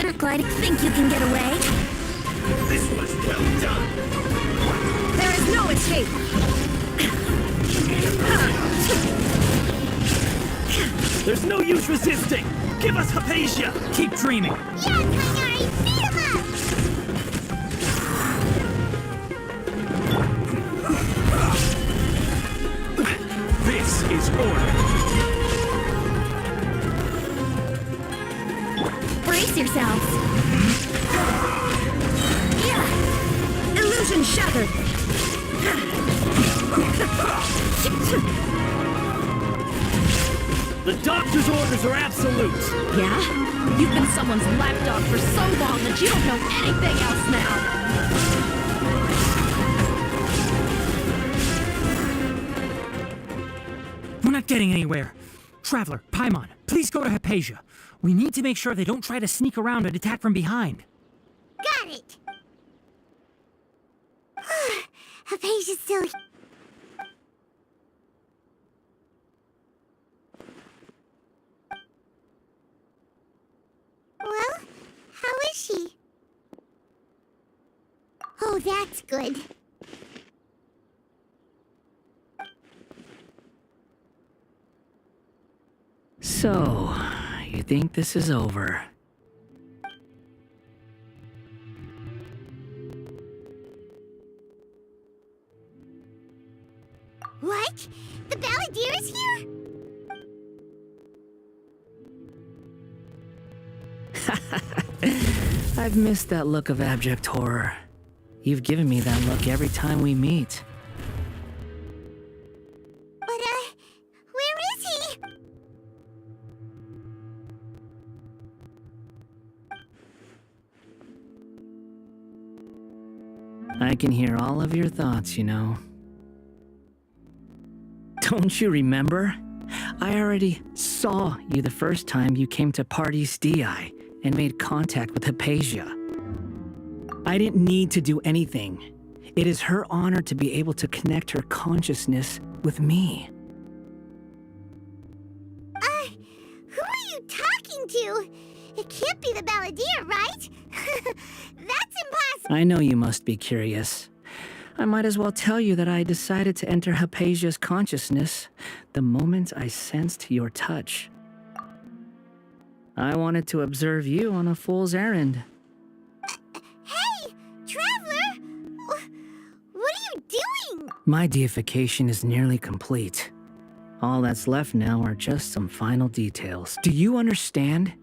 glitter glide, think you can get away? This was well done. There is no escape! There's no use resisting! Give us Hypatia! Keep dreaming! Yes, Hungary! Beat him up! This is order! Brace yourselves! Yeah! Illusion shattered! The doctor's orders are absolute! Yeah? You've been someone's lapdog for so long that you don't know anything else now! We're not getting anywhere. Traveler, Paimon, please go to Hypatia. We need to make sure they don't try to sneak around and attack from behind. Got it! Hypatia's still... Well, how is she? Oh, that's good. So, you think this is over? What? The Balladeer is here? I've missed that look of abject horror. You've given me that look every time we meet. But, where is he? I can hear all of your thoughts, you know. Don't you remember? I already saw you the first time you came to Party's DI and made contact with Hypatia. I didn't need to do anything. It is her honor to be able to connect her consciousness with me. Who are you talking to? It can't be the Balladeer, right? That's impossible! I know you must be curious. I might as well tell you that I decided to enter Hypatia's consciousness the moment I sensed your touch. I wanted to observe you on a fool's errand. Hey, Traveler! What are you doing? My deification is nearly complete. All that's left now are just some final details. Do you understand?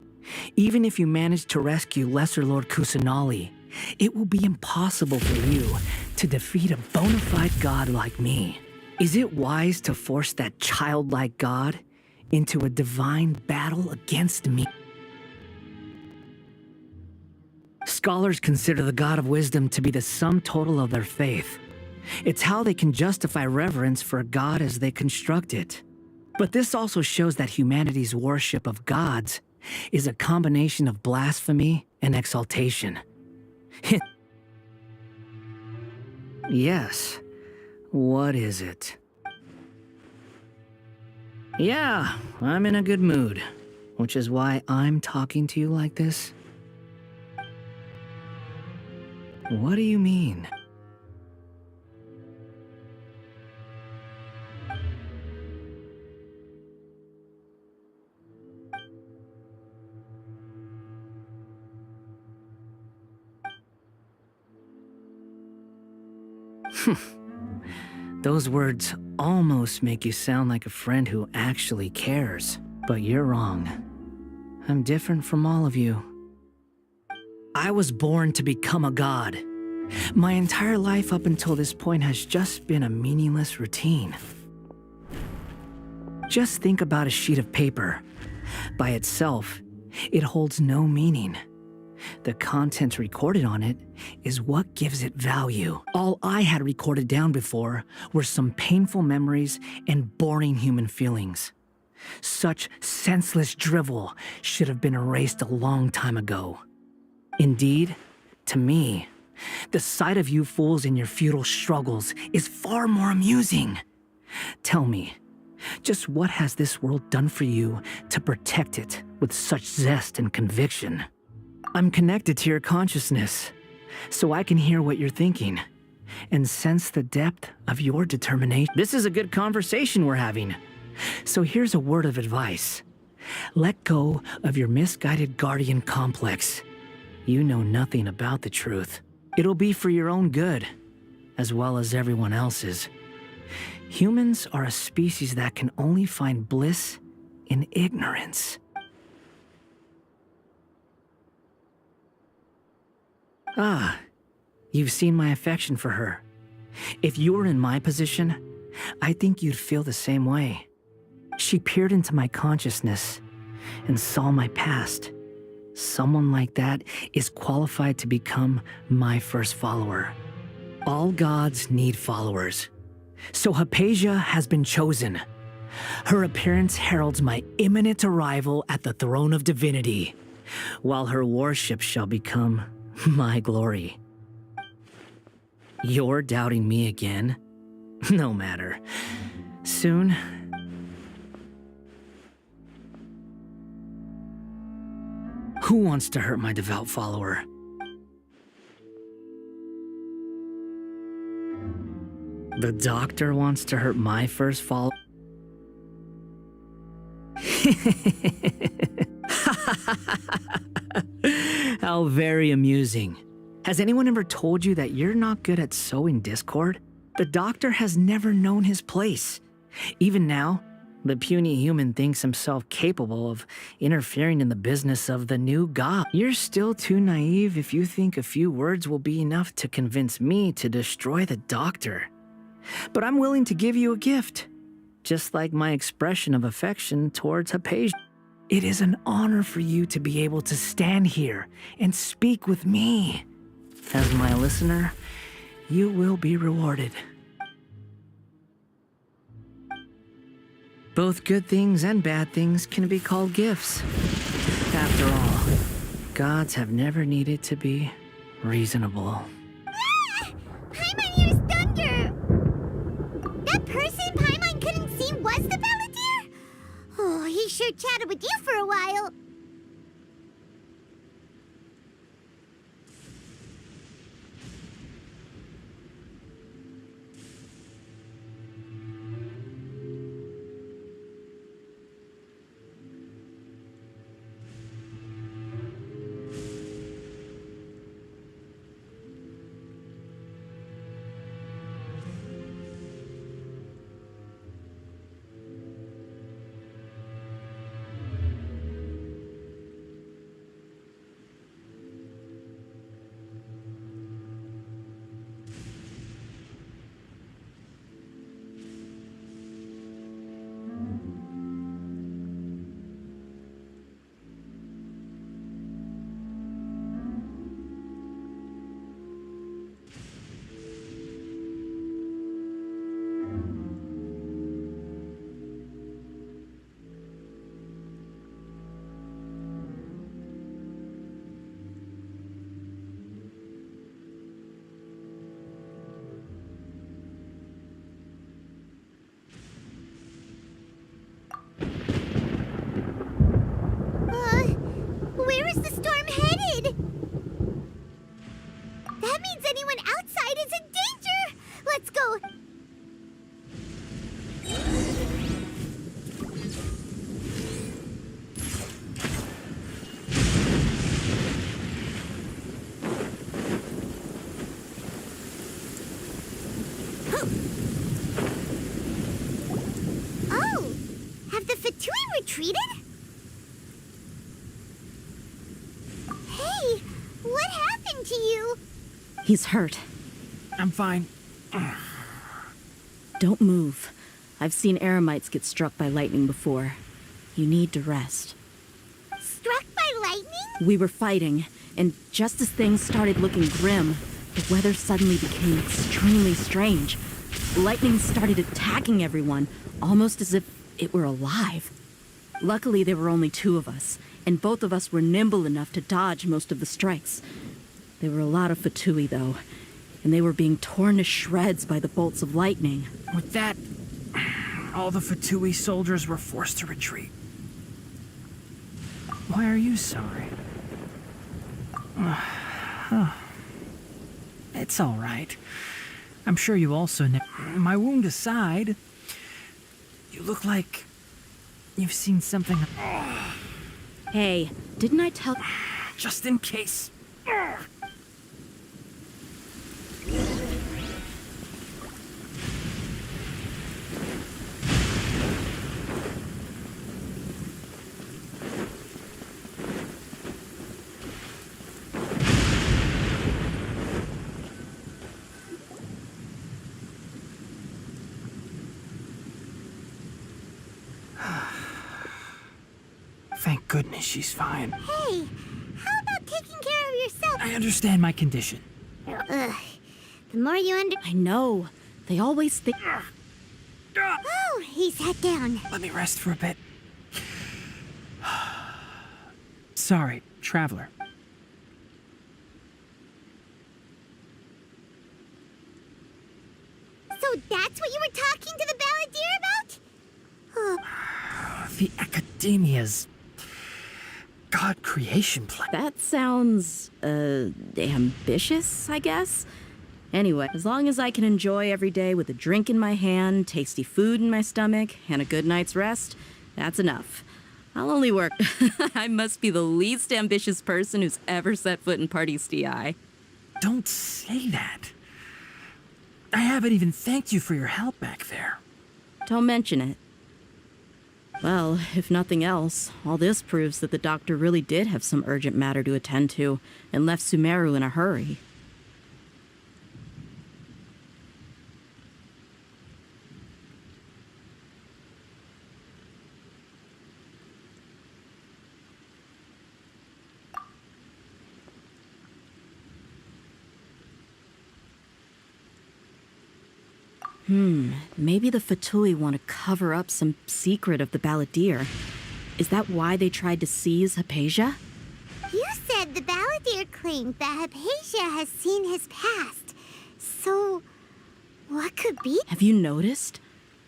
Even if you manage to rescue Lesser Lord Kusanali, it will be impossible for you to defeat a bona fide god like me. Is it wise to force that childlike god into a divine battle against me? Scholars consider the god of wisdom to be the sum total of their faith. It's how they can justify reverence for a god as they construct it. But this also shows that humanity's worship of gods is a combination of blasphemy and exaltation. Yes. What is it? Yeah, I'm in a good mood, which is why I'm talking to you like this. What do you mean? Those words almost make you sound like a friend who actually cares. But you're wrong. I'm different from all of you. I was born to become a god. My entire life up until this point has just been a meaningless routine. Just think about a sheet of paper. By itself, it holds no meaning. The content recorded on it is what gives it value. All I had recorded down before were some painful memories and boring human feelings. Such senseless drivel should have been erased a long time ago. Indeed, to me, the sight of you fools in your futile struggles is far more amusing. Tell me, just what has this world done for you to protect it with such zest and conviction? I'm connected to your consciousness, so I can hear what you're thinking and sense the depth of your determination. This is a good conversation we're having. So here's a word of advice. Let go of your misguided guardian complex. You know nothing about the truth. It'll be for your own good, as well as everyone else's. Humans are a species that can only find bliss in ignorance. Ah, you've seen my affection for her. If you were in my position, I think you'd feel the same way. She peered into my consciousness and saw my past. Someone like that is qualified to become my first follower. All gods need followers. So Hypatia has been chosen. Her appearance heralds my imminent arrival at the throne of divinity, while her worship shall become my glory. You're doubting me again? No matter. Soon, who wants to hurt my devout follower? The doctor wants to hurt my first follower? How very amusing. Has anyone ever told you that you're not good at sowing discord? The doctor has never known his place. Even now, the puny human thinks himself capable of interfering in the business of the new god. You're still too naive if you think a few words will be enough to convince me to destroy the doctor. But I'm willing to give you a gift, just like my expression of affection towards Hypatia. It is an honor for you to be able to stand here and speak with me. As my listener, you will be rewarded. Both good things and bad things can be called gifts. After all, gods have never needed to be reasonable. Ah! Paimon hears thunder! That person Paimon couldn't see was the Balladeer? Oh, he sure chatted with you for a while. Where is the storm headed? That means anyone outside is in danger! Let's go! Oh! Have the Fatui retreated? Hey, what happened to you? He's hurt. I'm fine. Don't move. I've seen eremites get struck by lightning before. You need to rest. Struck by lightning? We were fighting, and just as things started looking grim, the weather suddenly became extremely strange. Lightning started attacking everyone, almost as if it were alive. Luckily, there were only two of us, and both of us were nimble enough to dodge most of the strikes. There were a lot of Fatui, though, and they were being torn to shreds by the bolts of lightning. With that, all the Fatui soldiers were forced to retreat. Why are you sorry? It's all right. I'm sure you also know. My wound aside, you look like you've seen something. Hey, didn't I tell... Just in case. Thank goodness she's fine. Hey, how about taking care of yourself? I understand my condition. Ugh. The more you I know. They always think... Oh, he sat down. Let me rest for a bit. Sorry, traveler. So that's what you were talking to the balladeer about? Oh, The Academia's God creation plan. That sounds, ambitious, I guess? Anyway, as long as I can enjoy every day with a drink in my hand, tasty food in my stomach, and a good night's rest, that's enough. I'll only work. I must be the least ambitious person who's ever set foot in Party STI. Don't say that. I haven't even thanked you for your help back there. Don't mention it. Well, if nothing else, all this proves that the doctor really did have some urgent matter to attend to and left Sumeru in a hurry. Maybe the Fatui want to cover up some secret of the balladeer. Is that why they tried to seize Hypatia? you said the balladeer claimed that Hypatia has seen his past. So, what could be? Have you noticed?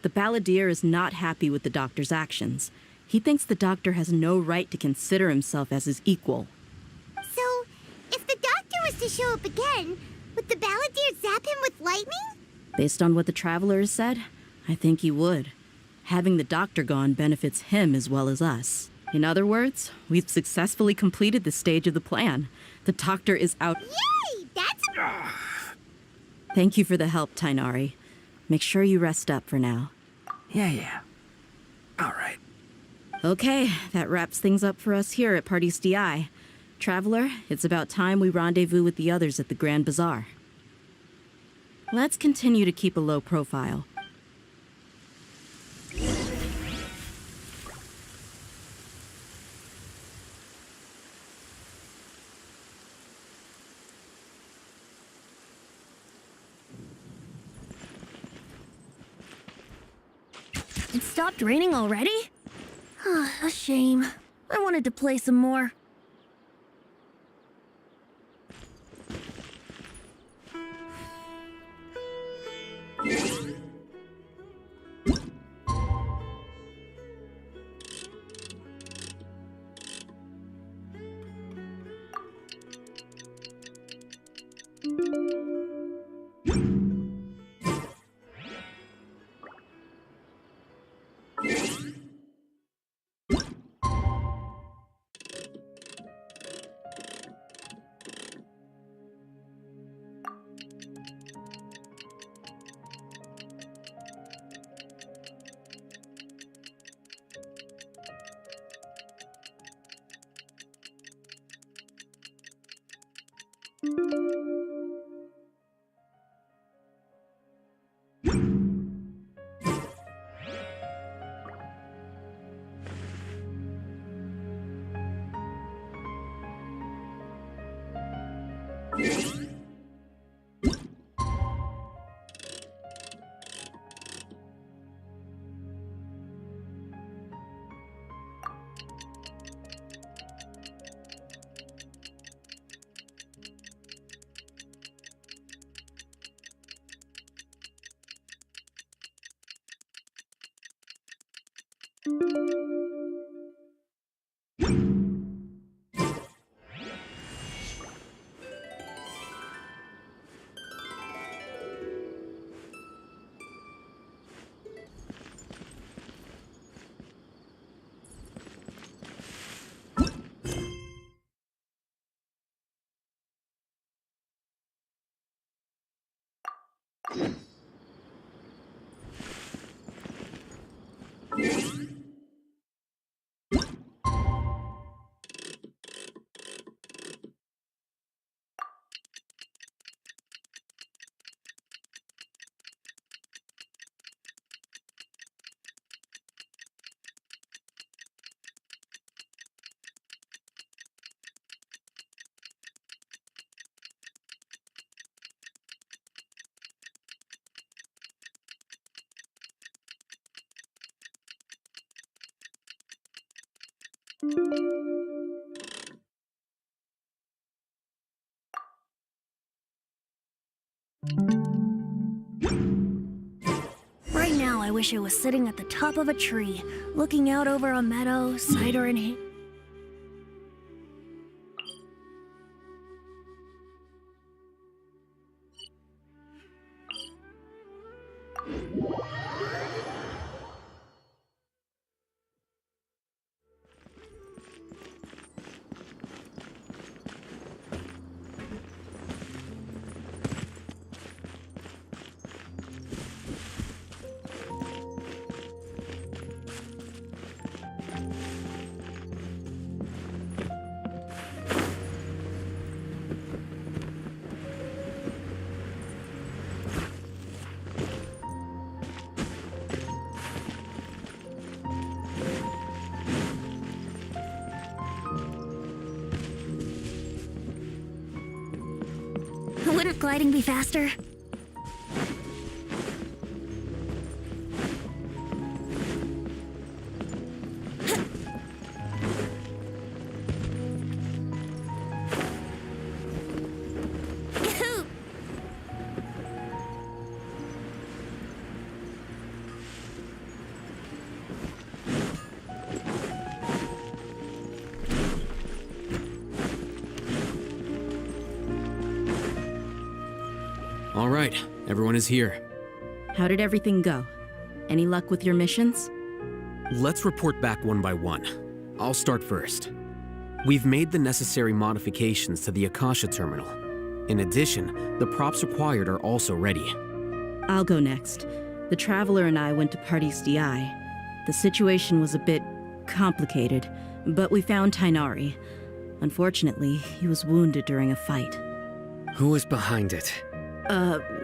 The balladeer is not happy with the doctor's actions. He thinks the doctor has no right to consider himself as his equal. So, if the doctor was to show up again, would the balladeer zap him with lightning? Based on what the traveler has said, I think he would. Having the doctor gone benefits him as well as us. In other words, we've successfully completed this stage of the plan. The doctor is out. Yay! That's Thank you for the help, Tainari. Make sure you rest up for now. Yeah. All right. Okay, that wraps things up for us here at Party STI. Traveler, it's about time we rendezvous with the others at the Grand Bazaar. Let's continue to keep a low profile. It stopped raining already? A shame. I wanted to play some more. Right now, I wish I was sitting at the top of a tree, looking out over a meadow, cider in hand. Wouldn't gliding be faster? All right, everyone is here. How did everything go? Any luck with your missions? Let's report back one by one. I'll start first. We've made the necessary modifications to the Akasha terminal. In addition, the props required are also ready. I'll go next. The Traveler and I went to Party's DI. The situation was a bit complicated, but we found Tainari. Unfortunately, he was wounded during a fight. Who was behind it?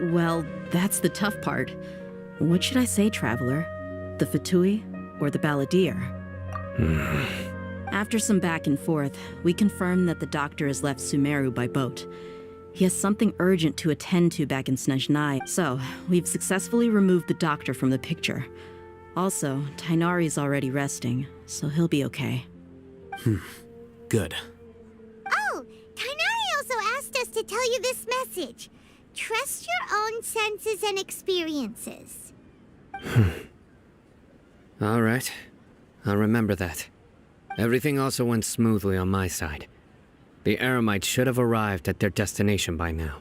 Well, that's the tough part. What should I say, Traveler? The Fatui or the Balladeer? After some back and forth, we confirmed that the doctor has left Sumeru by boat. He has something urgent to attend to back in Snezhnai, so we've successfully removed the doctor from the picture. Also, Tainari's already resting, so he'll be okay. Good. Oh, Tainari also asked us to tell you this message. Trust your own senses and experiences. All right. I'll remember that. Everything also went smoothly on my side. The Eremites should have arrived at their destination by now.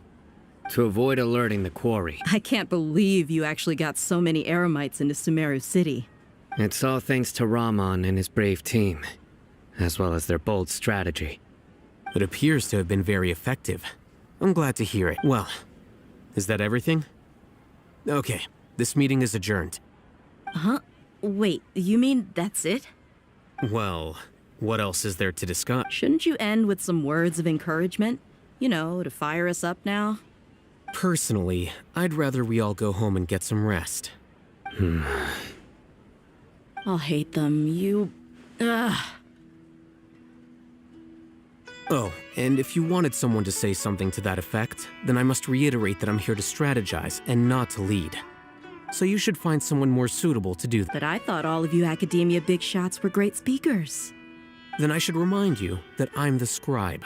To avoid alerting the quarry. I can't believe you actually got so many Eremites into Sumeru City. It's all thanks to Rahman and his brave team, as well as their bold strategy. It appears to have been very effective. I'm glad to hear it. Well, is that everything? Okay, this meeting is adjourned. Huh? Wait, you mean that's it? Well, what else is there to discuss? Shouldn't you end with some words of encouragement? You know, to fire us up now? Personally, I'd rather we all go home and get some rest. I'll hate them. Ugh. Oh, and if you wanted someone to say something to that effect, then I must reiterate that I'm here to strategize and not to lead. So you should find someone more suitable to do that. But I thought all of you academia big shots were great speakers. Then I should remind you that I'm the scribe.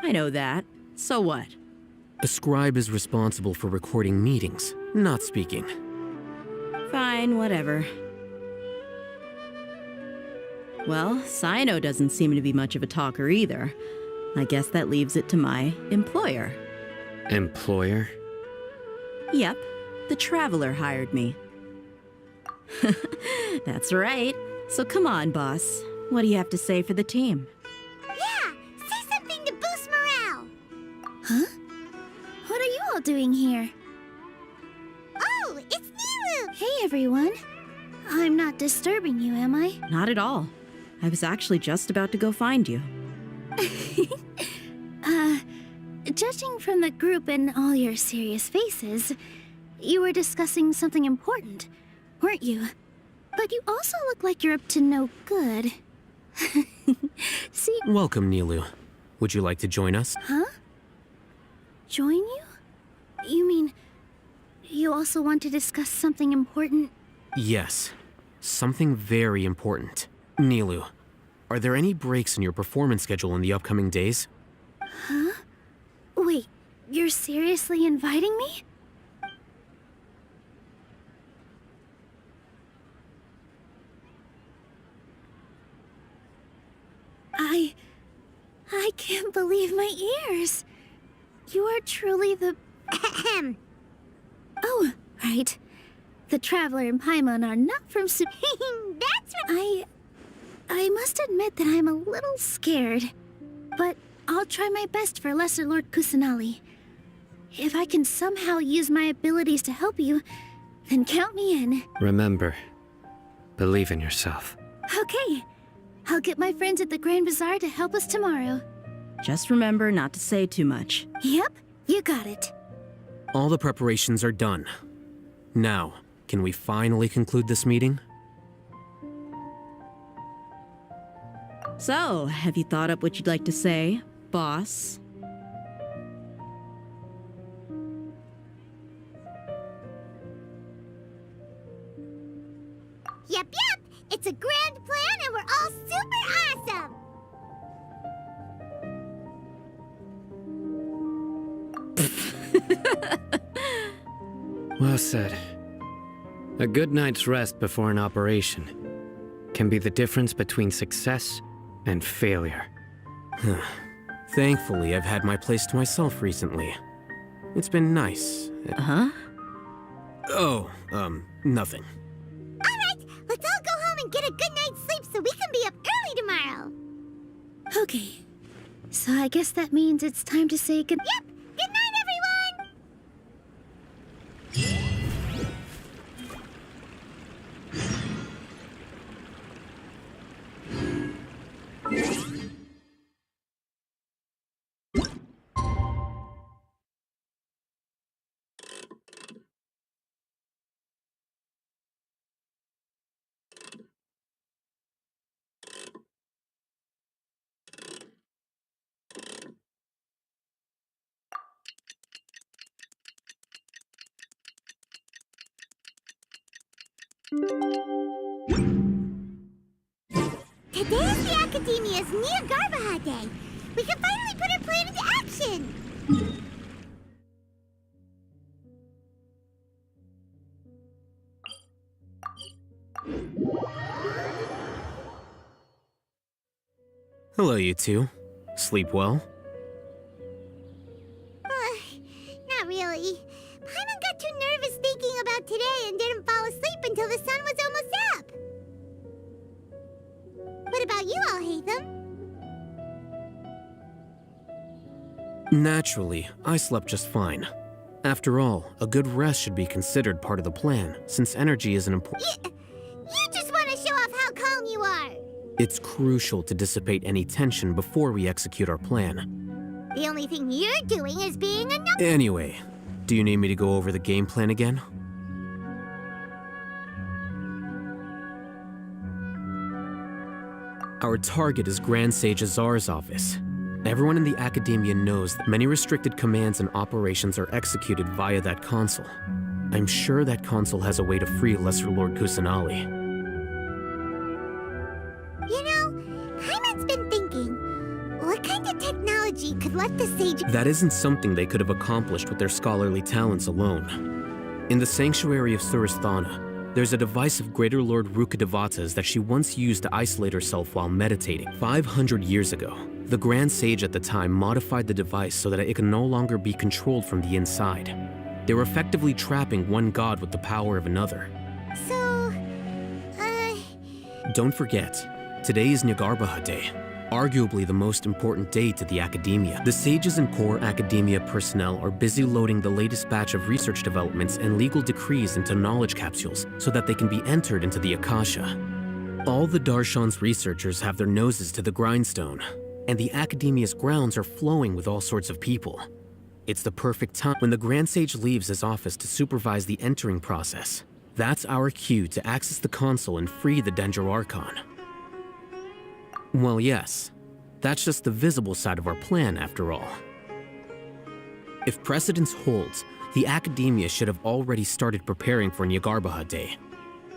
I know that. So what? A scribe is responsible for recording meetings, not speaking. Fine, whatever. Well, Sino doesn't seem to be much of a talker either. I guess that leaves it to my employer. Employer? Yep, the Traveler hired me. That's right. So come on, boss. What do you have to say for the team? Yeah, say something to boost morale. Huh? What are you all doing here? everyone. I'm not disturbing you, am I? Not at all. I was actually just about to go find you. Judging from the group and all your serious faces, you were discussing something important, weren't you? But you also look like you're up to no good. See, Welcome, Nilu. Would you like to join us? huh? Join you? You mean you also want to discuss something important? Yes. Something very important. Nilu, are there any breaks in your performance schedule in the upcoming days? Huh? Wait, you're seriously inviting me? I can't believe my ears. You are truly the... Oh, right. The Traveler and Paimon are not from That's right. I must admit that I'm a little scared. But I'll try my best for Lesser Lord Kusanali. If I can somehow use my abilities to help you, then count me in. Remember, believe in yourself. Okay. I'll get my friends at the Grand Bazaar to help us tomorrow. Just remember not to say too much. Yep, you got it. All the preparations are done. Now, can we finally conclude this meeting? So, have you thought up what you'd like to say, boss? Yep. It's a grand plan and we're all super awesome. Well said. A good night's rest before an operation can be the difference between success and failure. Thankfully, I've had my place to myself recently. It's been nice. Huh? Oh, nothing. All right, let's all go home and get a good night's sleep so we can be up early tomorrow. Okay. So I guess that means it's time to say good... Yep, good night, everyone. Today is the Academia's Neogarbaha Day. We can finally put our plan into action. Hello, you two. Sleep well? Not really. Paimon got too nervous thinking about today and didn't fall asleep until the sun was almost up. What about you all, Hatham? Naturally, I slept just fine. After all, a good rest should be considered part of the plan, since energy is an important... You just want to show off how calm you are. It's crucial to dissipate any tension before we execute our plan. The only thing you're doing is being a no- Anyway, do you need me to go over the game plan again? Our target is Grand Sage Azar's office. Everyone in the Academia knows that many restricted commands and operations are executed via that console. I'm sure that console has a way to free Lesser Lord Kusanali. You know, Paimon's been thinking, what kind of technology could let the sage... That isn't something they could have accomplished with their scholarly talents alone. In the Sanctuary of Suristhana, there's a device of Greater Lord Rukkhadevata's that she once used to isolate herself while meditating. 500 years ago, the Grand Sage at the time modified the device so that it could no longer be controlled from the inside. They were effectively trapping one god with the power of another. So, Don't forget, today is Neogarbaha Day. arguably the most important day to the academia. The sages and core academia personnel are busy loading the latest batch of research developments and legal decrees into knowledge capsules so that they can be entered into the Akasha. All the Darshan's researchers have their noses to the grindstone, and the academia's grounds are flowing with all sorts of people. It's the perfect time when the Grand Sage leaves his office to supervise the entering process. That's our cue to access the console and free the Dendro Archon. Well, yes, that's just the visible side of our plan, after all. If precedence holds, the academia should have already started preparing for Nyagarbha Day.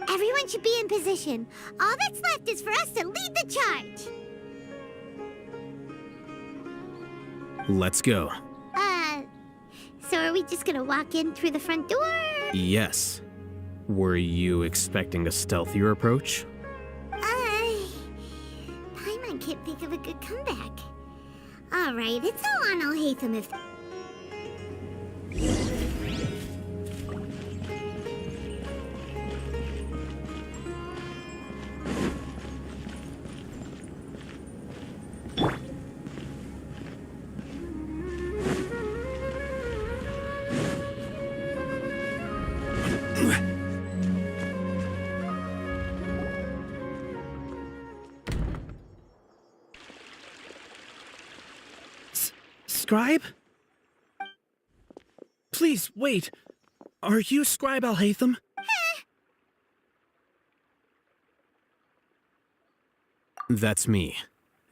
Everyone should be in position. All that's left is for us to lead the charge. Let's go. So are we just gonna walk in through the front door? Yes. Were you expecting a stealthier approach? Paimon can't think of a good comeback. Alright, it's all on Alhaitham if... Scribe? Please, wait. Are you Scribe Alhaitham? That's me.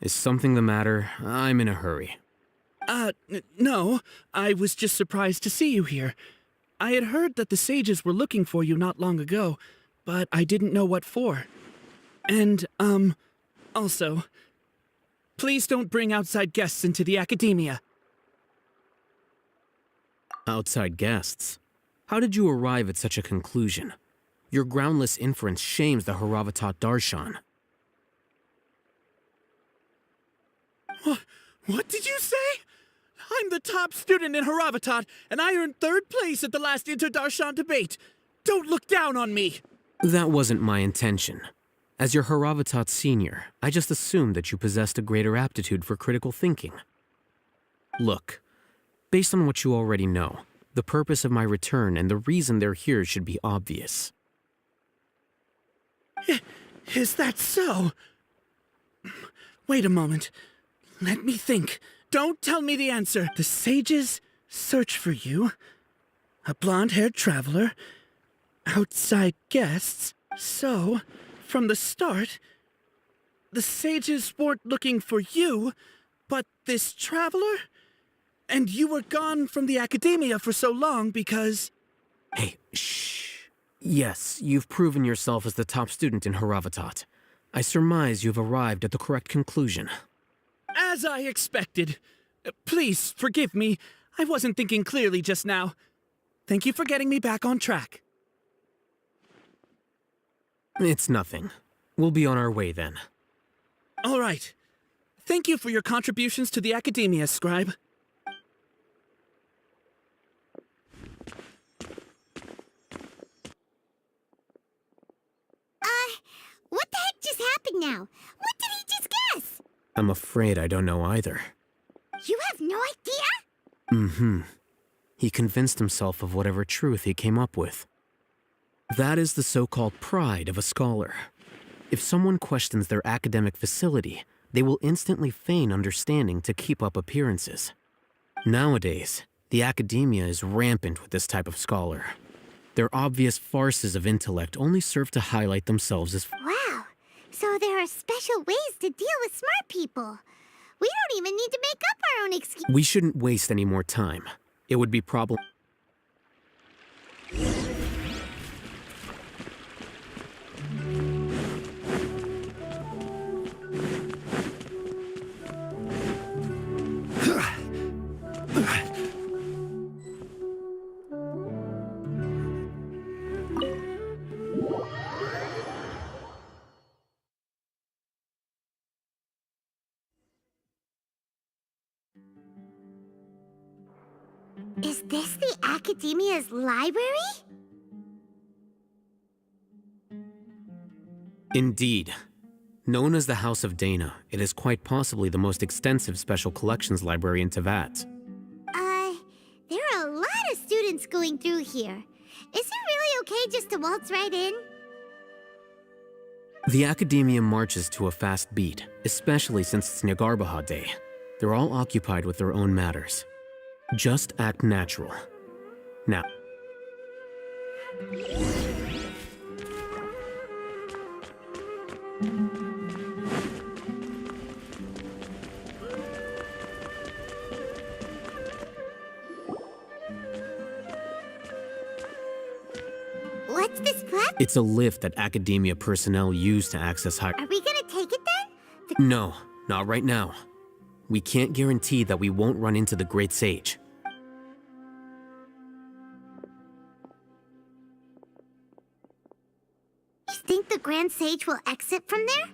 Is something the matter? I'm in a hurry. No. I was just surprised to see you here. I had heard that the sages were looking for you not long ago, but I didn't know what for. And, also, please don't bring outside guests into the academia. Outside guests? How did you arrive at such a conclusion? Your groundless inference shames the Haravatat Darshan. What did you say? I'm the top student in Haravatat, and I earned 3rd place at the last Inter-Darshan debate. Don't look down on me! That wasn't my intention. As your Haravatat senior, I just assumed that you possessed a greater aptitude for critical thinking. Look, based on what you already know, the purpose of my return and the reason they're here should be obvious. Is that so? Wait a moment. Let me think. Don't tell me the answer. The sages search for you. A blonde-haired traveler. Outside guests. So, from the start, the sages weren't looking for you, but this traveler? And you were gone from the academia for so long because... Hey, shh. Yes, you've proven yourself as the top student in Haravatat. I surmise you've arrived at the correct conclusion. As I expected. Please, forgive me. I wasn't thinking clearly just now. Thank you for getting me back on track. It's nothing. We'll be on our way then. All right. Thank you for your contributions to the academia, Scribe. What the heck just happened now? What did he just guess? I'm afraid I don't know either. You have no idea? Mm-hmm. He convinced himself of whatever truth he came up with. That is the so-called pride of a scholar. If someone questions their academic facility, they will instantly feign understanding to keep up appearances. Nowadays, the academia is rampant with this type of scholar. Their obvious farces of intellect only serve to highlight themselves as... Wow. So there are special ways to deal with smart people. We don't even need to make up our own excuse. We shouldn't waste any more time. It would be problem... Is this the Academia's library? Indeed. Known as the House of Dana, it is quite possibly the most extensive special collections library in Teyvat. There are a lot of students going through here. Is it really okay just to waltz right in? The Academia marches to a fast beat, especially since it's Nagarbaha Day. They're all occupied with their own matters. Just act natural. Now. What's this platform? It's a lift that Academia personnel use to access high. Are we gonna take it then? No, not right now. We can't guarantee that we won't run into the Great Sage. You think the Grand Sage will exit from there?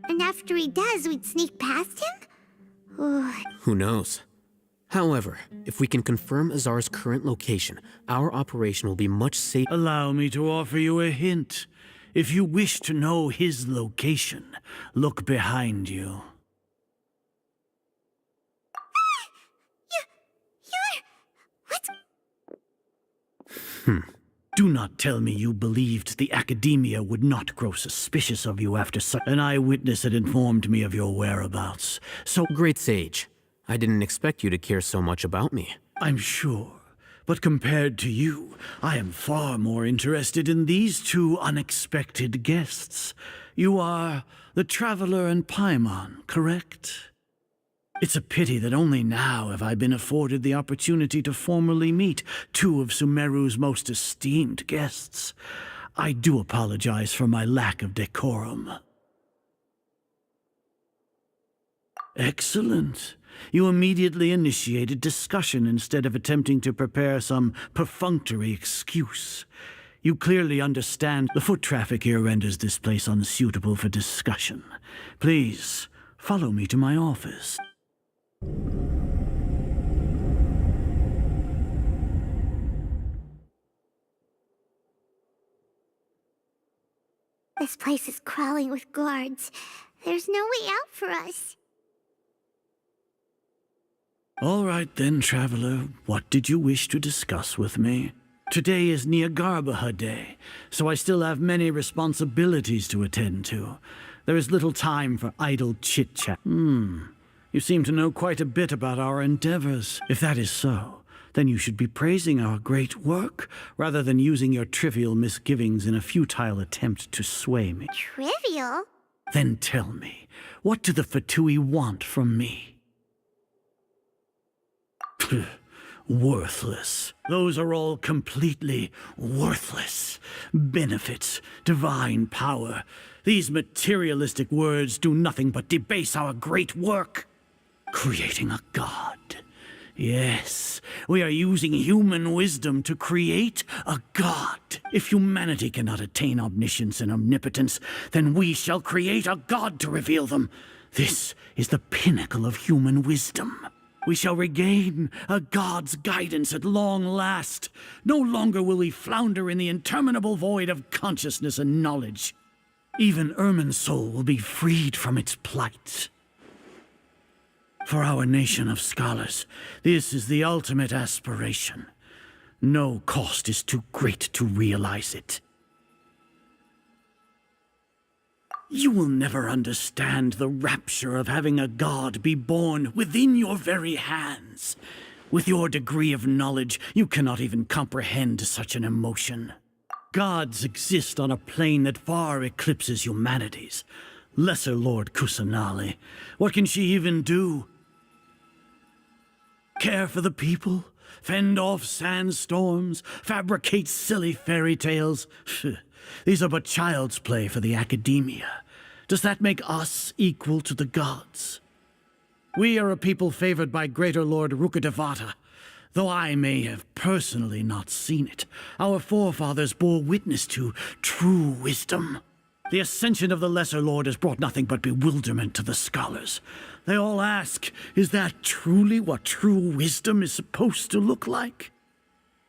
And after he does, we'd sneak past him? Who knows? However, if we can confirm Azar's current location, our operation will be much safer. Allow me to offer you a hint. If you wish to know his location, look behind you. What? Do not tell me you believed the Academia would not grow suspicious of you after such... An eyewitness had informed me of your whereabouts, so... Great Sage, I didn't expect you to care so much about me. I'm sure. But compared to you, I am far more interested in these two unexpected guests. You are the Traveler and Paimon, correct? It's a pity that only now have I been afforded the opportunity to formally meet two of Sumeru's most esteemed guests. I do apologize for my lack of decorum. Excellent. You immediately initiated discussion instead of attempting to prepare some perfunctory excuse. You clearly understand the foot traffic here renders this place unsuitable for discussion. Please, follow me to my office. This place is crawling with guards. There's no way out for us. All right then, Traveler. What did you wish to discuss with me? Today is Nagarbaha Day, so I still have many responsibilities to attend to. There is little time for idle chit-chat. You seem to know quite a bit about our endeavors. If that is so, then you should be praising our great work, rather than using your trivial misgivings in a futile attempt to sway me. Trivial? Then tell me, what do the Fatui want from me? Worthless. Those are all completely worthless. Benefits, divine power. These materialistic words do nothing but debase our great work. Creating a god. Yes, we are using human wisdom to create a god. If humanity cannot attain omniscience and omnipotence, then we shall create a god to reveal them. This is the pinnacle of human wisdom. We shall regain a god's guidance at long last. No longer will we flounder in the interminable void of consciousness and knowledge. Even Irminsul will be freed from its plight. For our nation of scholars, this is the ultimate aspiration. No cost is too great to realize it. You will never understand the rapture of having a god be born within your very hands. With your degree of knowledge, you cannot even comprehend such an emotion. Gods exist on a plane that far eclipses humanity's. Lesser Lord Kusanali, what can she even do? Care for the people? Fend off sandstorms? Fabricate silly fairy tales? These are but child's play for the Academia. Does that make us equal to the gods? We are a people favored by Greater Lord Rukkhadevata. Though I may have personally not seen it, our forefathers bore witness to true wisdom. The ascension of the Lesser Lord has brought nothing but bewilderment to the scholars. They all ask, is that truly what true wisdom is supposed to look like?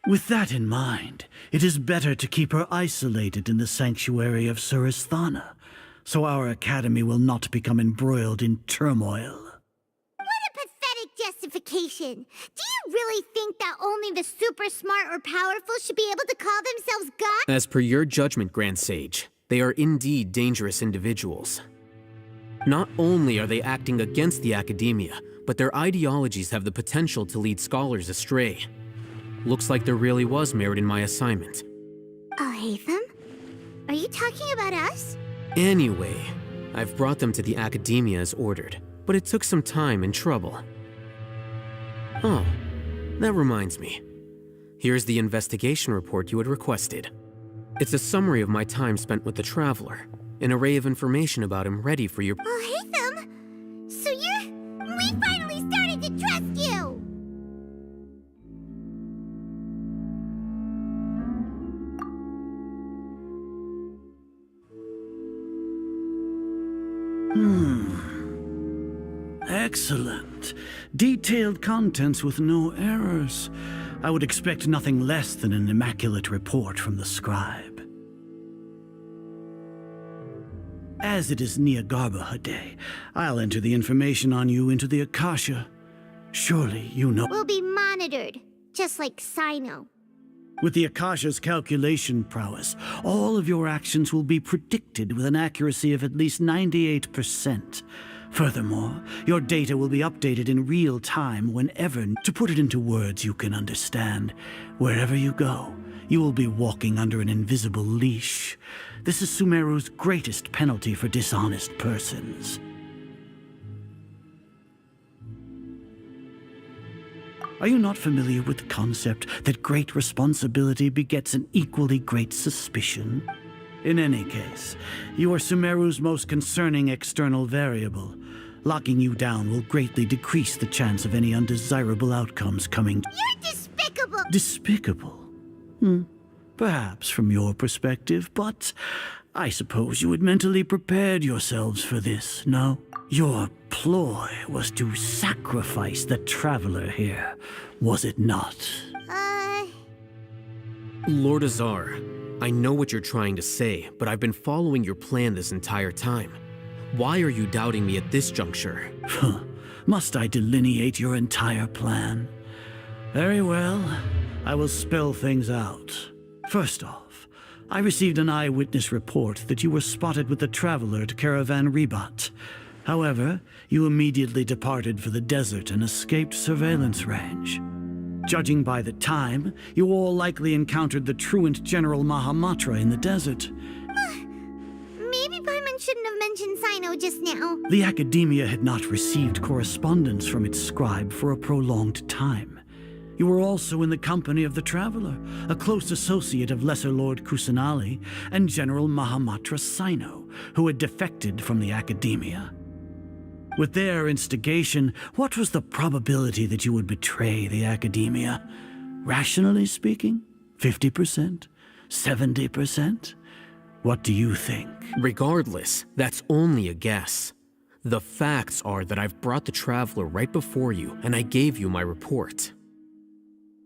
With that in mind, it is better to keep her isolated in the sanctuary of Suristhana, so our academy will not become embroiled in turmoil. What a pathetic justification. Do you really think that only the super smart or powerful should be able to call themselves gods? As per your judgment, Grand Sage, they are indeed dangerous individuals. Not only are they acting against the academia, but their ideologies have the potential to lead scholars astray. Looks like there really was merit in my assignment. Oh, Hatham? Are you talking about us? Anyway, I've brought them to the academia as ordered, but it took some time and trouble. Oh, that reminds me. Here's the investigation report you had requested. It's a summary of my time spent with the Traveler, an array of information about him ready for your— Oh, Hatham! So we finally started to trust you! Excellent. Detailed contents with no errors. I would expect nothing less than an immaculate report from the scribe. As it is Niagarbaha Day, I'll enter the information on you into the Akasha. Surely you know— We'll be monitored, just like Sino. With the Akasha's calculation prowess, all of your actions will be predicted with an accuracy of at least 98%. Furthermore, your data will be updated in real time whenever— To put it into words you can understand, wherever you go, you will be walking under an invisible leash. This is Sumeru's greatest penalty for dishonest persons. Are you not familiar with the concept that great responsibility begets an equally great suspicion? In any case, you are Sumeru's most concerning external variable. Locking you down will greatly decrease the chance of any undesirable outcomes coming— You're despicable! Despicable? Perhaps from your perspective, but I suppose you had mentally prepared yourselves for this, no? Your ploy was to sacrifice the Traveler here, was it not? Lord Azar, I know what you're trying to say, but I've been following your plan this entire time. Why are you doubting me at this juncture? Must I delineate your entire plan? Very well, I will spell things out. First off, I received an eyewitness report that you were spotted with the Traveler at Caravan Ribat. However, you immediately departed for the desert and escaped surveillance range. Judging by the time, you all likely encountered the truant General Mahamatra in the desert. Maybe Paimon shouldn't have mentioned Sino just now. The Academia had not received correspondence from its scribe for a prolonged time. You were also in the company of the Traveler, a close associate of Lesser Lord Kusanali and General Mahamatra Sino, who had defected from the Academia. With their instigation, what was the probability that you would betray the Academia? Rationally speaking, 50%? 70%? What do you think? Regardless, that's only a guess. The facts are that I've brought the Traveler right before you, and I gave you my report.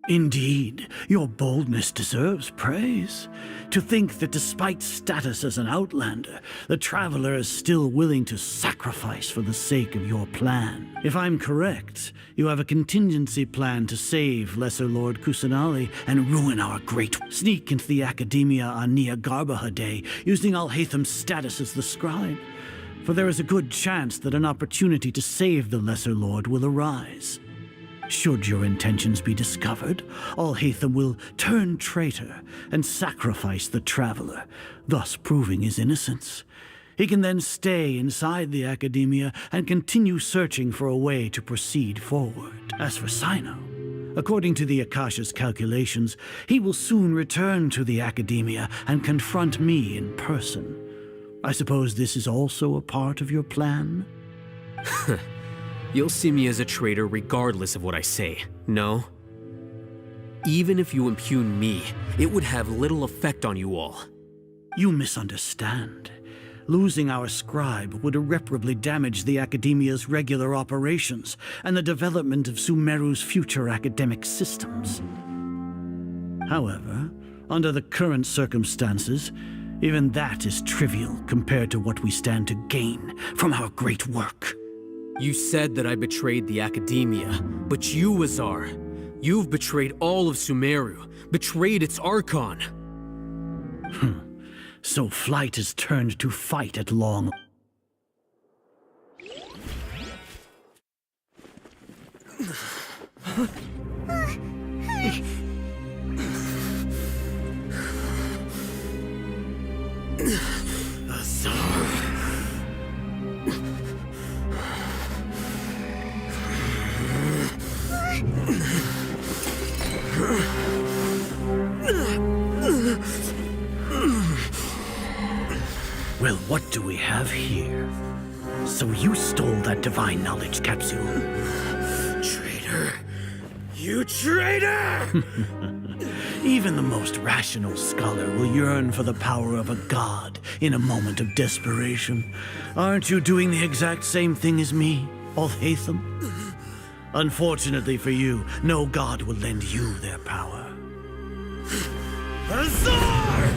Indeed, your boldness deserves praise. To think that despite status as an outlander, the Traveler is still willing to sacrifice for the sake of your plan. If I'm correct, you have a contingency plan to save Lesser Lord Kusanali and ruin our great— Sneak into the Academia on Niagarbaha Day, using Alhatham's status as the scribe. For there is a good chance that an opportunity to save the Lesser Lord will arise. Should your intentions be discovered, Alhatham will turn traitor and sacrifice the Traveler, thus proving his innocence. He can then stay inside the Academia and continue searching for a way to proceed forward. As for Sino, according to the Akasha's calculations, he will soon return to the Academia and confront me in person. I suppose this is also a part of your plan? You'll see me as a traitor regardless of what I say, no? Even if you impugn me, it would have little effect on you all. You misunderstand. Losing our scribe would irreparably damage the Academia's regular operations and the development of Sumeru's future academic systems. However, under the current circumstances, Even that is trivial compared to what we stand to gain from our great work. You said that I betrayed the Academia, but you, Azar, you've betrayed all of Sumeru, betrayed its Archon. So flight is turned to fight at long. Well, what do we have here? So you stole that divine knowledge capsule. Traitor! You traitor! Even the most rational scholar will yearn for the power of a god in a moment of desperation. Aren't you doing the exact same thing as me, Alhaitham? Unfortunately for you, no god will lend you their power. Azar!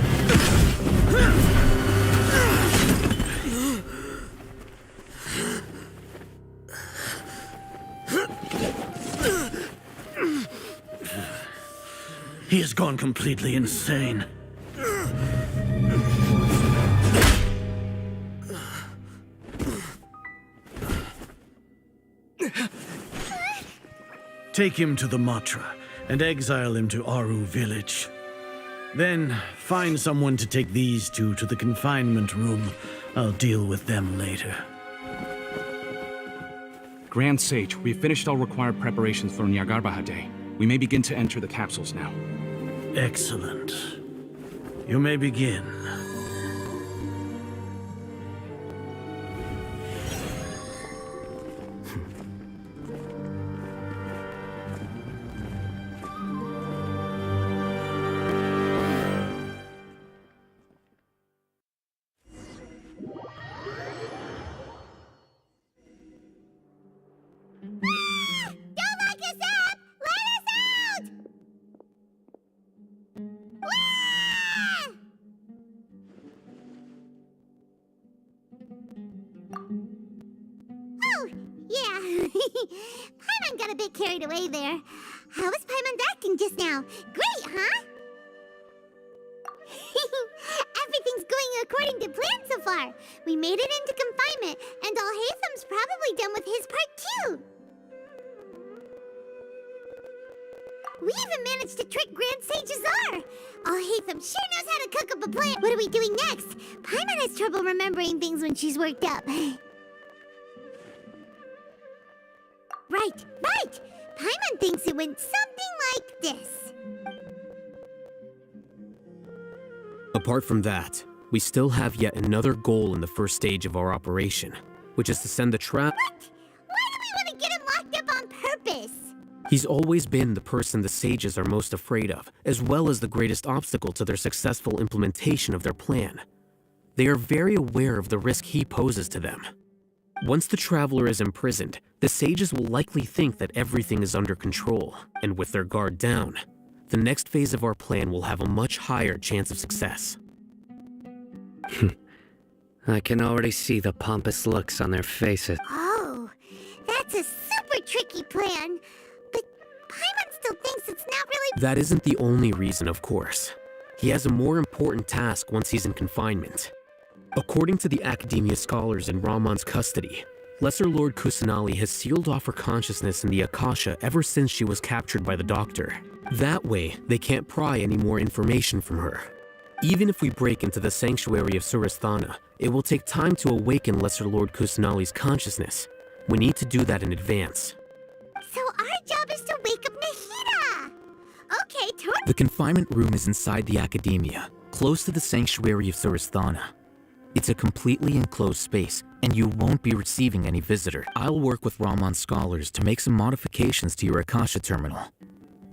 He has gone completely insane. Take him to the Matra and exile him to Aru village. Then find someone to take these two to the confinement room. I'll deal with them later. Grand Sage, we've finished all required preparations for Nyargarbaha Day. We may begin to enter the capsules now. Excellent. You may begin. Don't lock us up! Let us out! Ah! Oh, yeah. Paimon got a bit carried away there. How was Paimon acting just now? Great, huh? Everything's going according to plan so far. We made it into confinement, and Alhaitham's probably done with his part too. We even managed to trick Grand Sage Azar. Alhaitham sure knows how to cook up a plan. What are we doing next? Paimon has trouble remembering things when she's worked up. Right. Paimon thinks it went something like this. Apart from that, we still have yet another goal in the first stage of our operation, which is to send the trap. What? Why do we want to get him locked up on purpose? He's always been the person the sages are most afraid of, as well as the greatest obstacle to their successful implementation of their plan. They are very aware of the risk he poses to them. Once the traveler is imprisoned, the sages will likely think that everything is under control, and with their guard down, the next phase of our plan will have a much higher chance of success. I can already see the pompous looks on their faces. Oh, that's a super tricky plan. But Paimon still thinks it's not really... That isn't the only reason, of course. He has a more important task once he's in confinement. According to the Academia scholars in Ramon's custody, Lesser Lord Kusanali has sealed off her consciousness in the Akasha ever since she was captured by the Doctor. That way, they can't pry any more information from her. Even if we break into the sanctuary of Surasthana, it will take time to awaken Lesser Lord Kusanali's consciousness. We need to do that in advance. So our job is to wake up Nahida! Okay, The confinement room is inside the Academia, close to the sanctuary of Surasthana. It's a completely enclosed space, and you won't be receiving any visitor. I'll work with Ramon's scholars to make some modifications to your Akasha terminal.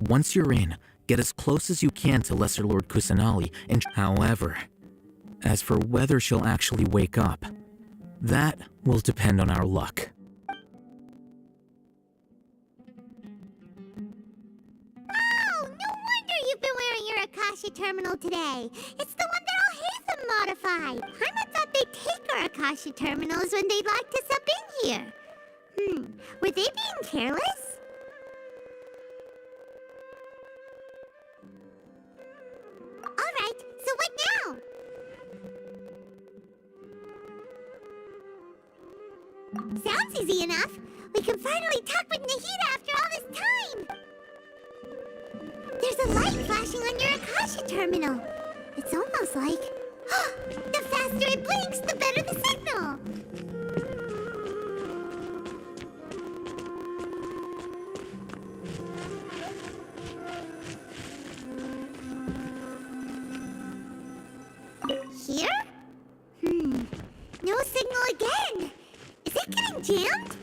Once you're in, get as close as you can to Lesser Lord Kusanali, and however, as for whether she'll actually wake up, that will depend on our luck. Oh, no wonder you've been wearing your Akasha terminal today. It's the one that Alhaitham modified. Paimon thought they'd take our Akasha terminals when they locked us up in here. Were they being careless? Alright, so what now? Sounds easy enough. We can finally talk with Nahida after all this time. There's a light flashing on your Akasha terminal. It's almost like... the faster it blinks, the better the signal. Here? No signal again. Is it getting jammed?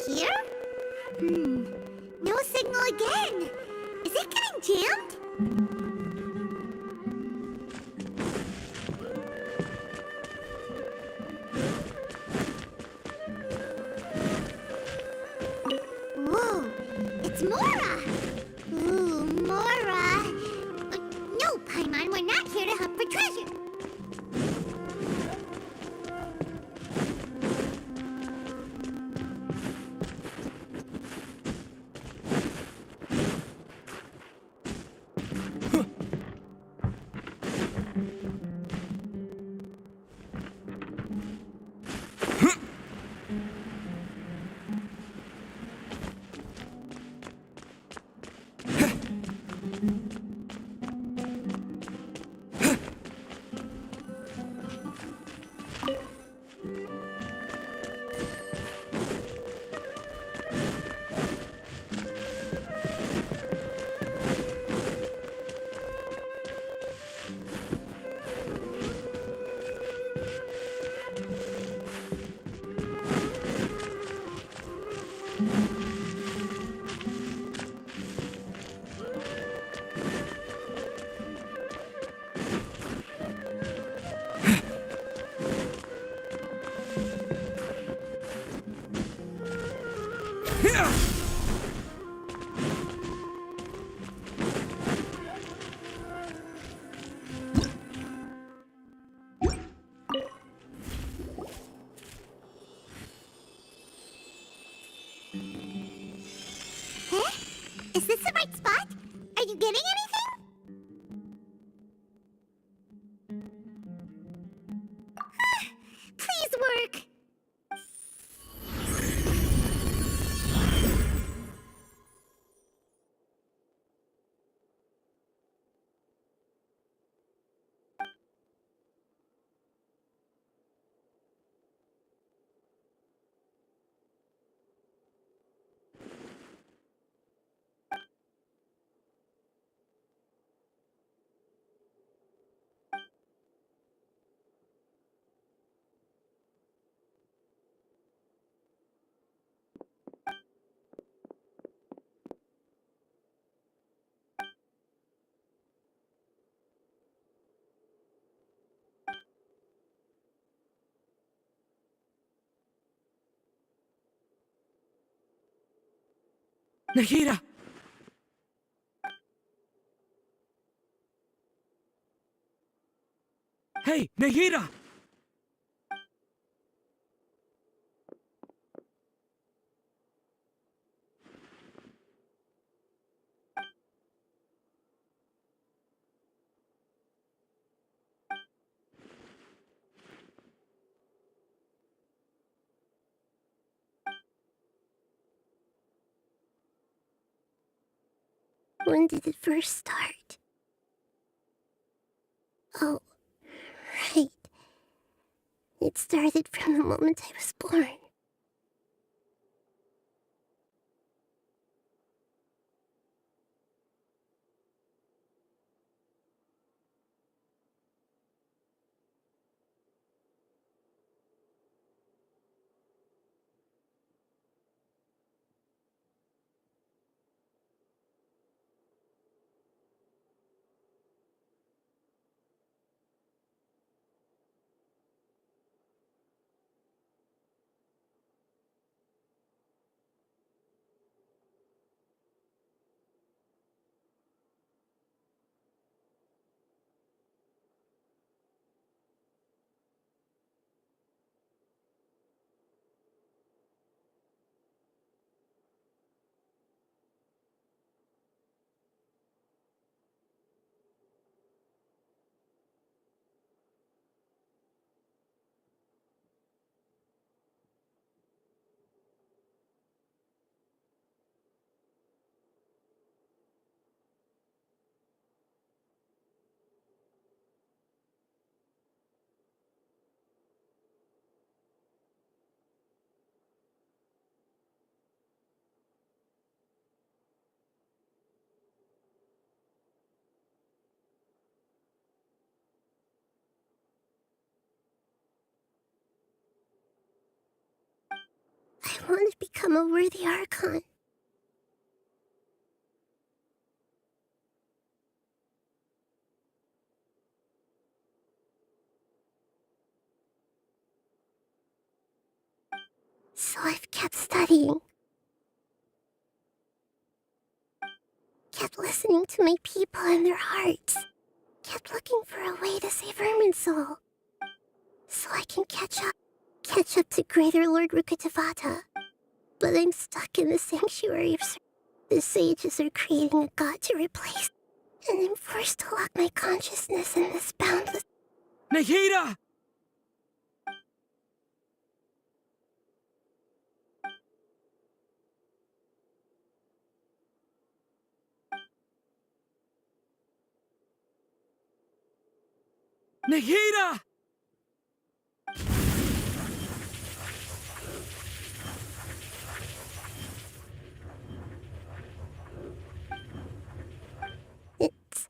Here? No signal again. Is it getting jammed? Whoa, it's Mora! Ooh, Mora! No, Paimon, we're not here to hunt for treasure. Huh? Is this the right spot? Are you getting anything? Please work. Nahida! Hey, Nahida! When did it first start? Oh, right. It started from the moment I was born. want to become a worthy Archon. So I've kept studying. Kept listening to my people and their hearts. Kept looking for a way to save Irminsul. So I can catch up to Greater Lord Rukkhadevata. But I'm stuck in the sanctuary of the sages are creating a god to replace, and I'm forced to lock my consciousness in this boundless... Nahida! Nahida! It's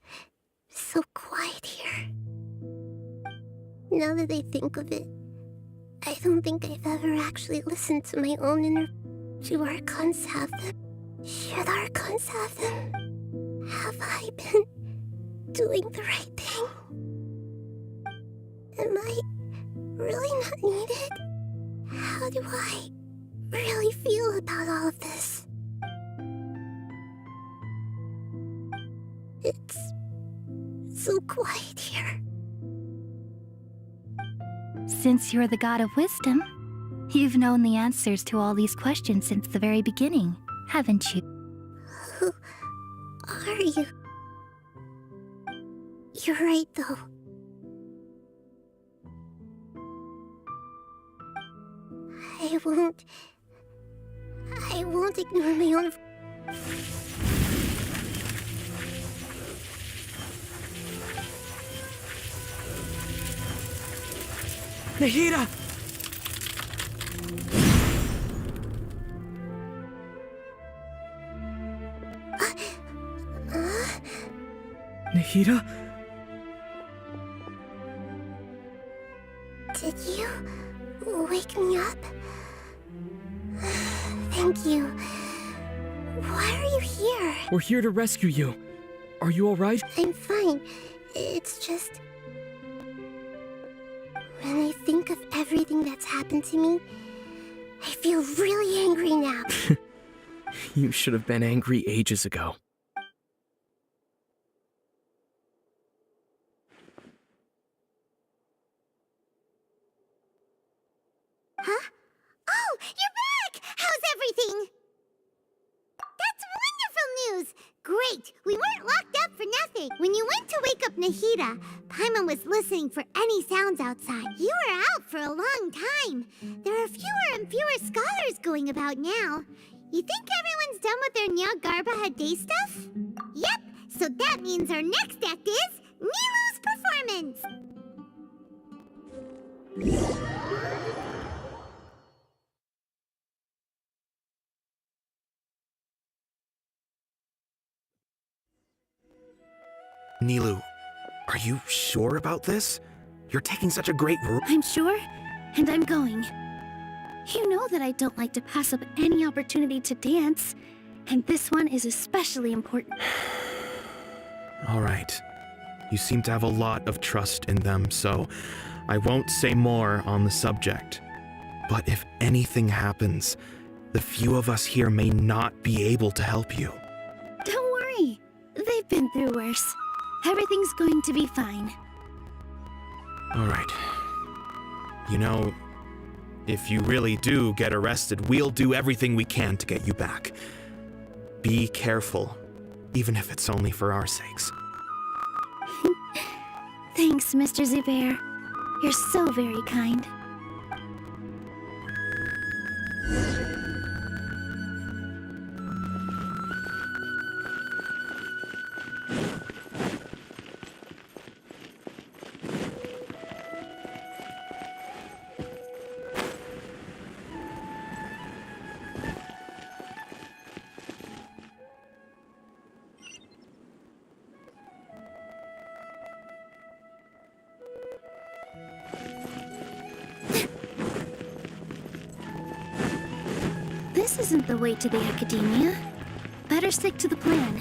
so quiet here. Now that I think of it, I don't think I've ever actually listened to my own inner... Do Archons have them? Should Archons have them? Have I been doing the right thing? Am I really not needed? How do I really feel about all of this? It's so quiet here. Since you're the god of wisdom, you've known the answers to all these questions since the very beginning, haven't you? Who are you? You're right, though. I won't ignore my own... Nahida! Nahida? Did you wake me up? Thank you. Why are you here? We're here to rescue you. Are you alright? I'm fine. It's just... When I think of everything that's happened to me, I feel really angry now. You should have been angry ages ago. Huh? Oh, you're back! How's everything? That's wonderful news! Great! We weren't locked up for nothing. When you went to wake up Nahida, Paimon was listening for any sounds outside. You were out for a long time. There are fewer and fewer scholars going about now. You think everyone's done with their Nyagarbaha Day stuff? Yep! So that means our next act is Nilou's performance! Nilou, are you sure about this? You're taking such a great role. I'm sure, and I'm going. You know that I don't like to pass up any opportunity to dance, and this one is especially important. All right. You seem to have a lot of trust in them, so I won't say more on the subject. But if anything happens, the few of us here may not be able to help you. Don't worry. They've been through worse. Everything's going to be fine. All right. You know, if you really do get arrested, we'll do everything we can to get you back. Be careful, even if it's only for our sakes. Thanks, Mr. Zubair. You're so very kind. This isn't the way to the academia. Better stick to the plan.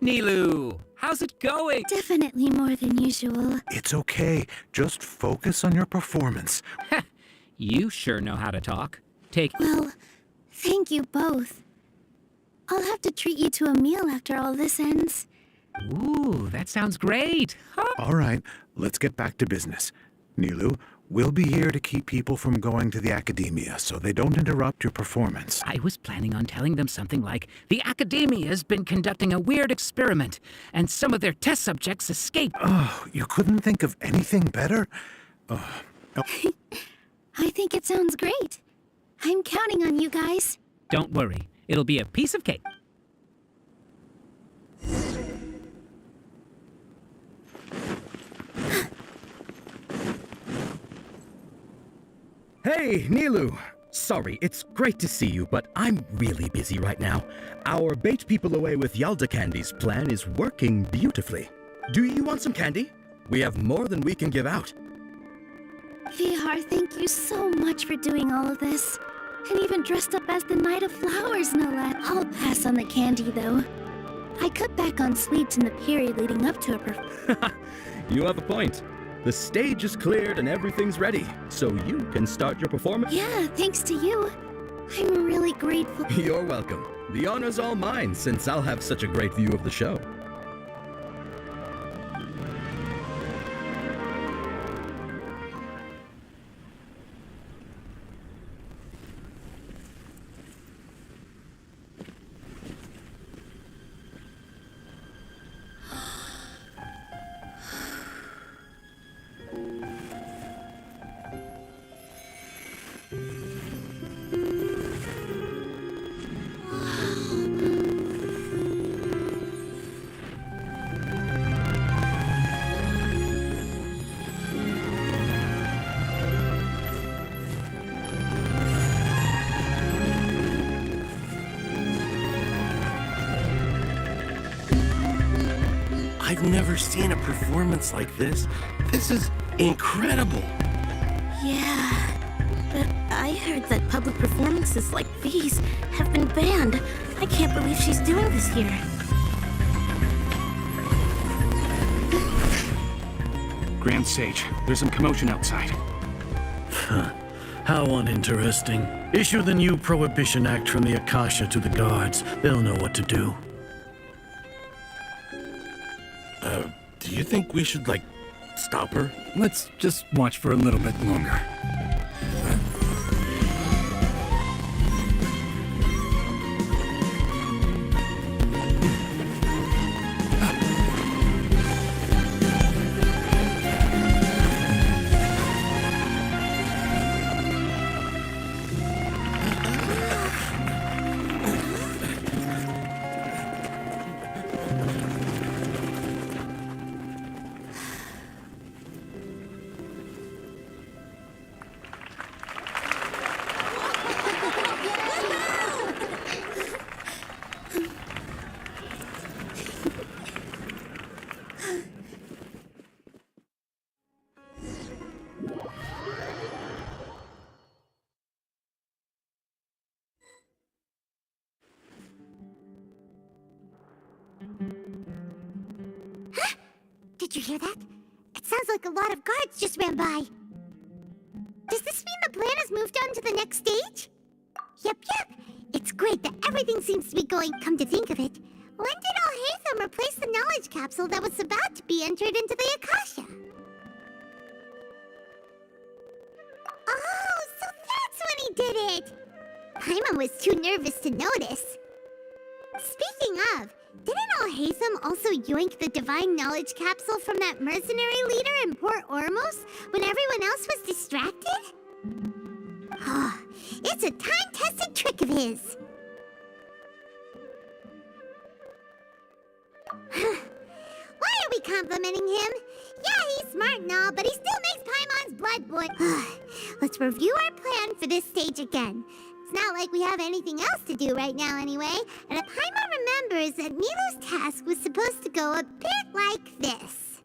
Nilu, how's it going? Definitely more than usual. It's okay. Just focus on your performance. You sure know how to talk. Well, thank you both. I'll have to treat you to a meal after all this ends. Ooh, that sounds great. All right, let's get back to business. Nilu, we'll be here to keep people from going to the academia so they don't interrupt your performance. I was planning on telling them something like, the academia's been conducting a weird experiment, and some of their test subjects escaped. Oh, you couldn't think of anything better? I think it sounds great. I'm counting on you guys. Don't worry, it'll be a piece of cake. Hey, Nilu! Sorry, it's great to see you, but I'm really busy right now. Our Bait People Away with Yalda Candies plan is working beautifully. Do you want some candy? We have more than we can give out. VR, thank you so much for doing all of this. And even dressed up as the Knight of Flowers, no less. I'll pass on the candy, though. I cut back on sweets in the period leading up to a You have a point. The stage is cleared and everything's ready, so you can start your performance. Yeah, thanks to you. I'm really grateful. You're welcome. The honor's all mine, since I'll have such a great view of the show. I've never seen a performance like this. This is incredible. Yeah, but I heard that public performances like these have been banned. I can't believe she's doing this here. Grand Sage, there's some commotion outside. How uninteresting. Issue the new Prohibition Act from the Akasha to the guards. They'll know what to do. Do you think we should, stop her? Let's just watch for a little bit longer. Did you hear that? It sounds like a lot of guards just ran by. Does this mean the plan has moved on to the next stage? Yep. It's great that everything seems to be going. Come to think of it, when did Alhaitham replace the knowledge capsule that was about to be entered into the Akasha? Oh, so that's when he did it! Paimon was too nervous to notice. Speaking of, didn't Alhaitham also yoink the divine knowledge capsule from that mercenary leader in Port Ormos when everyone else was distracted? Oh, it's a time-tested trick of his. Why are we complimenting him? Yeah, he's smart and all, but he still makes Paimon's blood boil. Let's review our plan for this stage again. It's not like we have anything else to do right now anyway, and if Paimon remembers that Nilu's task was supposed to go a bit like this.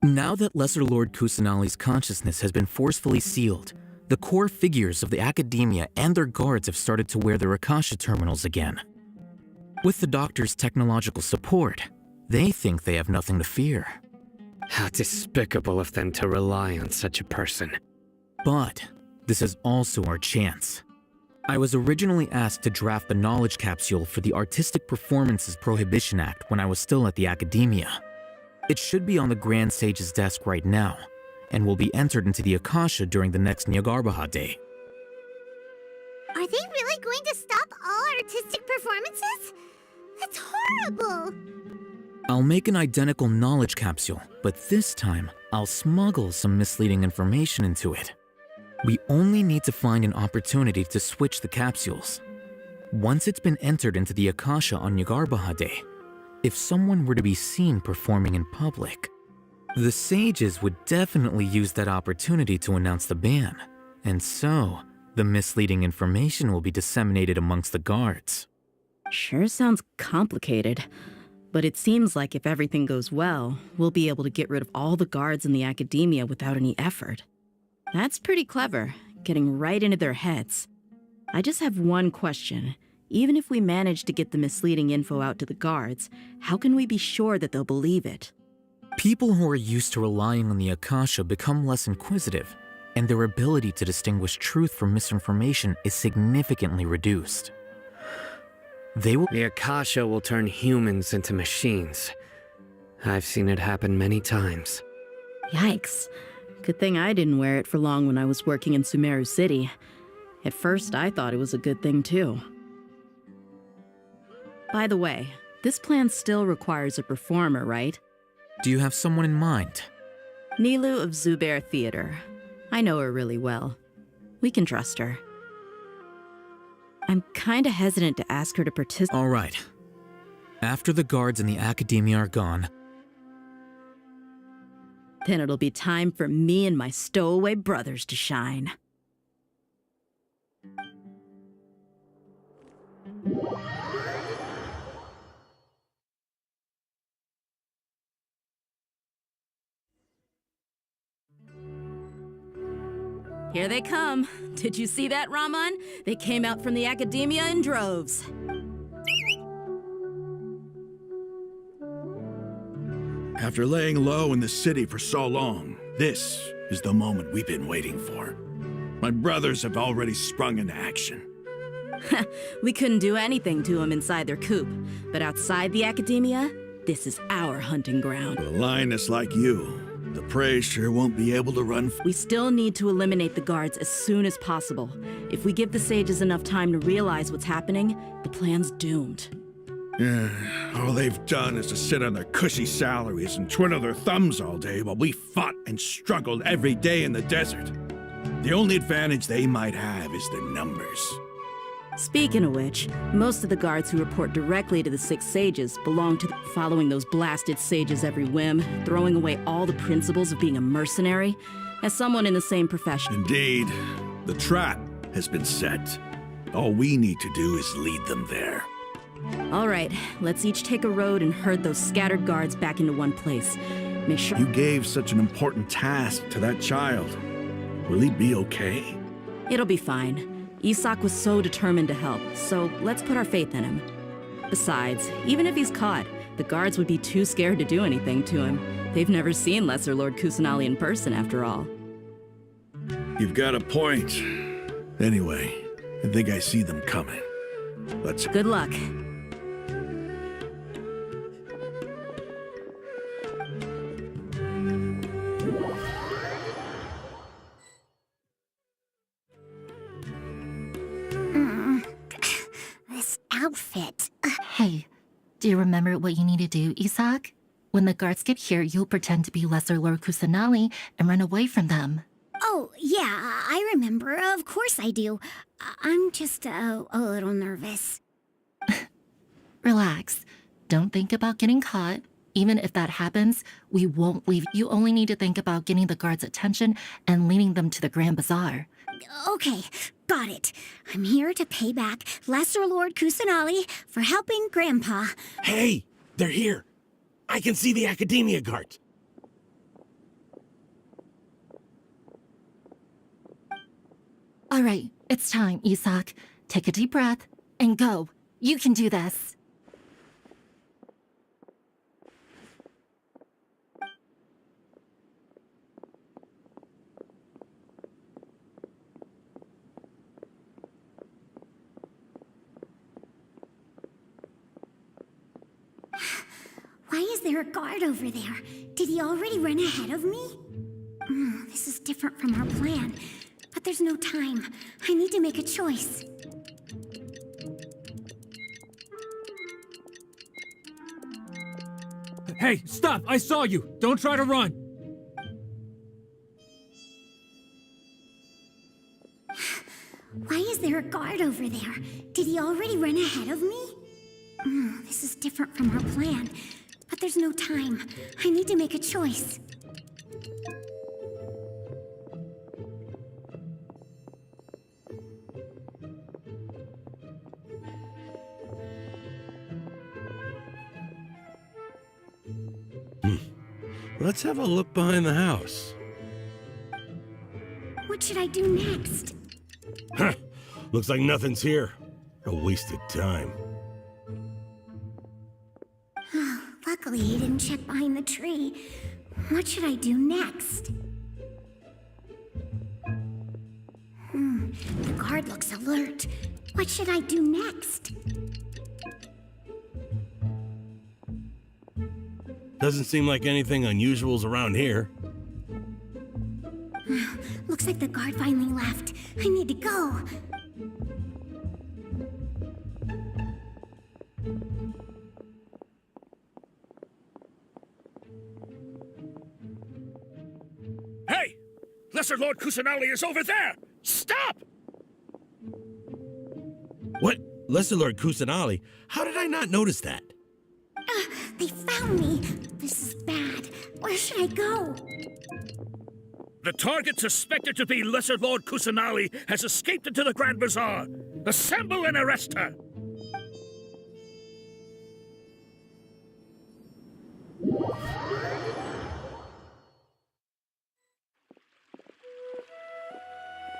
Now that Lesser Lord Kusanali's consciousness has been forcefully sealed, the core figures of the academia and their guards have started to wear their Akasha terminals again. With the doctor's technological support, they think they have nothing to fear. How despicable of them to rely on such a person. But this is also our chance. I was originally asked to draft the knowledge capsule for the Artistic Performances Prohibition Act when I was still at the academia. It should be on the Grand Sage's desk right now, and will be entered into the Akasha during the next Nyargarbaha Day. Are they really going to stop all artistic performances? That's horrible! I'll make an identical knowledge capsule, but this time, I'll smuggle some misleading information into it. We only need to find an opportunity to switch the capsules. Once it's been entered into the Akasha on Nyargarbaha Day, if someone were to be seen performing in public, the sages would definitely use that opportunity to announce the ban, and so the misleading information will be disseminated amongst the guards. Sure sounds complicated, but it seems like if everything goes well, we'll be able to get rid of all the guards in the academia without any effort. That's pretty clever, getting right into their heads. I just have one question. Even if we manage to get the misleading info out to the guards, how can we be sure that they'll believe it? People who are used to relying on the Akasha become less inquisitive, and their ability to distinguish truth from misinformation is significantly reduced. The Akasha will turn humans into machines. I've seen it happen many times. Yikes. Good thing I didn't wear it for long when I was working in Sumeru City. At first, I thought it was a good thing too. By the way, this plan still requires a performer, right? Do you have someone in mind? Nilu of Zubair Theater. I know her really well. We can trust her. I'm kinda hesitant to ask her to participate. All right. After the guards in the academia are gone, then it'll be time for me and my stowaway brothers to shine. Here they come. Did you see that, Raman? They came out from the academia in droves. After laying low in the city for so long, this is the moment we've been waiting for. My brothers have already sprung into action. We couldn't do anything to them inside their coop, but outside the academia, this is our hunting ground. With a lioness like you, the prey sure won't be able to run. We still need to eliminate the guards as soon as possible. If we give the sages enough time to realize what's happening, the plan's doomed. All they've done is to sit on their cushy salaries and twiddle their thumbs all day while we fought and struggled every day in the desert. The only advantage they might have is their numbers. Speaking of which, most of the guards who report directly to the 6 sages belong to following those blasted sages every whim, throwing away all the principles of being a mercenary. As someone in the same profession. Indeed, the trap has been set. All we need to do is lead them there. All right, let's each take a road and herd those scattered guards back into one place. Make sure— You gave such an important task to that child. Will he be okay? It'll be fine. Isak was so determined to help, so let's put our faith in him. Besides, even if he's caught, the guards would be too scared to do anything to him. They've never seen Lesser Lord Kusanali in person, after all. You've got a point. Anyway, I think I see them coming. Let's— Good luck. This outfit. Hey, do you remember what you need to do, Isak? When the guards get here, you'll pretend to be Lesser Lord Kusanali and run away from them. Oh, yeah, I remember. Of course I do. I'm just a little nervous. Relax. Don't think about getting caught. Even if that happens, we won't leave. You only need to think about getting the guards' attention and leading them to the Grand Bazaar. Okay, got it. I'm here to pay back Lesser Lord Kusanali for helping Grandpa. Hey, they're here. I can see the Academia guards. All right, it's time, Isak. Take a deep breath and go. You can do this. Why is there a guard over there? Did he already run ahead of me? This is different from our plan. But there's no time. I need to make a choice. Hey, stop! I saw you! Don't try to run! Why is there a guard over there? Did he already run ahead of me? This is different from our plan. But there's no time. I need to make a choice. Let's have a look behind the house. What should I do next? Huh. Looks like nothing's here. A wasted time. Luckily, he didn't check behind the tree. What should I do next? The guard looks alert. What should I do next? Doesn't seem like anything unusual's around here. Looks like the guard finally left. I need to go. Hey! Lesser Lord Kusanali is over there! Stop! What? Lesser Lord Kusanali? How did I not notice that? They found me. This is bad. Where should I go? The target suspected to be Lesser Lord Kusanali has escaped into the Grand Bazaar. Assemble and arrest her!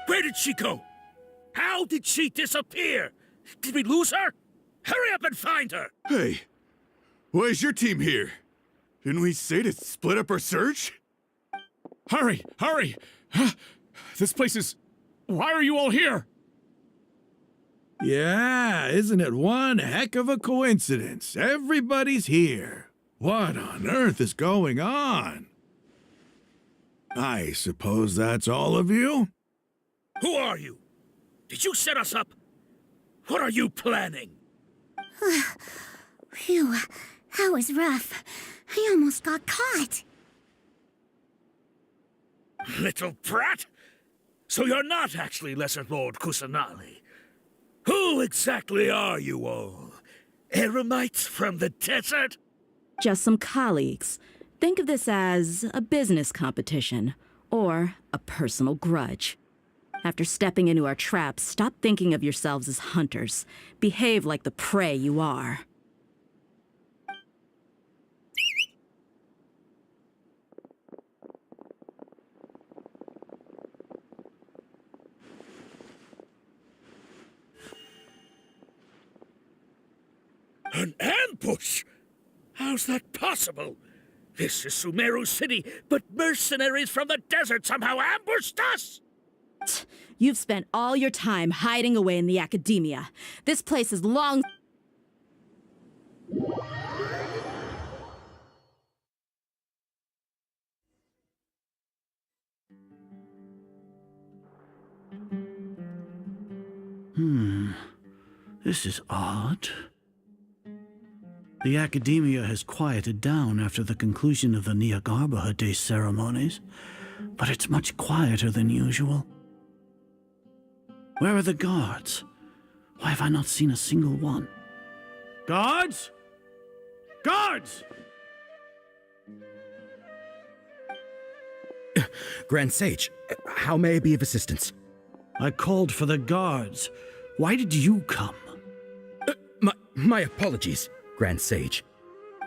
Where did she go? How did she disappear? Did we lose her? Hurry up and find her! Hey, why is your team here? Didn't we say to split up our search? Hurry! Hurry! This place is... Why are you all here? Yeah, isn't it one heck of a coincidence? Everybody's here. What on earth is going on? I suppose that's all of you? Who are you? Did you set us up? What are you planning? Phew, that was rough. I almost got caught. Little brat! So you're not actually Lesser Lord Kusanali. Who exactly are you all? Eremites from the desert? Just some colleagues. Think of this as a business competition, or a personal grudge. After stepping into our traps, stop thinking of yourselves as hunters. Behave like the prey you are. An ambush? How's that possible? This is Sumeru City, but mercenaries from the desert somehow ambushed us! You've spent all your time hiding away in the academia. This place is long... This is odd. The academia has quieted down after the conclusion of the Nyagarbha Day ceremonies, but it's much quieter than usual. Where are the guards? Why have I not seen a single one? Guards? Guards! Grand Sage, how may I be of assistance? I called for the guards. Why did you come? My apologies, Grand Sage.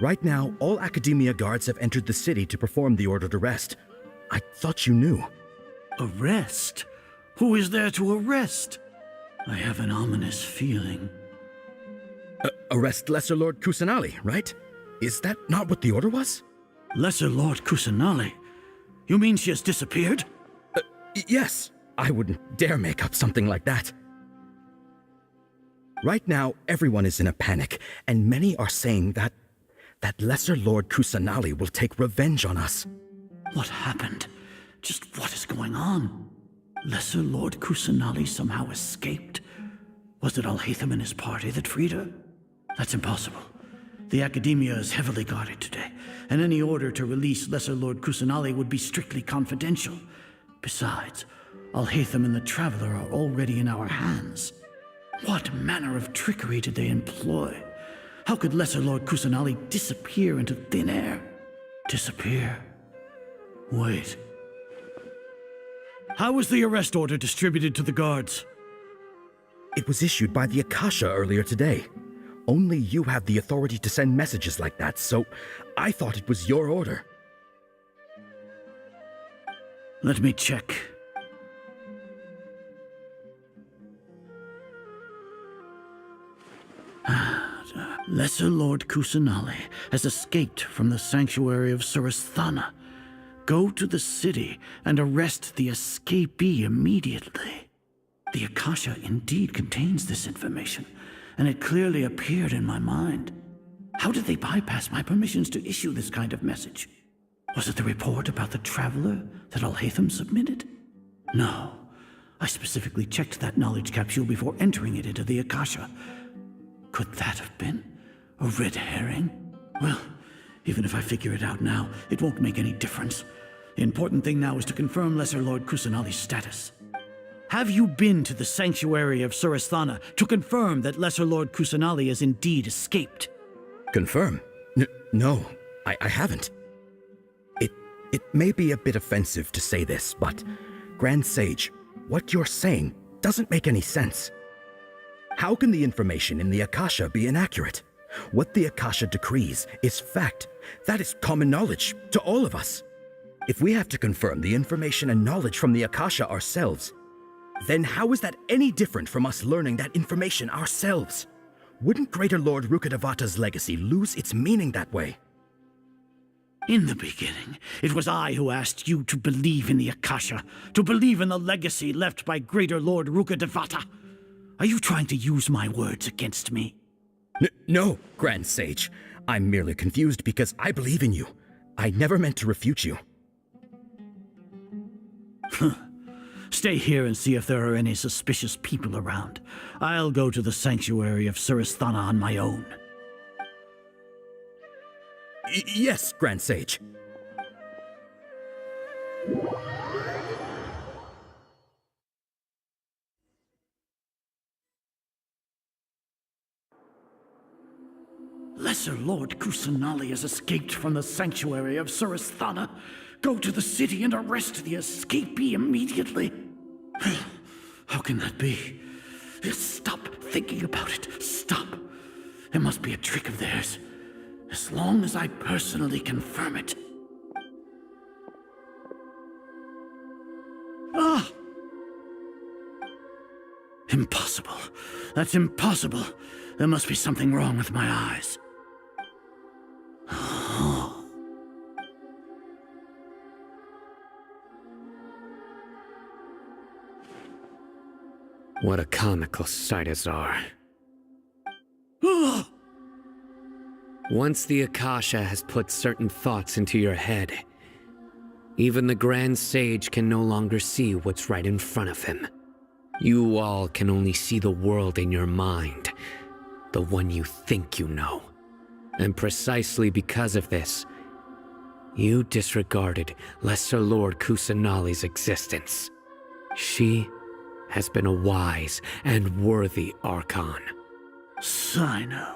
Right now, all Academia guards have entered the city to perform the ordered arrest. I thought you knew. Arrest? Who is there to arrest? I have an ominous feeling. Arrest Lesser Lord Kusanali, right? Is that not what the order was? Lesser Lord Kusanali? You mean she has disappeared? Yes. I wouldn't dare make up something like that. Right now, everyone is in a panic, and many are saying that Lesser Lord Kusanali will take revenge on us. What happened? Just what is going on? Lesser Lord Kusanali somehow escaped? Was it Alhaitham and his party that freed her? That's impossible. The Academia is heavily guarded today, and any order to release Lesser Lord Kusanali would be strictly confidential. Besides, Alhaitham and the Traveler are already in our hands. What manner of trickery did they employ? How could Lesser Lord Kusanali disappear into thin air? Disappear? Wait. How was the arrest order distributed to the guards? It was issued by the Akasha earlier today. Only you have the authority to send messages like that, so I thought it was your order. Let me check. Lesser Lord Kusanali has escaped from the sanctuary of Surasthana. Go to the city and arrest the escapee immediately. The Akasha indeed contains this information, and it clearly appeared in my mind. How did they bypass my permissions to issue this kind of message? Was it the report about the Traveler that Alhaitham submitted? No. I specifically checked that knowledge capsule before entering it into the Akasha. Could that have been a red herring? Well, even if I figure it out now, it won't make any difference. The important thing now is to confirm Lesser Lord Kusanali's status. Have you been to the sanctuary of Surasthana to confirm that Lesser Lord Kusanali has indeed escaped? Confirm? No, I haven't. It may be a bit offensive to say this, but Grand Sage, what you're saying doesn't make any sense. How can the information in the Akasha be inaccurate? What the Akasha decrees is fact. That is common knowledge to all of us. If we have to confirm the information and knowledge from the Akasha ourselves, then how is that any different from us learning that information ourselves? Wouldn't Greater Lord Rukkhadevata's legacy lose its meaning that way? In the beginning, it was I who asked you to believe in the Akasha, to believe in the legacy left by Greater Lord Rukkhadevata. Are you trying to use my words against me? No, Grand Sage. I'm merely confused because I believe in you. I never meant to refute you. Stay here and see if there are any suspicious people around. I'll go to the sanctuary of Surasthana on my own. Yes, Grand Sage. Lesser Lord Kusanali has escaped from the sanctuary of Surasthana. Go to the city and arrest the escapee immediately. How can that be? Stop thinking about it. Stop. It must be a trick of theirs. As long as I personally confirm it. Ah! Impossible. That's impossible. There must be something wrong with my eyes. What a comical sight is our. Once the Akasha has put certain thoughts into your head, even the Grand Sage can no longer see what's right in front of him. You all can only see the world in your mind, the one you think you know. And precisely because of this, you disregarded Lesser Lord Kusanali's existence. She has been a wise and worthy Archon. Sino,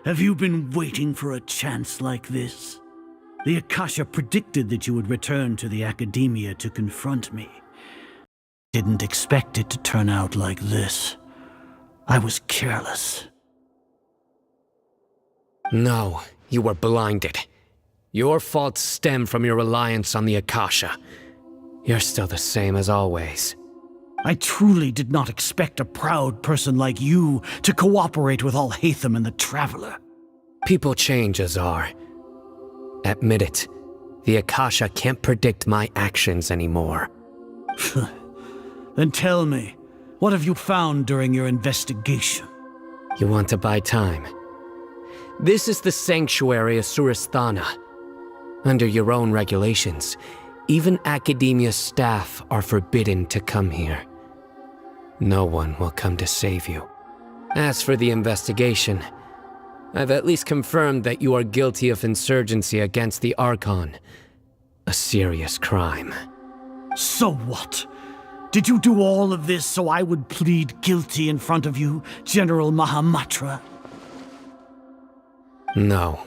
have you been waiting for a chance like this? The Akasha predicted that you would return to the Academia to confront me. Didn't expect it to turn out like this. I was careless. No, you were blinded. Your faults stem from your reliance on the Akasha. You're still the same as always. I truly did not expect a proud person like you to cooperate with Alhaitham and the Traveler. People change, Azar. Admit it. The Akasha can't predict my actions anymore. Then tell me, what have you found during your investigation? You want to buy time? This is the sanctuary of Suristhana. Under your own regulations, even Academia staff are forbidden to come here. No one will come to save you. As for the investigation, I've at least confirmed that you are guilty of insurgency against the Archon. A serious crime. So what? Did you do all of this so I would plead guilty in front of you, General Mahamatra? No.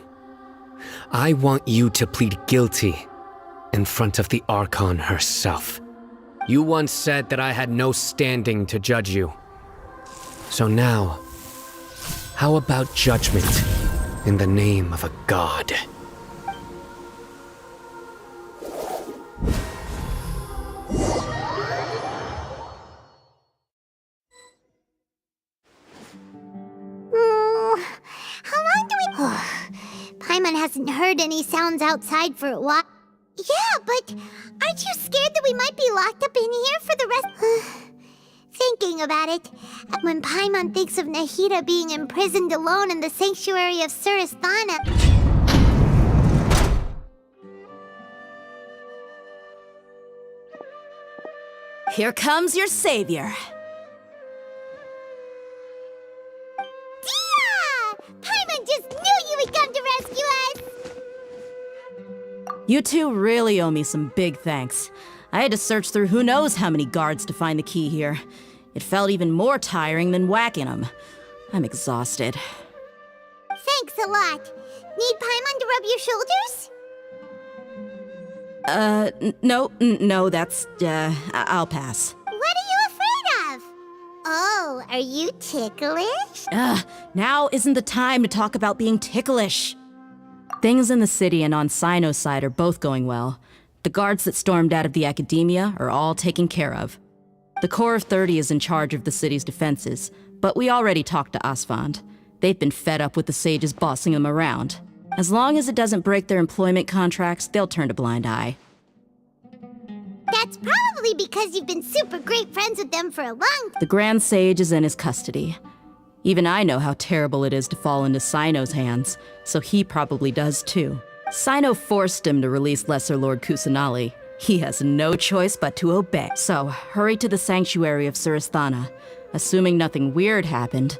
I want you to plead guilty in front of the Archon herself. You once said that I had no standing to judge you. So now, how about judgment in the name of a god? How long do we... Paimon hasn't heard any sounds outside for a while. Yeah, but aren't you scared that we might be locked up in here for the rest... Thinking about it, when Paimon thinks of Nahida being imprisoned alone in the sanctuary of Suristhana... Here comes your savior. Paimon just knew you would come to rescue us! You two really owe me some big thanks. I had to search through who knows how many guards to find the key here. It felt even more tiring than whacking them. I'm exhausted. Thanks a lot. Need Paimon to rub your shoulders? No, that's, I'll pass. What are you afraid of? Oh, are you ticklish? Now isn't the time to talk about being ticklish. Things in the city and on Sino's side are both going well. The guards that stormed out of the Academia are all taken care of. The Corps of 30 is in charge of the city's defenses, but we already talked to Asfand. They've been fed up with the sages bossing them around. As long as it doesn't break their employment contracts, they'll turn a blind eye. That's probably because you've been super great friends with them for a long time. The Grand Sage is in his custody. Even I know how terrible it is to fall into Sino's hands, so he probably does too. Sino forced him to release Lesser Lord Kusanali. He has no choice but to obey. So, hurry to the sanctuary of Suristhana. Assuming nothing weird happened,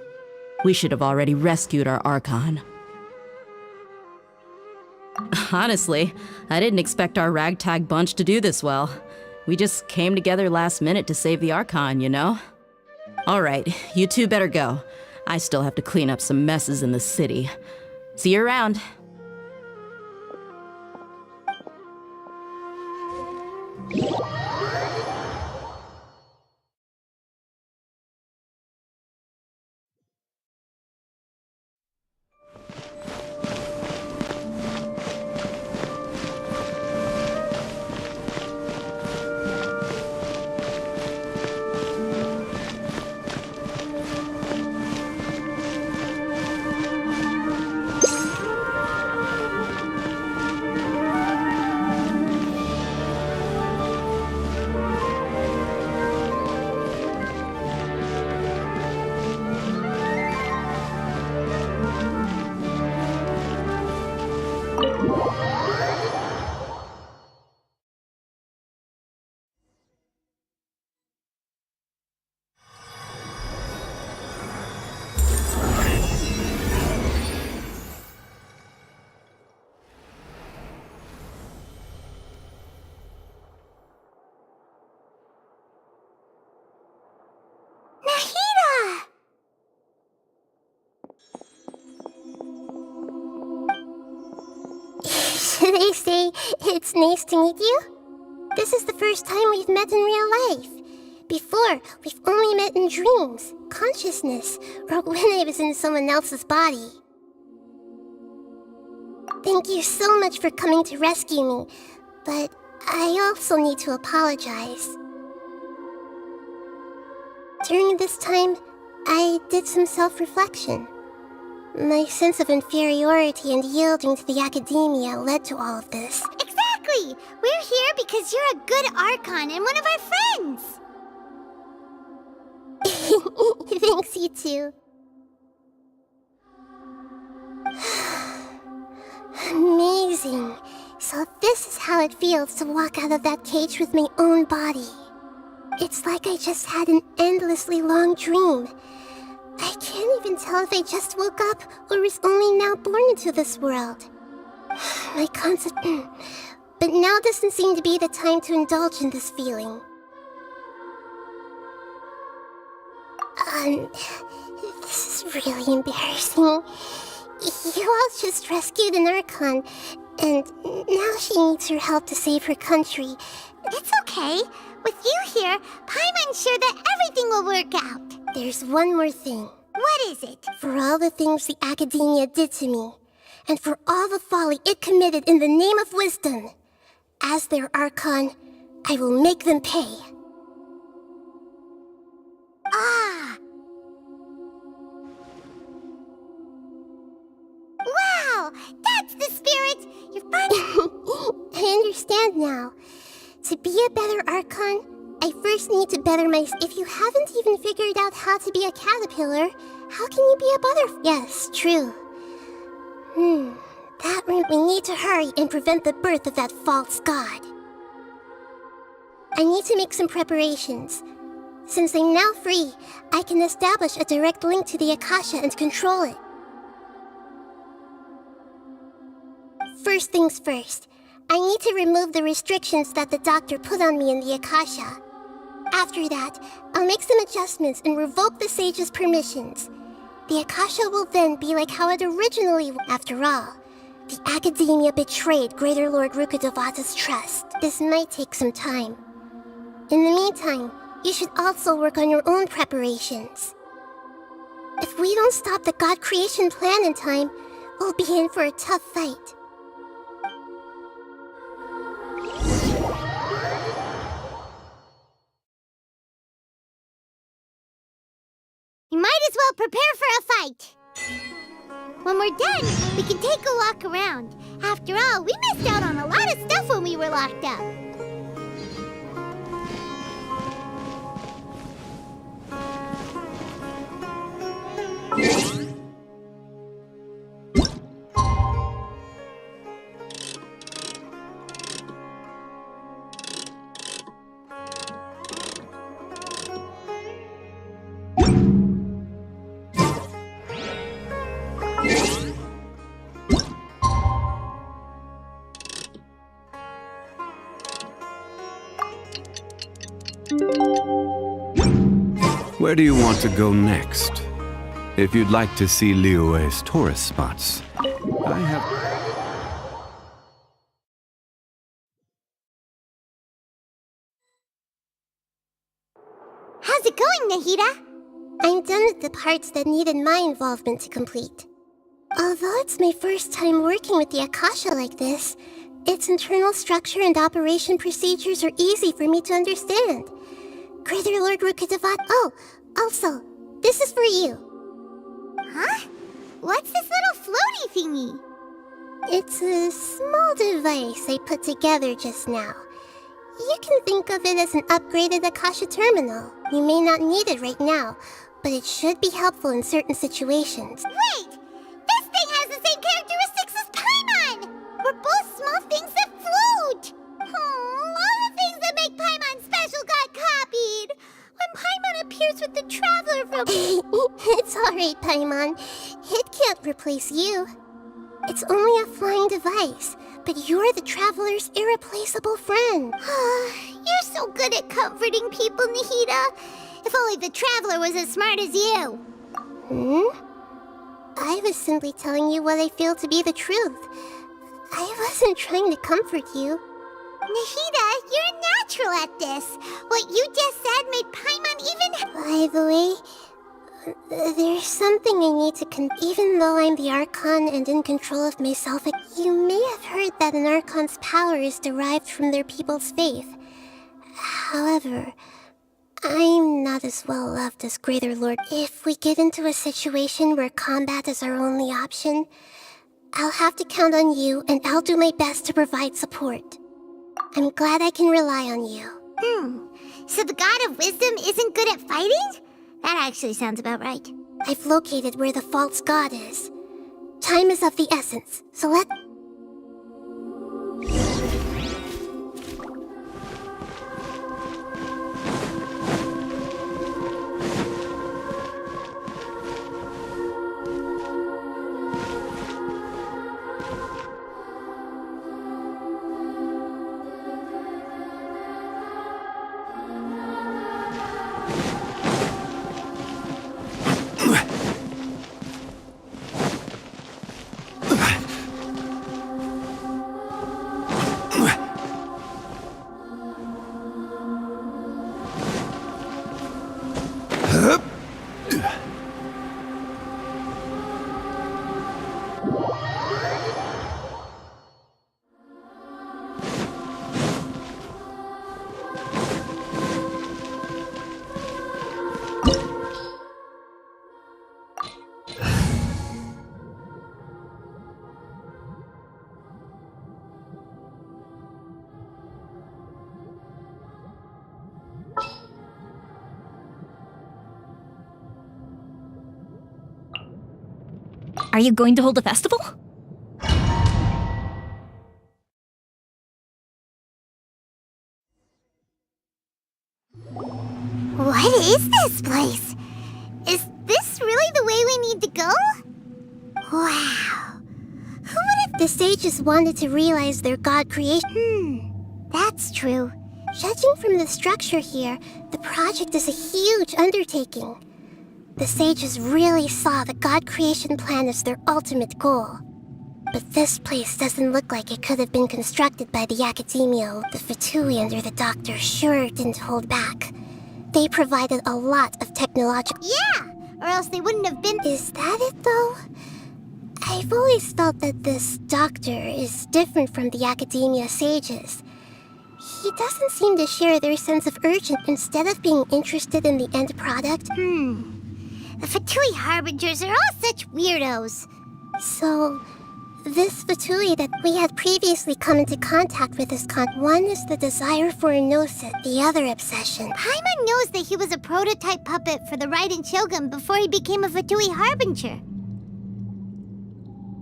we should have already rescued our Archon. Honestly, I didn't expect our ragtag bunch to do this well. We just came together last minute to save the Archon, you know? Alright, you two better go. I still have to clean up some messes in the city. See you around. It's nice to meet you. This is the first time we've met in real life. Before, we've only met in dreams, consciousness, or when I was in someone else's body. Thank you so much for coming to rescue me, but I also need to apologize. During this time, I did some self-reflection. My sense of inferiority and yielding to the academia led to all of this. Exactly! We're here because you're a good Archon and one of our friends! Thanks, you too. Amazing. So this is how it feels to walk out of that cage with my own body. It's like I just had an endlessly long dream. I can't even tell if I just woke up or was only now born into this world. My concept... But now doesn't seem to be the time to indulge in this feeling. This is really embarrassing. You all just rescued an Archon, and now she needs your help to save her country. It's okay. With you here, Paimon's sure that everything will work out. There's one more thing. What is it? For all the things the academia did to me, and for all the folly it committed in the name of wisdom, as their Archon, I will make them pay. Ah! Wow! That's the spirit! You're funny! I understand now. To be a better Archon, I first need to better myself. If you haven't even figured out how to be a caterpillar, how can you be a butterfly? Yes, true. That means we need to hurry and prevent the birth of that false god. I need to make some preparations. Since I'm now free, I can establish a direct link to the Akasha and control it. First things first, I need to remove the restrictions that the doctor put on me in the Akasha. After that, I'll make some adjustments and revoke the sage's permissions. The Akasha will then be like how it originally was. After all, the academia betrayed Greater Lord Rukkhadevata's trust. This might take some time. In the meantime, you should also work on your own preparations. If we don't stop the God creation plan in time, we'll be in for a tough fight. You might as well prepare for a fight. When we're done, we can take a walk around. After all, we missed out on a lot of stuff when we were locked up. Where do you want to go next? If you'd like to see Liyue's tourist spots, I have... How's it going, Nahida? I'm done with the parts that needed my involvement to complete. Although it's my first time working with the Akasha like this, its internal structure and operation procedures are easy for me to understand. Greater Lord Rukkhadevata... Oh, also, this is for you. Huh? What's this little floaty thingy? It's a small device I put together just now. You can think of it as an upgraded Akasha terminal. You may not need it right now, but it should be helpful in certain situations. Wait! This thing has the same characteristics as Paimon! We're both small things that float! All the things that make Paimon special got copied! When Paimon appears with the Traveler from... It's alright, Paimon. It can't replace you. It's only a flying device, but you're the Traveler's irreplaceable friend. You're so good at comforting people, Nahida. If only the Traveler was as smart as you. I was simply telling you what I feel to be the truth. I wasn't trying to comfort you. Nahida, you're a natural at this. What you just said made Paimon even... By the way, there's something I need to even though I'm the Archon and in control of myself, you may have heard that an Archon's power is derived from their people's faith. However, I'm not as well loved as Greater Lord. If we get into a situation where combat is our only option, I'll have to count on you, and I'll do my best to provide support. I'm glad I can rely on you. So the God of Wisdom isn't good at fighting? That actually sounds about right. I've located where the false god is. Time is of the essence, so let... Are you going to hold a festival? What is this place? Is this really the way we need to go? Wow. Who would have the sages wanted to realize their god creation? That's true. Judging from the structure here, the project is a huge undertaking. The sages really saw the god creation plan as their ultimate goal. But this place doesn't look like it could have been constructed by the Academia. The Fatui under the Doctor sure didn't hold back. They provided a lot of technological... Yeah! Or else they wouldn't have been... Is that it, though? I've always felt that this Doctor is different from the Academia sages. He doesn't seem to share their sense of urgency instead of being interested in the end product. The Fatui Harbingers are all such weirdos. So, this Fatui that we had previously come into contact with is one is the desire for a gnosis, the other obsession. Paimon knows that he was a prototype puppet for the Raiden Shogun before he became a Fatui Harbinger.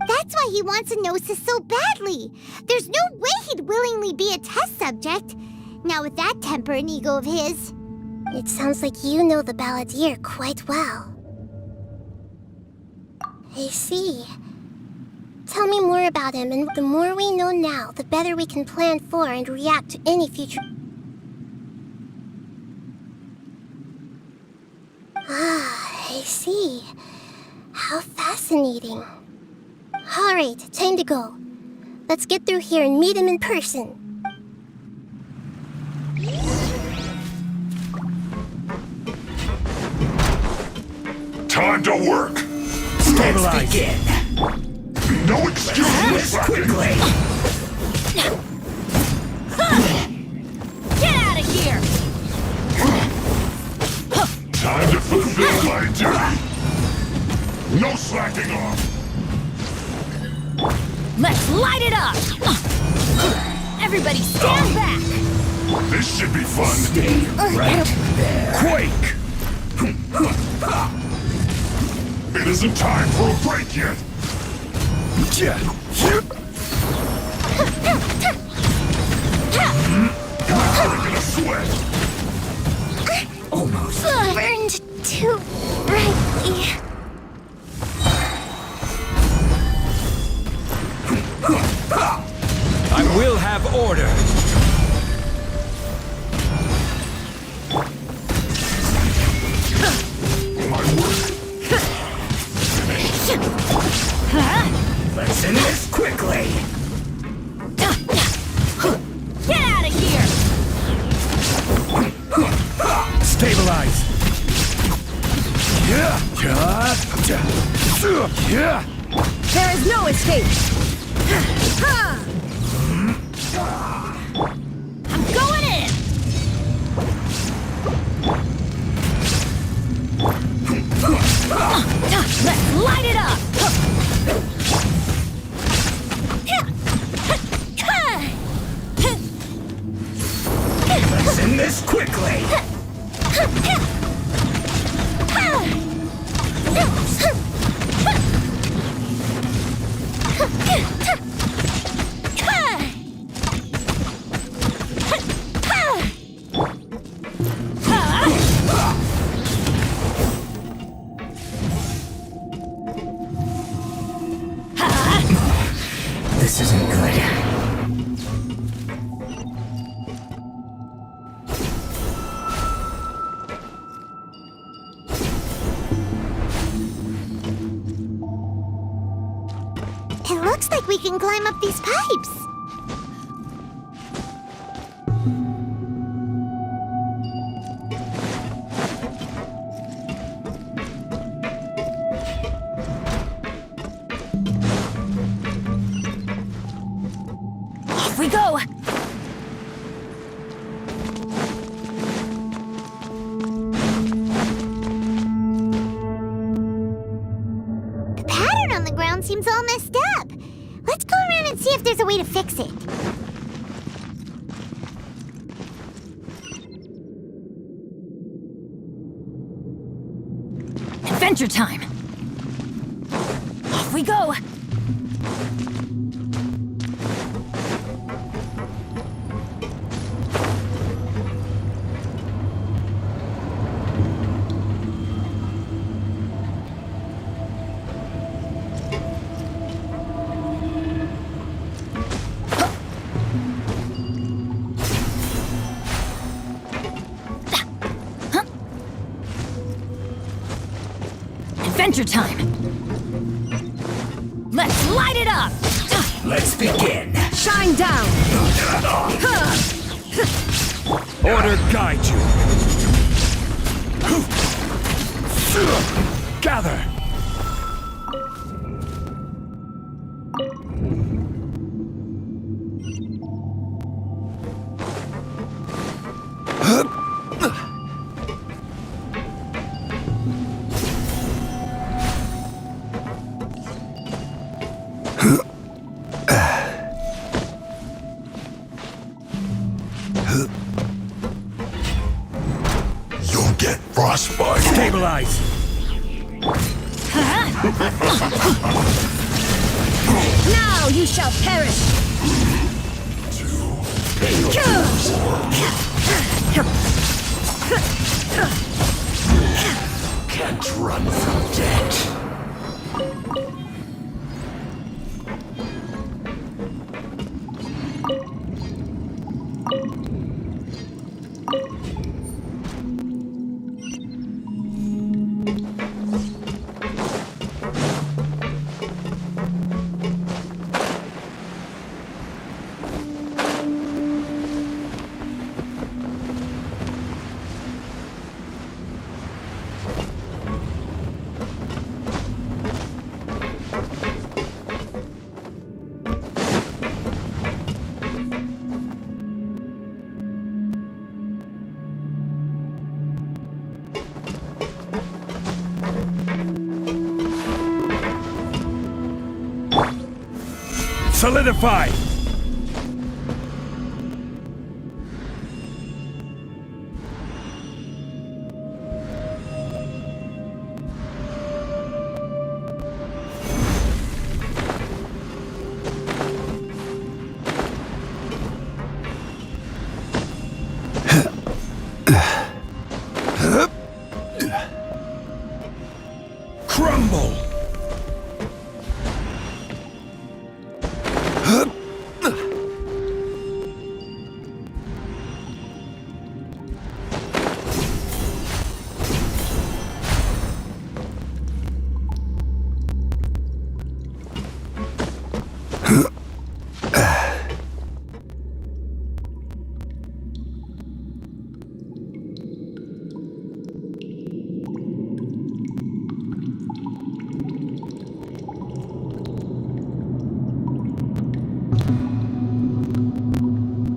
That's why he wants a gnosis so badly. There's no way he'd willingly be a test subject. Not with that temper and ego of his. It sounds like you know the Balladeer quite well. I see. Tell me more about him, and the more we know now, the better we can plan for and react to any future... I see. How fascinating. Alright, time to go. Let's get through here and meet him in person. Time to work! Let's begin! No excuse for quickly! Get out of here! Time to fulfill my duty! No slacking off! Let's light it up! Everybody stand back! This should be fun! Stay right there! Quake! It isn't time for a break yet! Breaking a sweat! Almost. Burned too brightly. I will have order! My work! Let's end this quickly! There is no escape! I'm going in! Let's light it up! Let's end this quickly! This isn't good. It looks like we can climb up these pipes. Off we go! The pattern on the ground seems all messed up. Let's go around and see if there's a way to fix it. Adventure time! Off we go! Adventure time! Let's light it up! Let's begin. Shine down! Order guide you. Gather. You'll get frostbite. Stabilize. Now you shall perish! Can't run from death. Solidify! Crumble!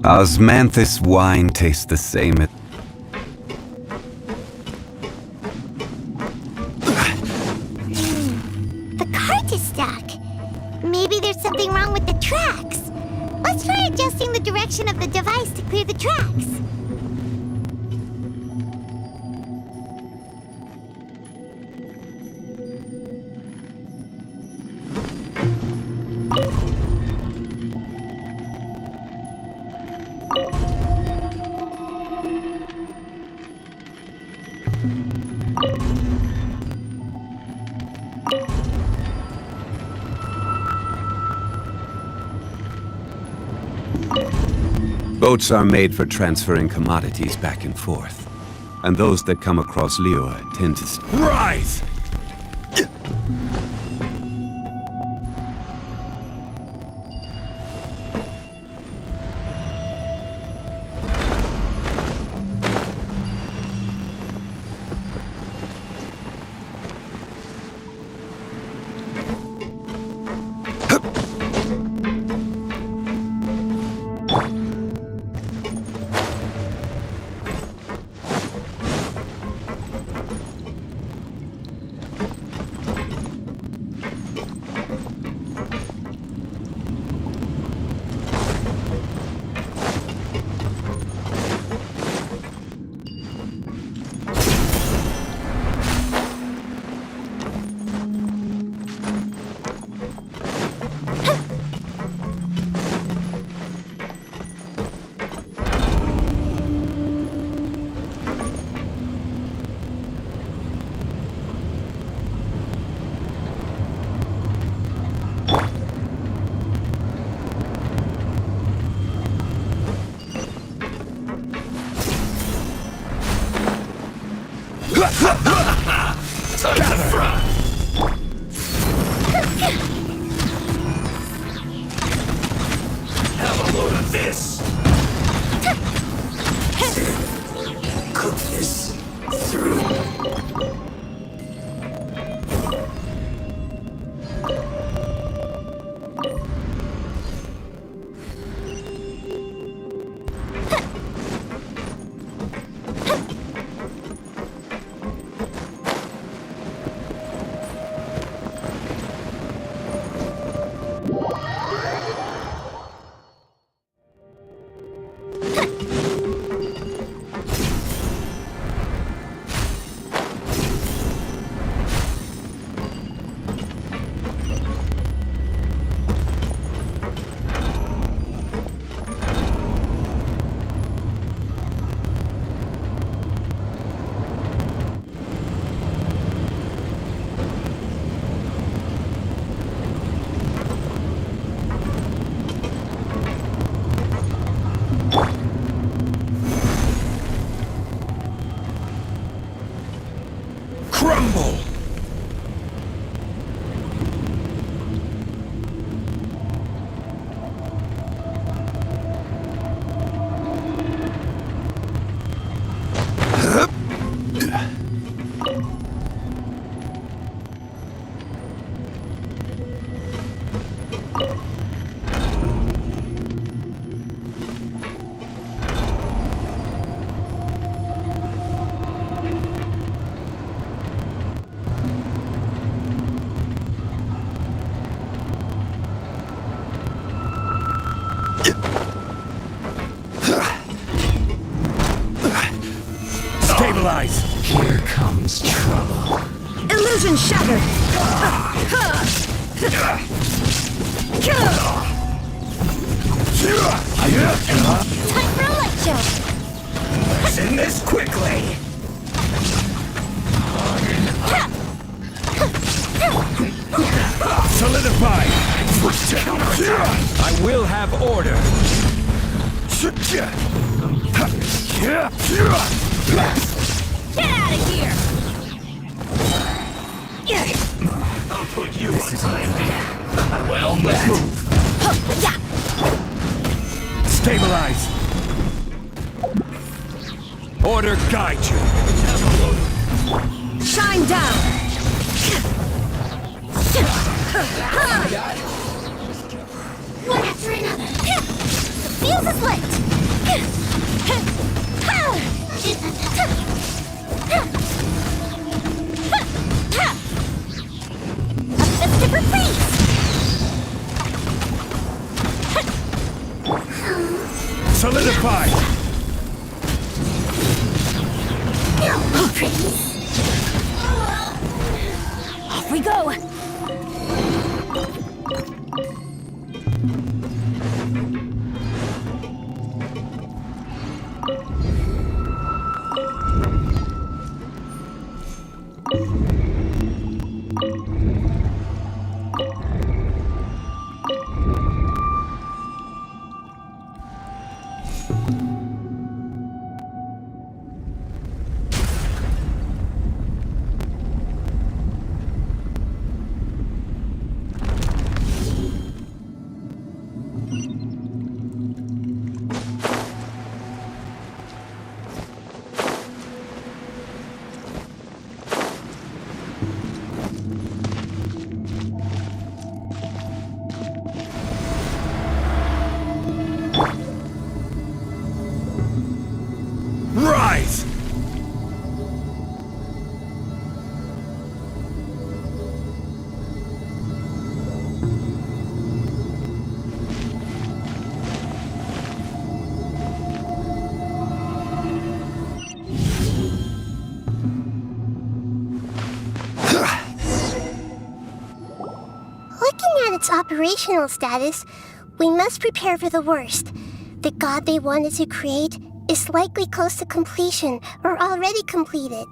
Osmanthus wine tastes the same at... The cart is stuck. Maybe there's something wrong with the tracks. Let's try adjusting the direction of the device to clear the tracks. Boats are made for transferring commodities back and forth. And those that come across Liyue tend to... Rise! Have a load of this. Cook this through. Crumble! Stabilize! Here comes trouble. Illusion shattered! Time for a light show! Let's end this quickly! Solidify! I will have order! Get out of here! I'll put you on time. Well met. Stabilize! Order guide you! Shine down! One after another. The fuse is lit! different place! Solidify! Off we go! Rise! Looking at its operational status, we must prepare for the worst. The god they wanted to create is likely close to completion or already completed.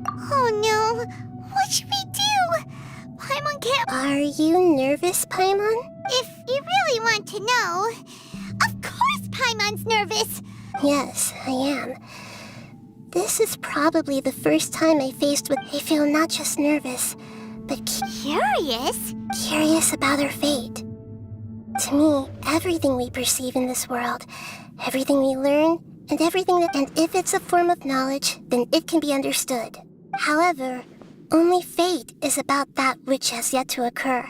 Oh no! What should we do? Paimon can't— Are you nervous, Paimon? If you really want to know, of course Paimon's nervous! Yes, I am. This is probably the first time I feel not just nervous, but curious? Curious about our fate. To me, everything we perceive in this world, everything we learn, and if it's a form of knowledge, then it can be understood. However, only fate is about that which has yet to occur.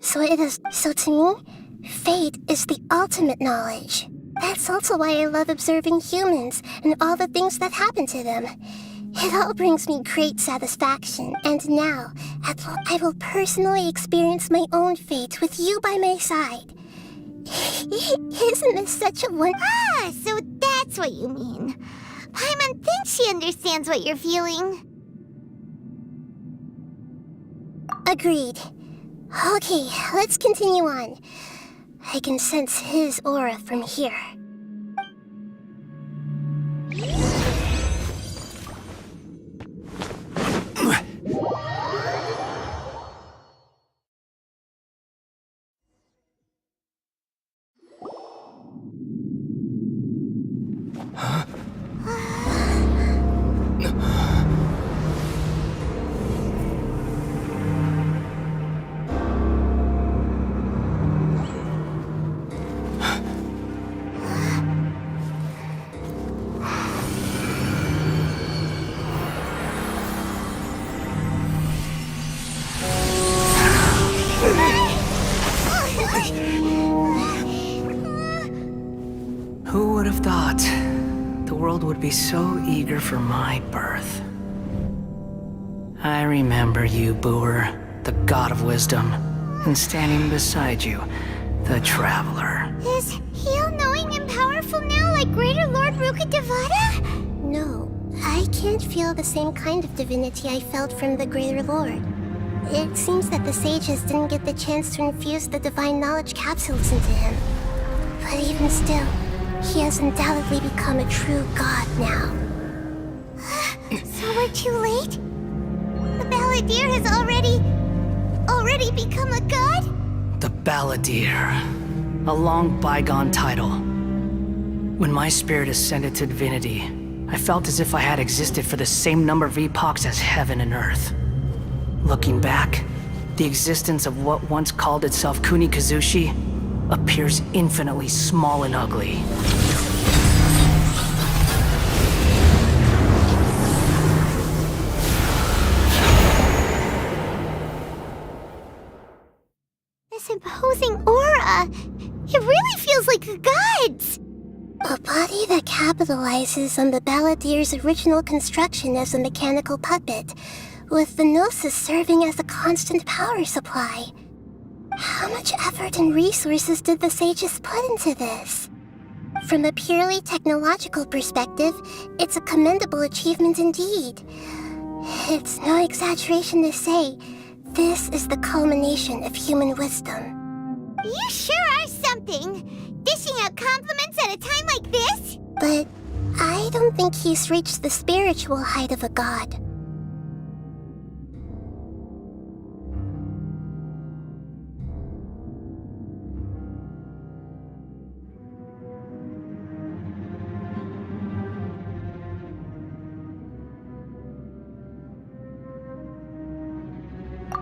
So to me, fate is the ultimate knowledge. That's also why I love observing humans and all the things that happen to them. It all brings me great satisfaction, and now, I will personally experience my own fate with you by my side. Isn't this such a so that's what you mean. Paimon thinks she understands what you're feeling. Agreed. Okay, let's continue on. I can sense his aura from here. Who would have thought the world would be so eager for my birth? I remember you, Booer, the god of wisdom, and standing beside you, the traveler. Is he all-knowing and powerful now like Greater Lord Rukkhadevata? No, I can't feel the same kind of divinity I felt from the Greater Lord. It seems that the sages didn't get the chance to infuse the divine knowledge capsules into him. But even still, he has undoubtedly become a true god now. So we're too late? The Balladeer has already become a god? The Balladeer. A long bygone title. When my spirit ascended to divinity, I felt as if I had existed for the same number of epochs as heaven and earth. Looking back, the existence of what once called itself Kunikazushi appears infinitely small and ugly. The symposium imposing aura. It really feels like the gods. A body that capitalizes on the Balladier's original construction as a mechanical puppet, with the Gnosis serving as a constant power supply. How much effort and resources did the sages put into this? From a purely technological perspective, it's a commendable achievement indeed. It's no exaggeration to say, this is the culmination of human wisdom. You sure are something! Dishing out compliments at a time like this? But I don't think he's reached the spiritual height of a god.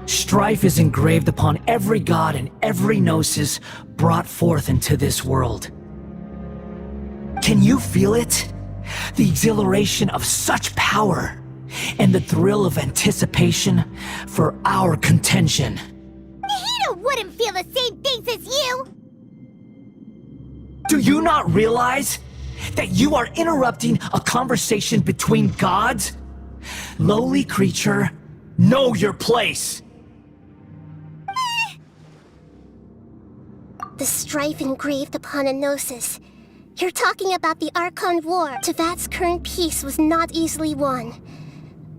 Strife is engraved upon every god and every gnosis brought forth into this world. Can you feel it? The exhilaration of such power, and the thrill of anticipation for our contention. Nahida wouldn't feel the same things as you! Do you not realize that you are interrupting a conversation between gods? Lowly creature, know your place! The strife engraved upon a gnosis. You're talking about the Archon War. Tevat's current peace was not easily won.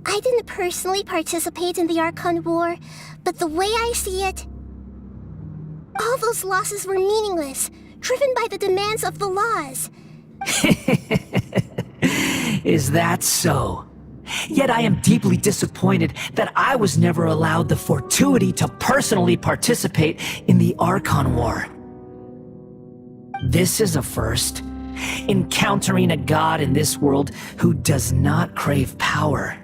I didn't personally participate in the Archon War, but the way I see it, all those losses were meaningless, driven by the demands of the laws. Is that so? Yet I am deeply disappointed that I was never allowed the fortuity to personally participate in the Archon War. This is a first. Encountering a god in this world who does not crave power.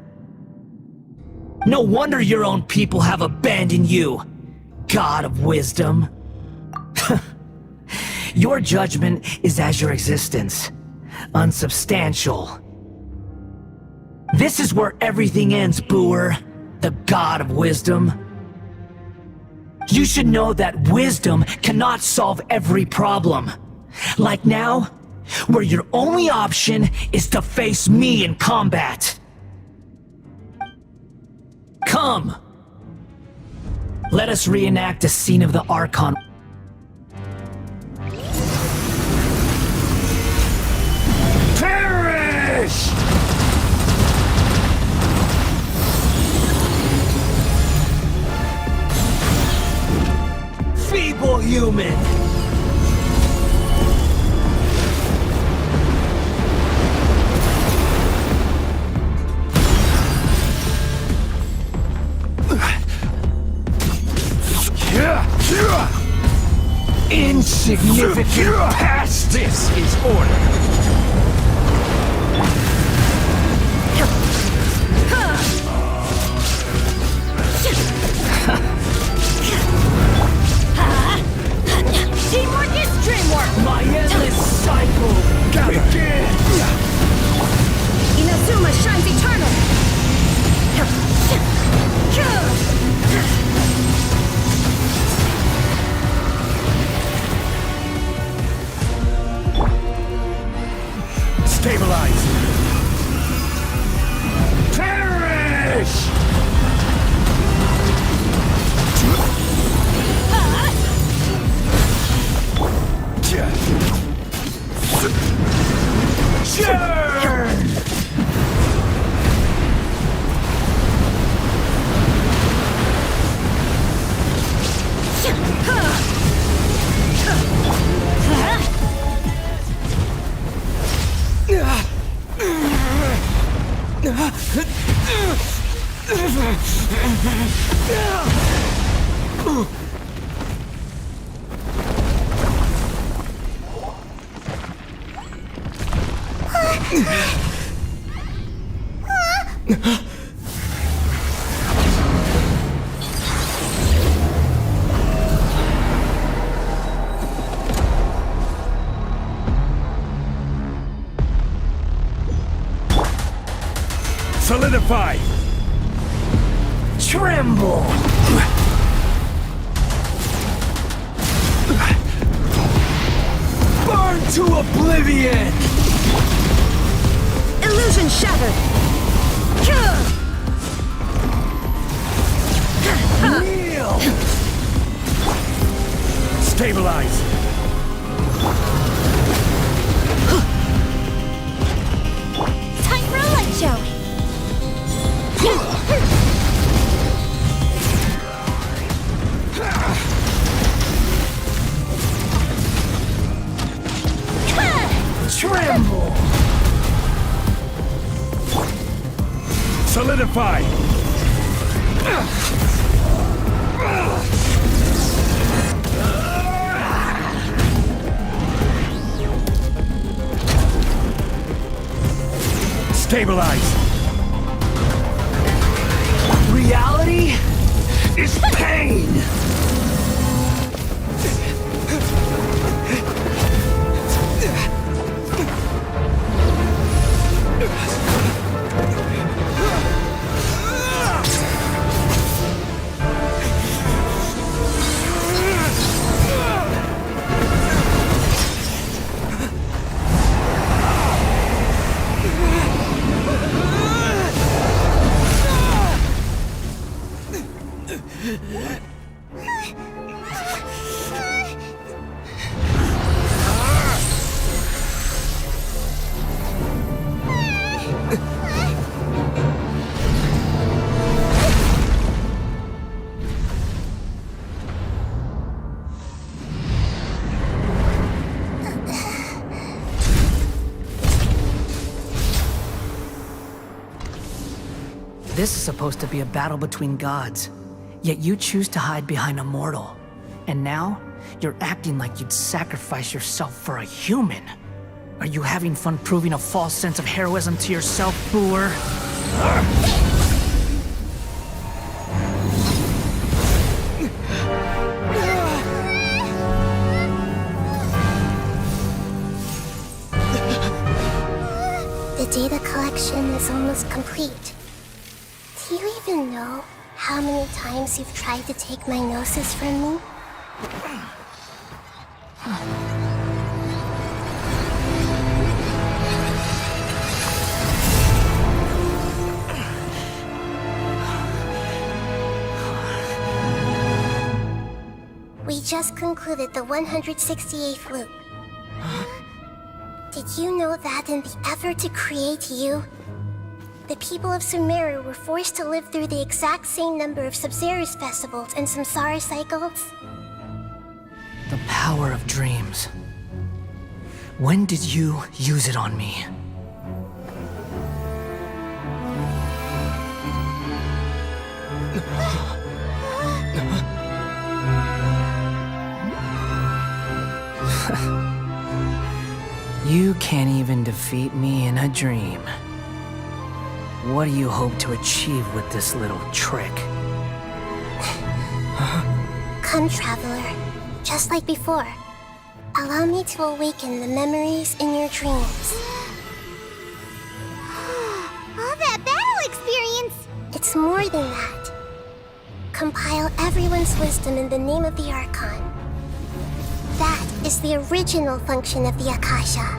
No wonder your own people have abandoned you, god of wisdom. Your judgment is as your existence, unsubstantial. This is where everything ends, Booer, the god of wisdom. You should know that wisdom cannot solve every problem. Like now, where your only option is to face me in combat. Come! Let us reenact a scene of the Archon. Perish! Feeble human! Insignificant past! This is order! Teamwork is dreamwork! My endless cycle begins! Inazuma shines eternal! Stabilize! Perish! Churn! Solidify! Tremble! To oblivion! Illusion shattered! Kneel! Stabilize! Time for a light show! Tremble! Solidify! Stabilize! Reality is pain! This is supposed to be a battle between gods, yet you choose to hide behind a mortal. And now, you're acting like you'd sacrifice yourself for a human. Are you having fun proving a false sense of heroism to yourself, Booer? The data collection is almost complete. Do you even know how many times you've tried to take my gnosis from me? We just concluded the 168th loop. Did you know that in the effort to create you, the people of Sumeru were forced to live through the exact same number of Sub-Zerus festivals and Samsara cycles? The power of dreams. When did you use it on me? You can't even defeat me in a dream. What do you hope to achieve with this little trick? Come, Traveler. Just like before. Allow me to awaken the memories in your dreams. All that battle experience! It's more than that. Compile everyone's wisdom in the name of the Archon. That is the original function of the Akasha.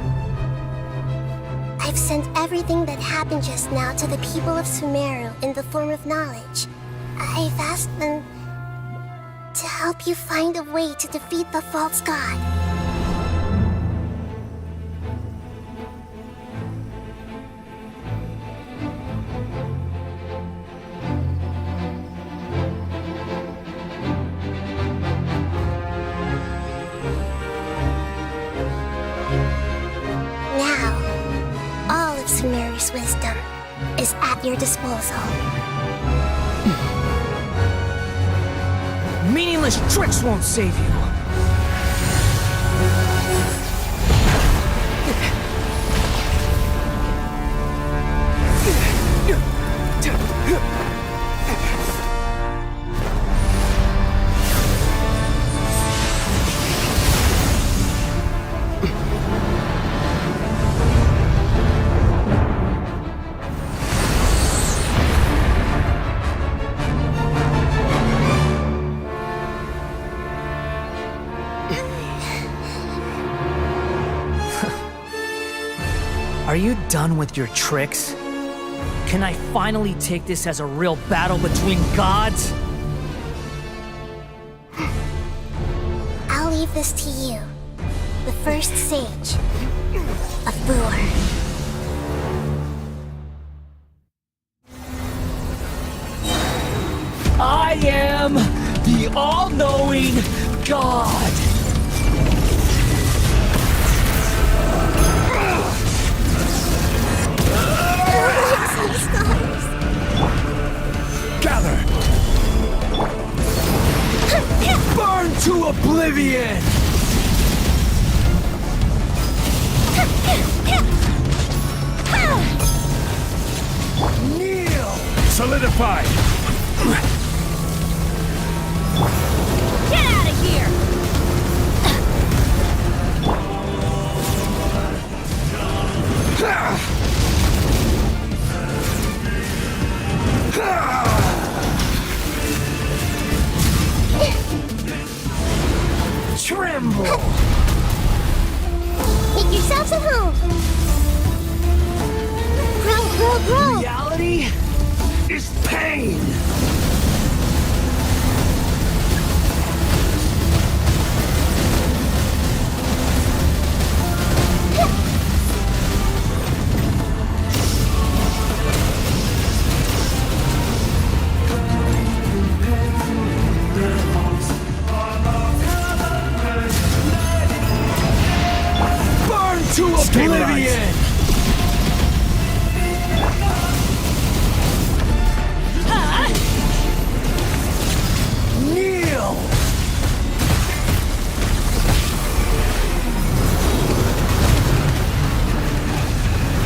I've sent everything that happened just now to the people of Sumeru in the form of knowledge. I've asked them to help you find a way to defeat the false god. Sumeru's wisdom is at your disposal. Meaningless tricks won't save you. you done with your tricks? Can I finally take this as a real battle between gods? I'll leave this to you. The first sage of Boor. I am the all-knowing God! Gather! Burn to oblivion! Kneel! Solidify! Get out of here! Tremble! Make yourselves at home. Grow. Reality is pain! Burn to oblivion! Kneel!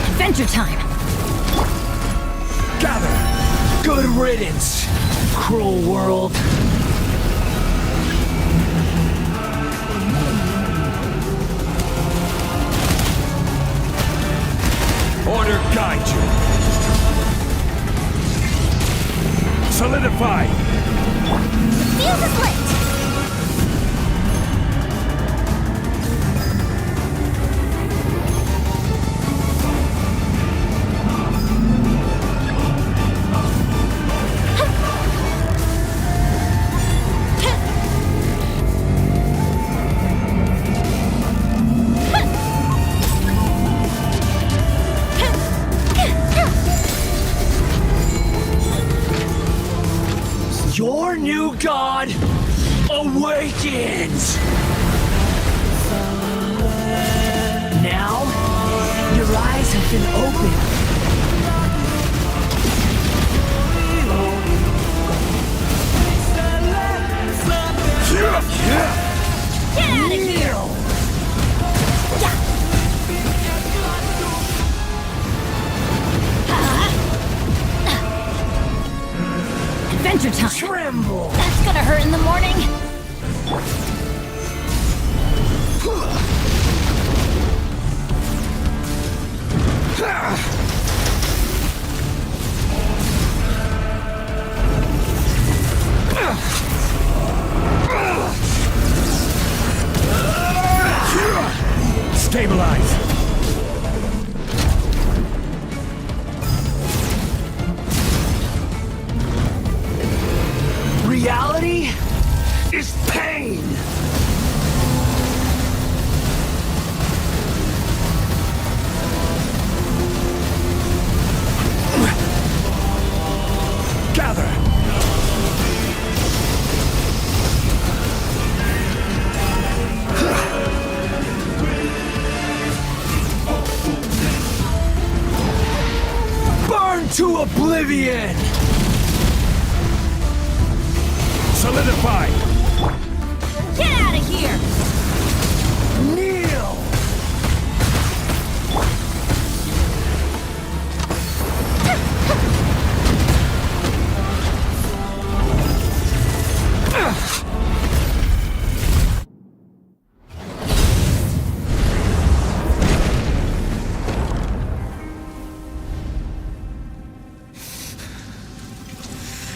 Adventure time! Gather! Good riddance, cruel world! Order guide you. Solidify! Fuse is lit. Your new god awakens! Now, your eyes have been opened. Get out of here! Adventure time! Tremble! That's gonna hurt in the morning! Stabilize! Reality is pain! Gather! Burn to oblivion! Solidify! Get out of here! Kneel!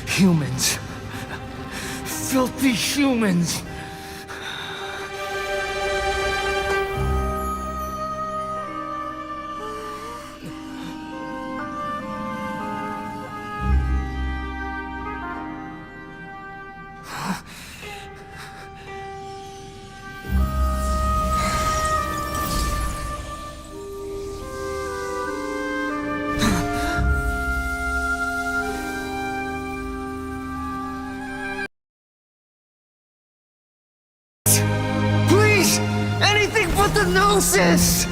Humans. Filthy humans. Please! Anything but the Gnosis!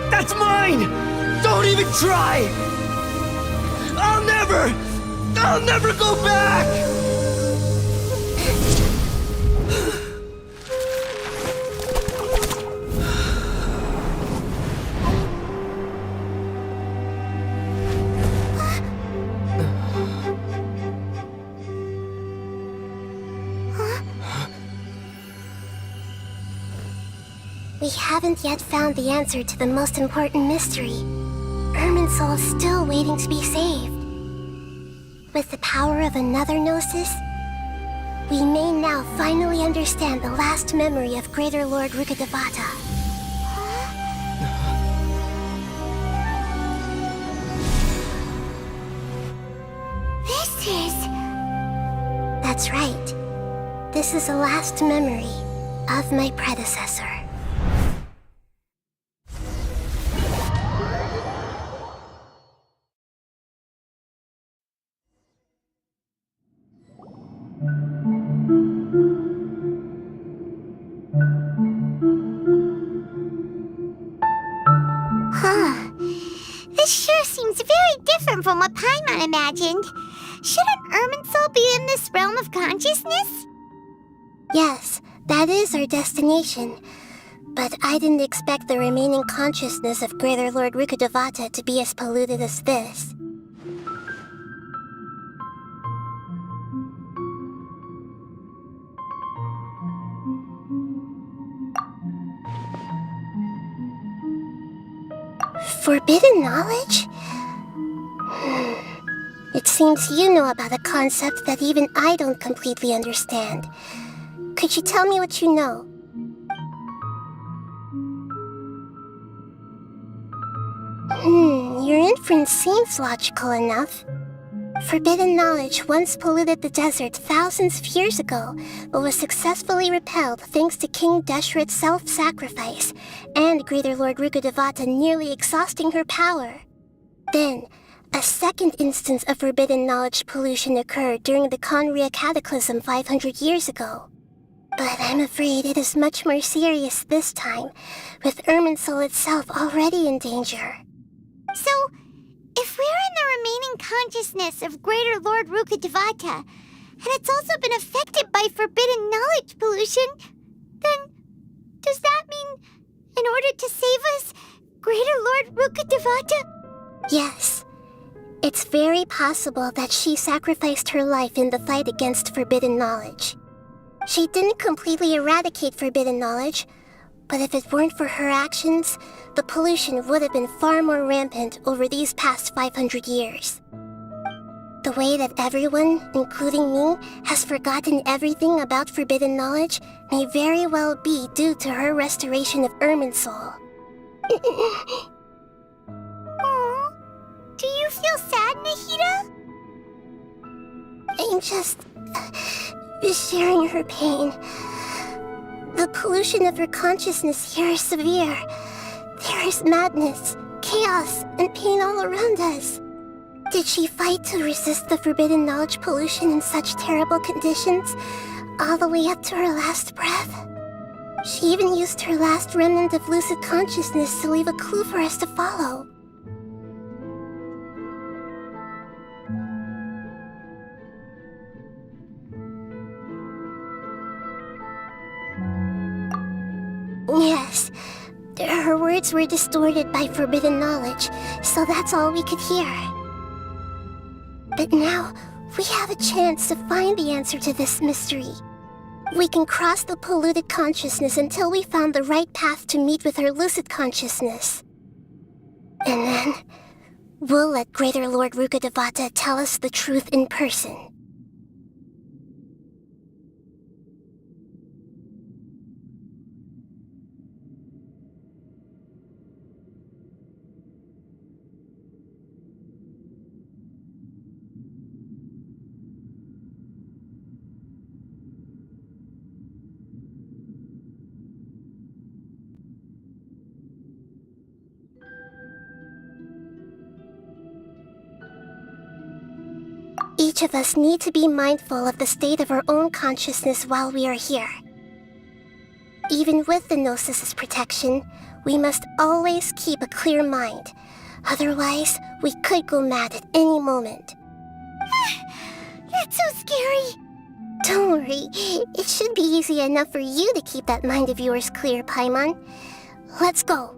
That's mine! Don't even try! I'll never go back! We haven't yet found the answer to the most important mystery. Irminsul is still waiting to be saved. With the power of another Gnosis, we may now finally understand the last memory of Greater Lord Rukkhadevata. This is... That's right. This is the last memory of my predecessor. Huh. This sure seems very different from what Paimon imagined. Shouldn't Irminsul be in this realm of consciousness? Yes, that is our destination. But I didn't expect the remaining consciousness of Greater Lord Rukkhadevata to be as polluted as this. Forbidden knowledge? It seems you know about a concept that even I don't completely understand. Could you tell me what you know? Your inference seems logical enough. Forbidden knowledge once polluted the desert thousands of years ago, but was successfully repelled thanks to King Deshret's self-sacrifice, and Greater Lord Rukkhadevata nearly exhausting her power. Then, a second instance of forbidden knowledge pollution occurred during the Conria Cataclysm 500 years ago. But I'm afraid it is much more serious this time, with Irminsul itself already in danger. So, if we're in the remaining consciousness of Greater Lord Rukkhadevata, and it's also been affected by forbidden knowledge pollution, then does that mean, in order to save us, Greater Lord Rukkhadevata? Yes. It's very possible that she sacrificed her life in the fight against forbidden knowledge. She didn't completely eradicate forbidden knowledge, but if it weren't for her actions, the pollution would have been far more rampant over these past 500 years. The way that everyone, including me, has forgotten everything about forbidden knowledge may very well be due to her restoration of Irminsul. Aww. Do you feel sad, Nahida? I'm just sharing her pain. The pollution of her consciousness here is severe. There is madness, chaos, and pain all around us. Did she fight to resist the forbidden knowledge pollution in such terrible conditions, all the way up to her last breath? She even used her last remnant of lucid consciousness to leave a clue for us to follow. Yes, her words were distorted by forbidden knowledge, so that's all we could hear. But now, we have a chance to find the answer to this mystery. We can cross the polluted consciousness until we found the right path to meet with her lucid consciousness. And then, we'll let Greater Lord Rukkhadevata tell us the truth in person. Each of us need to be mindful of the state of our own consciousness while we are here. Even with the Gnosis' protection, we must always keep a clear mind. Otherwise, we could go mad at any moment. That's so scary. Don't worry, it should be easy enough for you to keep that mind of yours clear, Paimon. Let's go.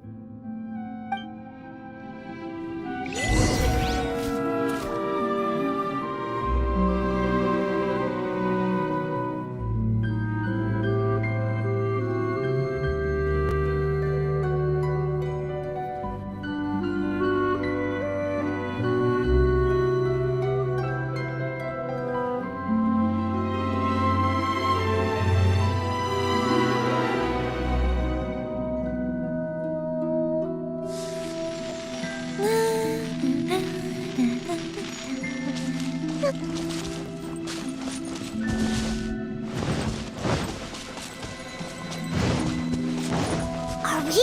Are we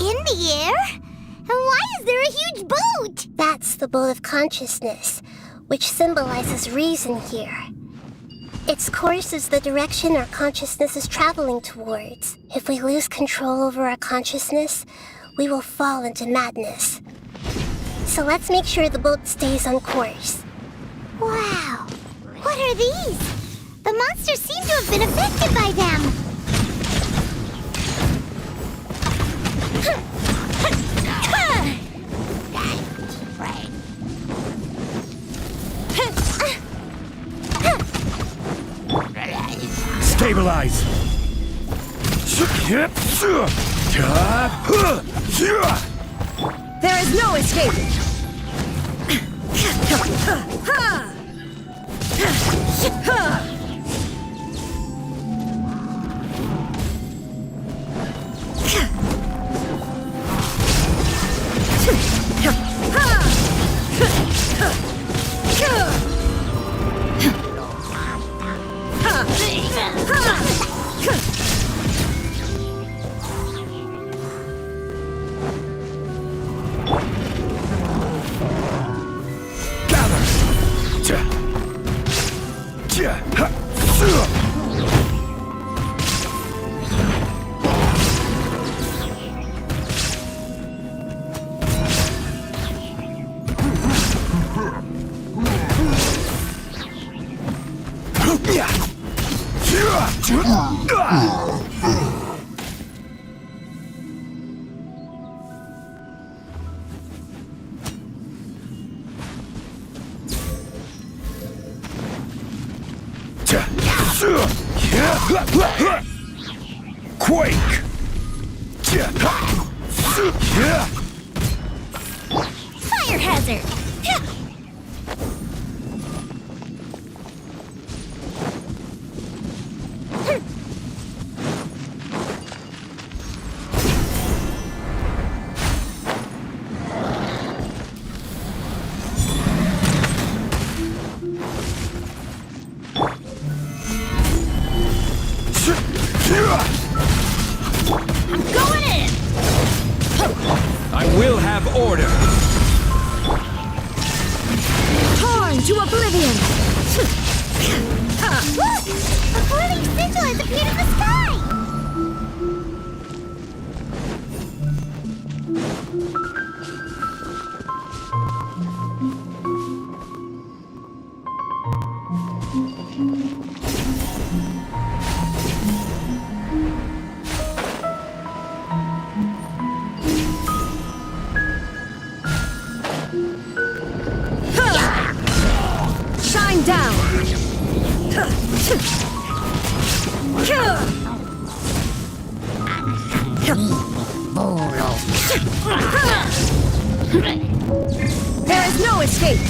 in the air? And why is there a huge boat? That's the boat of consciousness, which symbolizes reason here. Its course is the direction our consciousness is traveling towards. If we lose control over our consciousness, we will fall into madness. So let's make sure the boat stays on course. Wow! What are these? The monsters seem to have been affected by them. Stabilize! There is no escaping. Quake! Fire hazard! I'm going in! I will have order. Torn to oblivion! Look! A glowing sigil has appeared in the sky! Shine down! There is no escape!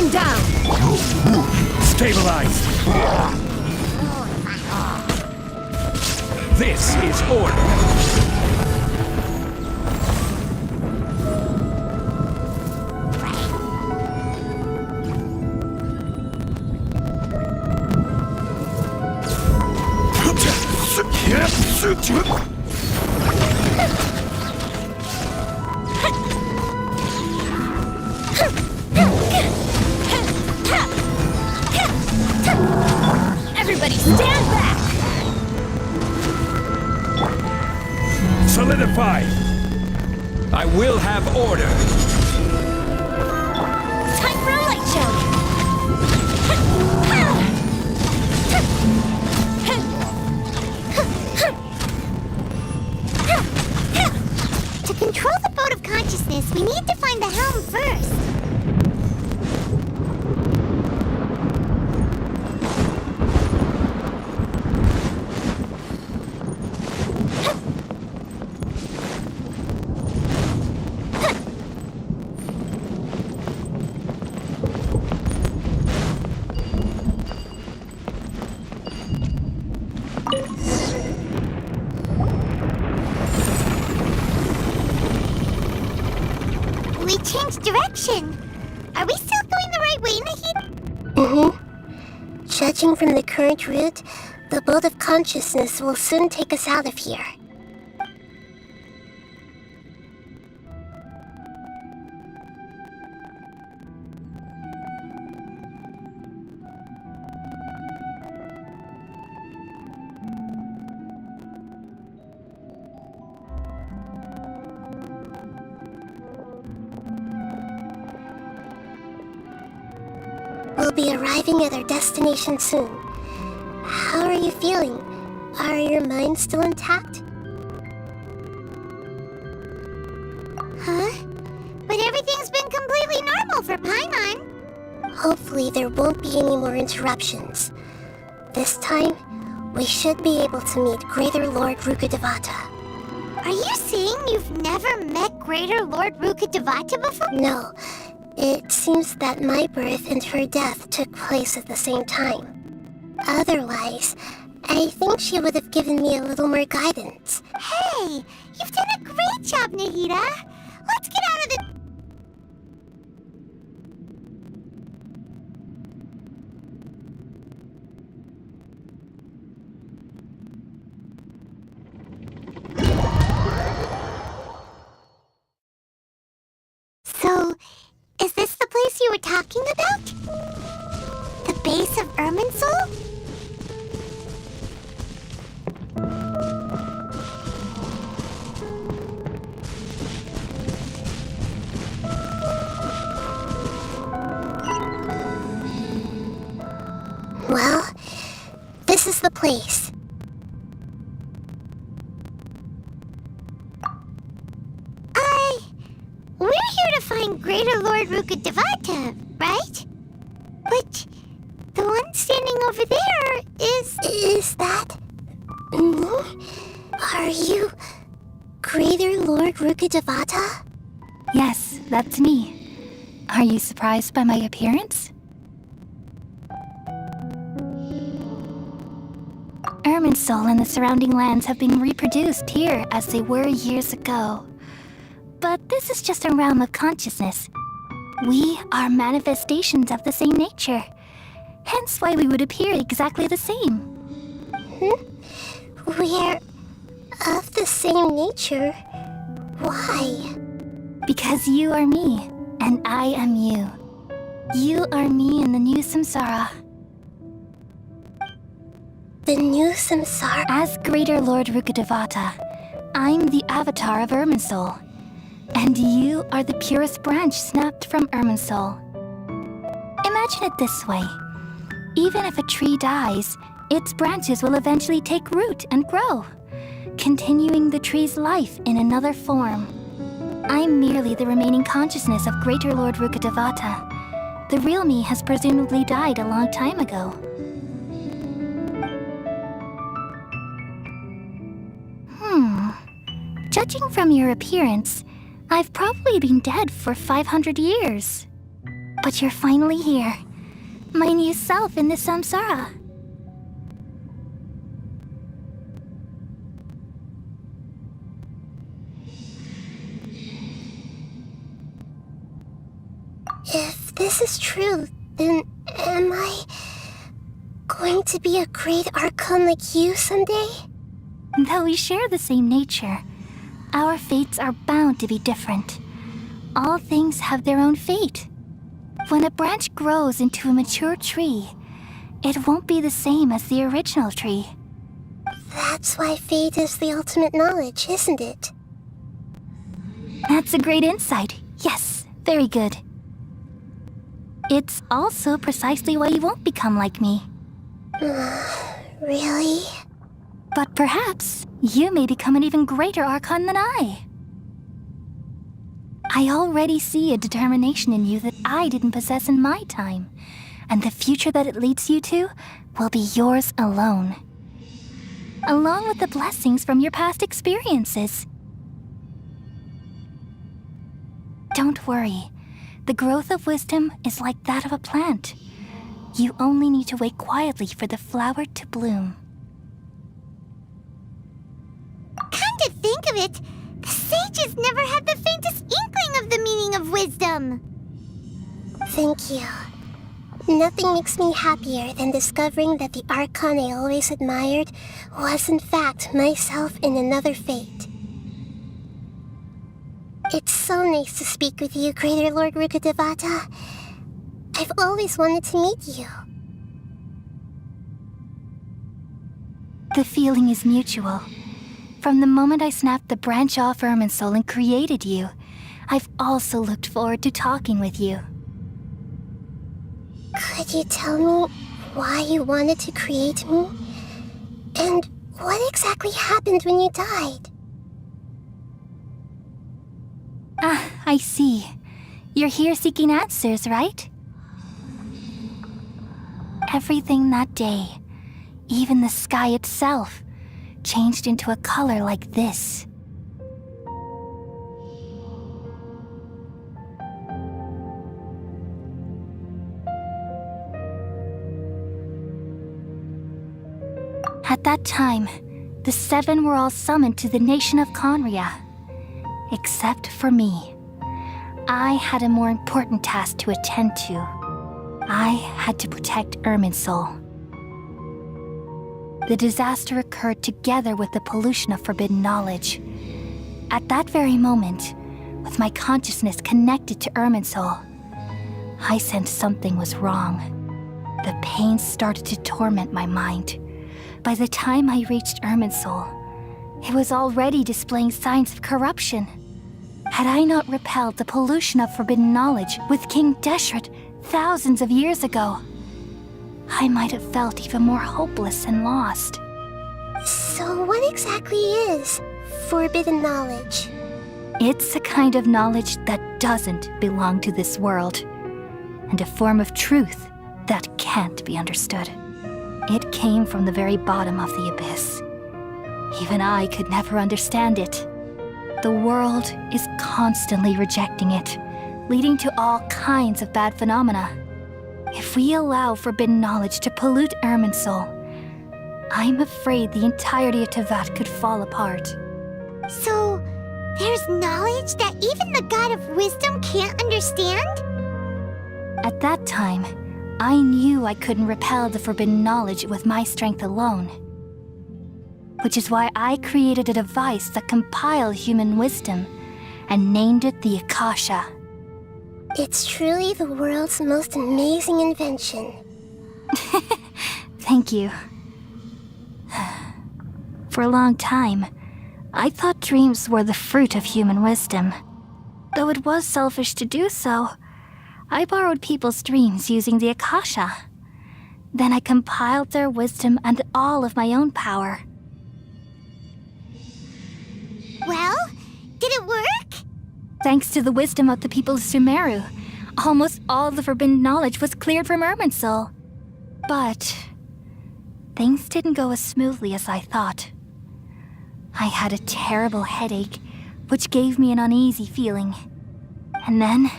Shine down! Stabilize! This is order! Everybody stand back! Solidify! I will have order! Time for a light show! To control the boat of consciousness, we need to find the helm first. We changed direction. Are we still going the right way, Nahida? Mm-hmm. Judging from the current route, the boat of consciousness will soon take us out of here. We'll be arriving at our destination soon. How are you feeling? Are your minds still intact? Huh? But everything's been completely normal for Paimon. Hopefully there won't be any more interruptions. This time, we should be able to meet Greater Lord Rukkhadevata. Are you saying you've never met Greater Lord Rukkhadevata before? No. It seems that my birth and her death took place at the same time. Otherwise, I think she would have given me a little more guidance. Hey, you've done a great job, Nahida. Let's get out of the... So, is this the place you were talking about? The base of Irminsul? Well, this is the place. We're here to find Greater Lord Rukkhadevata, right? But the one standing over there is... Is that... me? Are you... Greater Lord Rukkhadevata? Yes, that's me. Are you surprised by my appearance? Irminsul and the surrounding lands have been reproduced here as they were years ago. But this is just a realm of consciousness. We are manifestations of the same nature. Hence why we would appear exactly the same. We're of the same nature? Why? Because you are me, and I am you. You are me in the new samsara. The new samsara? As Greater Lord Rukkhadevata, I'm the avatar of Irminsul. And you are the purest branch snapped from Irminsul. Imagine it this way. Even if a tree dies, its branches will eventually take root and grow, continuing the tree's life in another form. I'm merely the remaining consciousness of Greater Lord Rukkhadevata. The real me has presumably died a long time ago. Judging from your appearance, I've probably been dead for 500 years. But you're finally here. My new self in the samsara. If this is true, then am I going to be a great Archon like you someday? Though we share the same nature, our fates are bound to be different. All things have their own fate. When a branch grows into a mature tree, it won't be the same as the original tree. That's why fate is the ultimate knowledge, isn't it? That's a great insight. Yes, very good. It's also precisely why you won't become like me. Really? But perhaps you may become an even greater Archon than I. I already see a determination in you that I didn't possess in my time, and the future that it leads you to will be yours alone. Along with the blessings from your past experiences. Don't worry. The growth of wisdom is like that of a plant. You only need to wait quietly for the flower to bloom. Come to think of it, the sages never had the faintest inkling of the meaning of wisdom. Thank you. Nothing makes me happier than discovering that the Archon I always admired was in fact myself in another fate. It's so nice to speak with you, Greater Lord Rukkhadevata. I've always wanted to meet you. The feeling is mutual. From the moment I snapped the branch off Irminsul and created you, I've also looked forward to talking with you. Could you tell me why you wanted to create me? And what exactly happened when you died? Ah, I see. You're here seeking answers, right? Everything that day, even the sky itself, changed into a color like this. At that time, the seven were all summoned to the nation of Conria. Except for me. I had a more important task to attend to. I had to protect Irminsul. The disaster occurred together with the pollution of forbidden knowledge. At that very moment, with my consciousness connected to Irminsul, I sensed something was wrong. The pain started to torment my mind. By the time I reached Irminsul, it was already displaying signs of corruption. Had I not repelled the pollution of forbidden knowledge with King Deshret thousands of years ago, I might have felt even more hopeless and lost. So what exactly is forbidden knowledge? It's a kind of knowledge that doesn't belong to this world, and a form of truth that can't be understood. It came from the very bottom of the abyss. Even I could never understand it. The world is constantly rejecting it, leading to all kinds of bad phenomena. If we allow forbidden knowledge to pollute Irminsul, I'm afraid the entirety of Tevat could fall apart. So, there's knowledge that even the God of wisdom can't understand? At that time, I knew I couldn't repel the forbidden knowledge with my strength alone. Which is why I created a device that compiled human wisdom and named it the Akasha. It's truly the world's most amazing invention. Thank you. For a long time, I thought dreams were the fruit of human wisdom. Though it was selfish to do so, I borrowed people's dreams using the Akasha. Then I compiled their wisdom and all of my own power. Well, did it work? Thanks to the wisdom of the people of Sumeru, almost all the forbidden knowledge was cleared from Irminsul. But things didn't go as smoothly as I thought. I had a terrible headache, which gave me an uneasy feeling. And then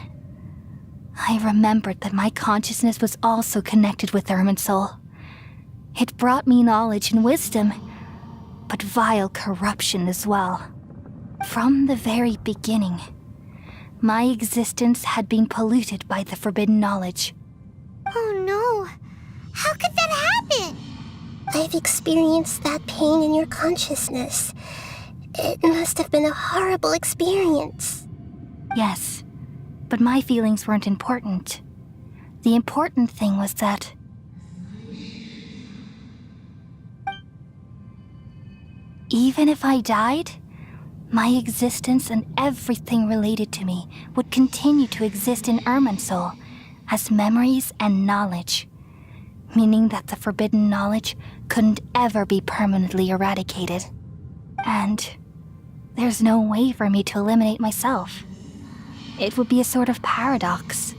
I remembered that my consciousness was also connected with Irminsul. It brought me knowledge and wisdom, but vile corruption as well. From the very beginning, my existence had been polluted by the forbidden knowledge. Oh no! How could that happen? I've experienced that pain in your consciousness. It must have been a horrible experience. Yes, but my feelings weren't important. The important thing was that even if I died, my existence and everything related to me would continue to exist in Irminsul as memories and knowledge, meaning that the forbidden knowledge couldn't ever be permanently eradicated. And there's no way for me to eliminate myself. It would be a sort of paradox.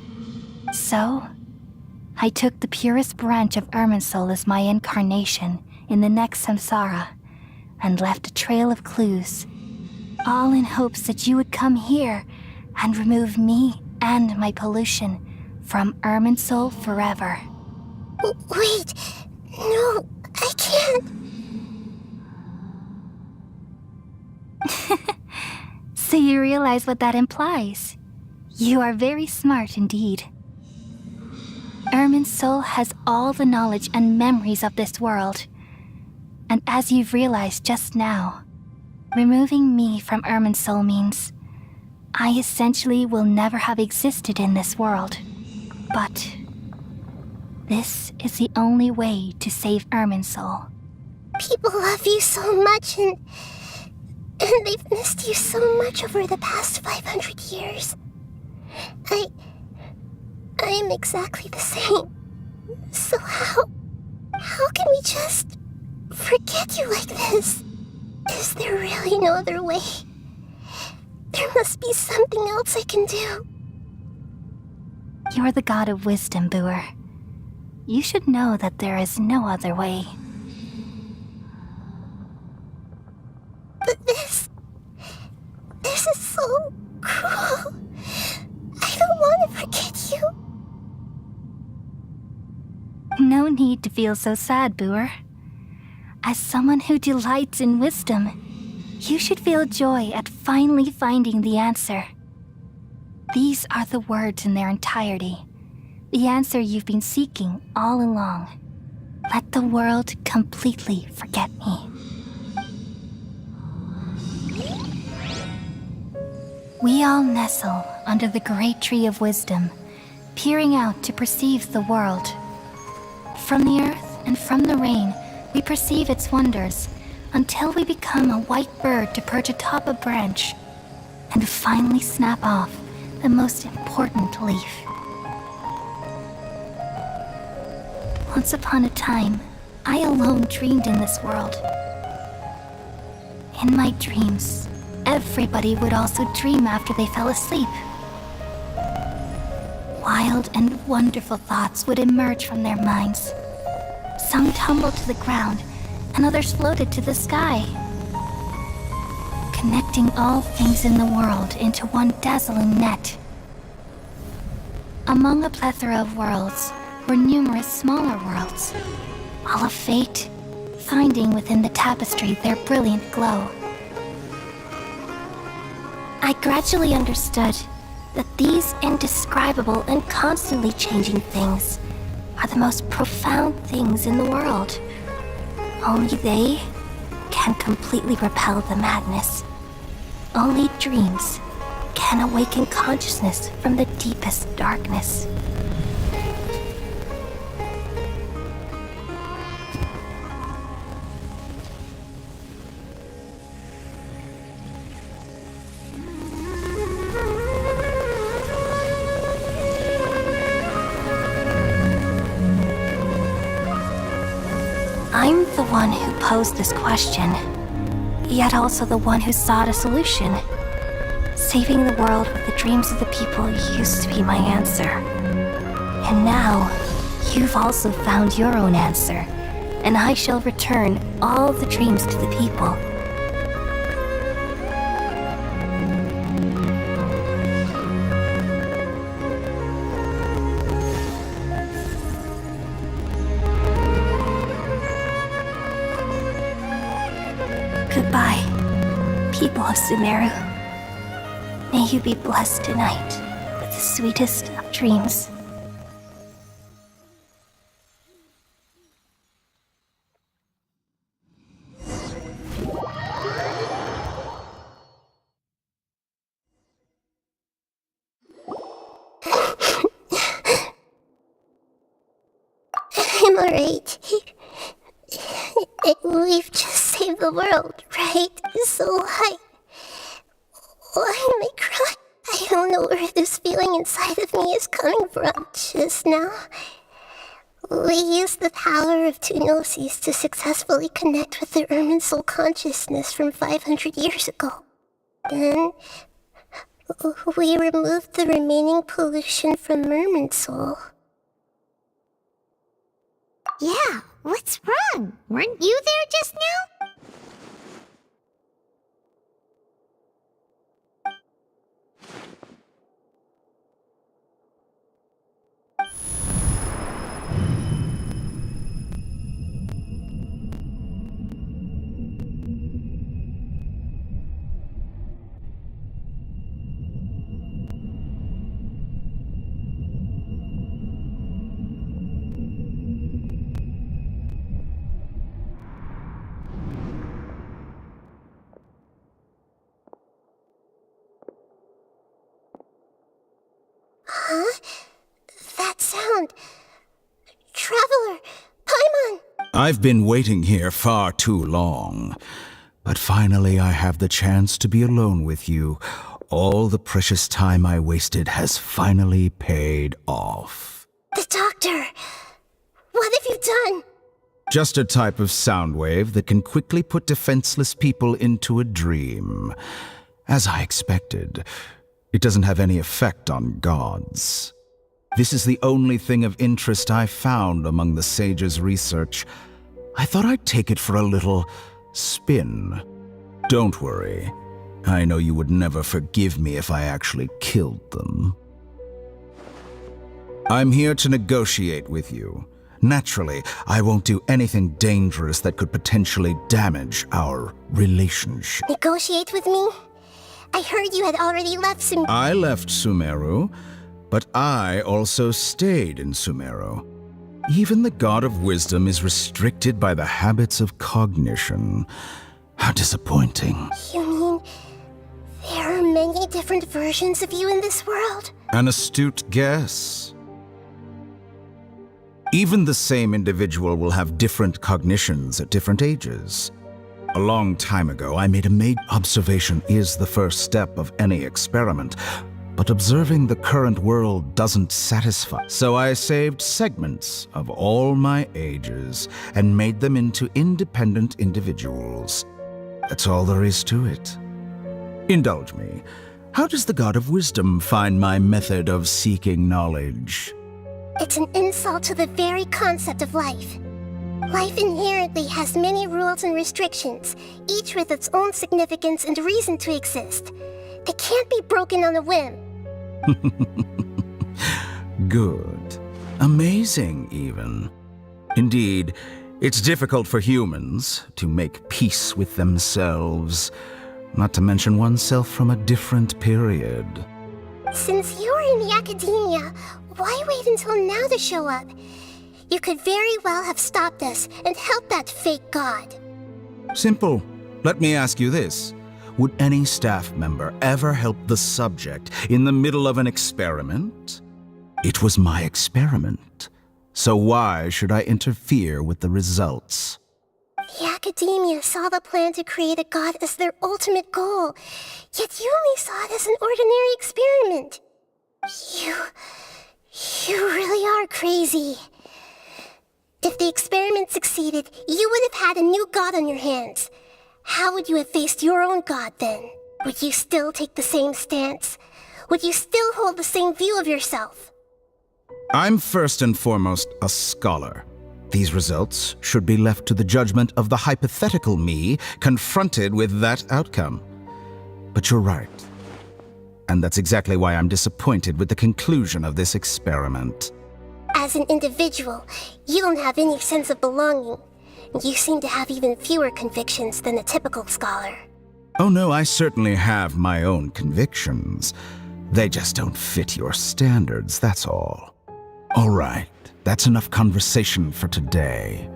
So, I took the purest branch of Irminsul as my incarnation in the next samsara and left a trail of clues, all in hopes that you would come here and remove me and my pollution from Irminsul forever. Wait, no, I can't. So you realize what that implies. You are very smart indeed. Irminsul has all the knowledge and memories of this world. And as you've realized just now, removing me from Irminsul means I essentially will never have existed in this world. But this is the only way to save Irminsul. People love you so much and they've missed you so much over the past 500 years. I am exactly the same. So how can we just forget you like this? Is there really no other way? There must be something else I can do. You're the god of wisdom, Booer. You should know that there is no other way. But this is so cruel. I don't want to forget you. No need to feel so sad, Booer. As someone who delights in wisdom, you should feel joy at finally finding the answer. These are the words in their entirety. The answer you've been seeking all along. Let the world completely forget me. We all nestle under the great tree of wisdom, peering out to perceive the world. From the earth and from the rain, we perceive its wonders, until we become a white bird to perch atop a branch, and finally snap off the most important leaf. Once upon a time, I alone dreamed in this world. In my dreams, everybody would also dream after they fell asleep. Wild and wonderful thoughts would emerge from their minds. Some tumbled to the ground, and others floated to the sky, connecting all things in the world into one dazzling net. Among a plethora of worlds were numerous smaller worlds, all of fate, finding within the tapestry their brilliant glow. I gradually understood that these indescribable and constantly changing things are the most profound things in the world. Only they can completely repel the madness. Only dreams can awaken consciousness from the deepest darkness. I'm the one who posed this question, yet also the one who sought a solution. Saving the world with the dreams of the people used to be my answer. And now, you've also found your own answer, and I shall return all the dreams to the people. of Sumeru. May you be blessed tonight with the sweetest of dreams. I'm alright. We've just saved the world, right? So why am I crying? I don't know where this feeling inside of me is coming from. Just now, we used the power of two gnosis to successfully connect with the Ermin soul consciousness from 500 years ago. Then, we removed the remaining pollution from Ermin soul. Yeah, what's wrong? Weren't you there just now? Huh? That sound. Traveler! Paimon! I've been waiting here far too long. But finally I have the chance to be alone with you. All the precious time I wasted has finally paid off. The doctor! What have you done? Just a type of sound wave that can quickly put defenseless people into a dream. As I expected, it doesn't have any effect on gods. This is the only thing of interest I found among the sage's research. I thought I'd take it for a little spin. Don't worry. I know you would never forgive me if I actually killed them. I'm here to negotiate with you. Naturally, I won't do anything dangerous that could potentially damage our relationship. Negotiate with me? I heard you had already left Sumeru. I left Sumeru, but I also stayed in Sumeru. Even the God of Wisdom is restricted by the habits of cognition. How disappointing. You mean there are many different versions of you in this world? An astute guess. Even the same individual will have different cognitions at different ages. A long time ago, I made a observation is the first step of any experiment, but observing the current world doesn't satisfy. So I saved segments of all my ages and made them into independent individuals. That's all there is to it. Indulge me. How does the God of Wisdom find my method of seeking knowledge? It's an insult to the very concept of life. Life inherently has many rules and restrictions, each with its own significance and reason to exist. They can't be broken on a whim. Good. Amazing, even. Indeed, it's difficult for humans to make peace with themselves, not to mention oneself from a different period. Since you're in the academia, why wait until now to show up? You could very well have stopped us and helped that fake god. Simple. Let me ask you this. Would any staff member ever help the subject in the middle of an experiment? It was my experiment. So why should I interfere with the results? The academia saw the plan to create a god as their ultimate goal, yet you only saw it as an ordinary experiment. You really are crazy. If the experiment succeeded, you would have had a new god on your hands. How would you have faced your own god then? Would you still take the same stance? Would you still hold the same view of yourself? I'm first and foremost a scholar. These results should be left to the judgment of the hypothetical me confronted with that outcome. But you're right. And that's exactly why I'm disappointed with the conclusion of this experiment. As an individual, you don't have any sense of belonging. You seem to have even fewer convictions than a typical scholar. Oh no, I certainly have my own convictions. They just don't fit your standards, that's all. All right, that's enough conversation for today.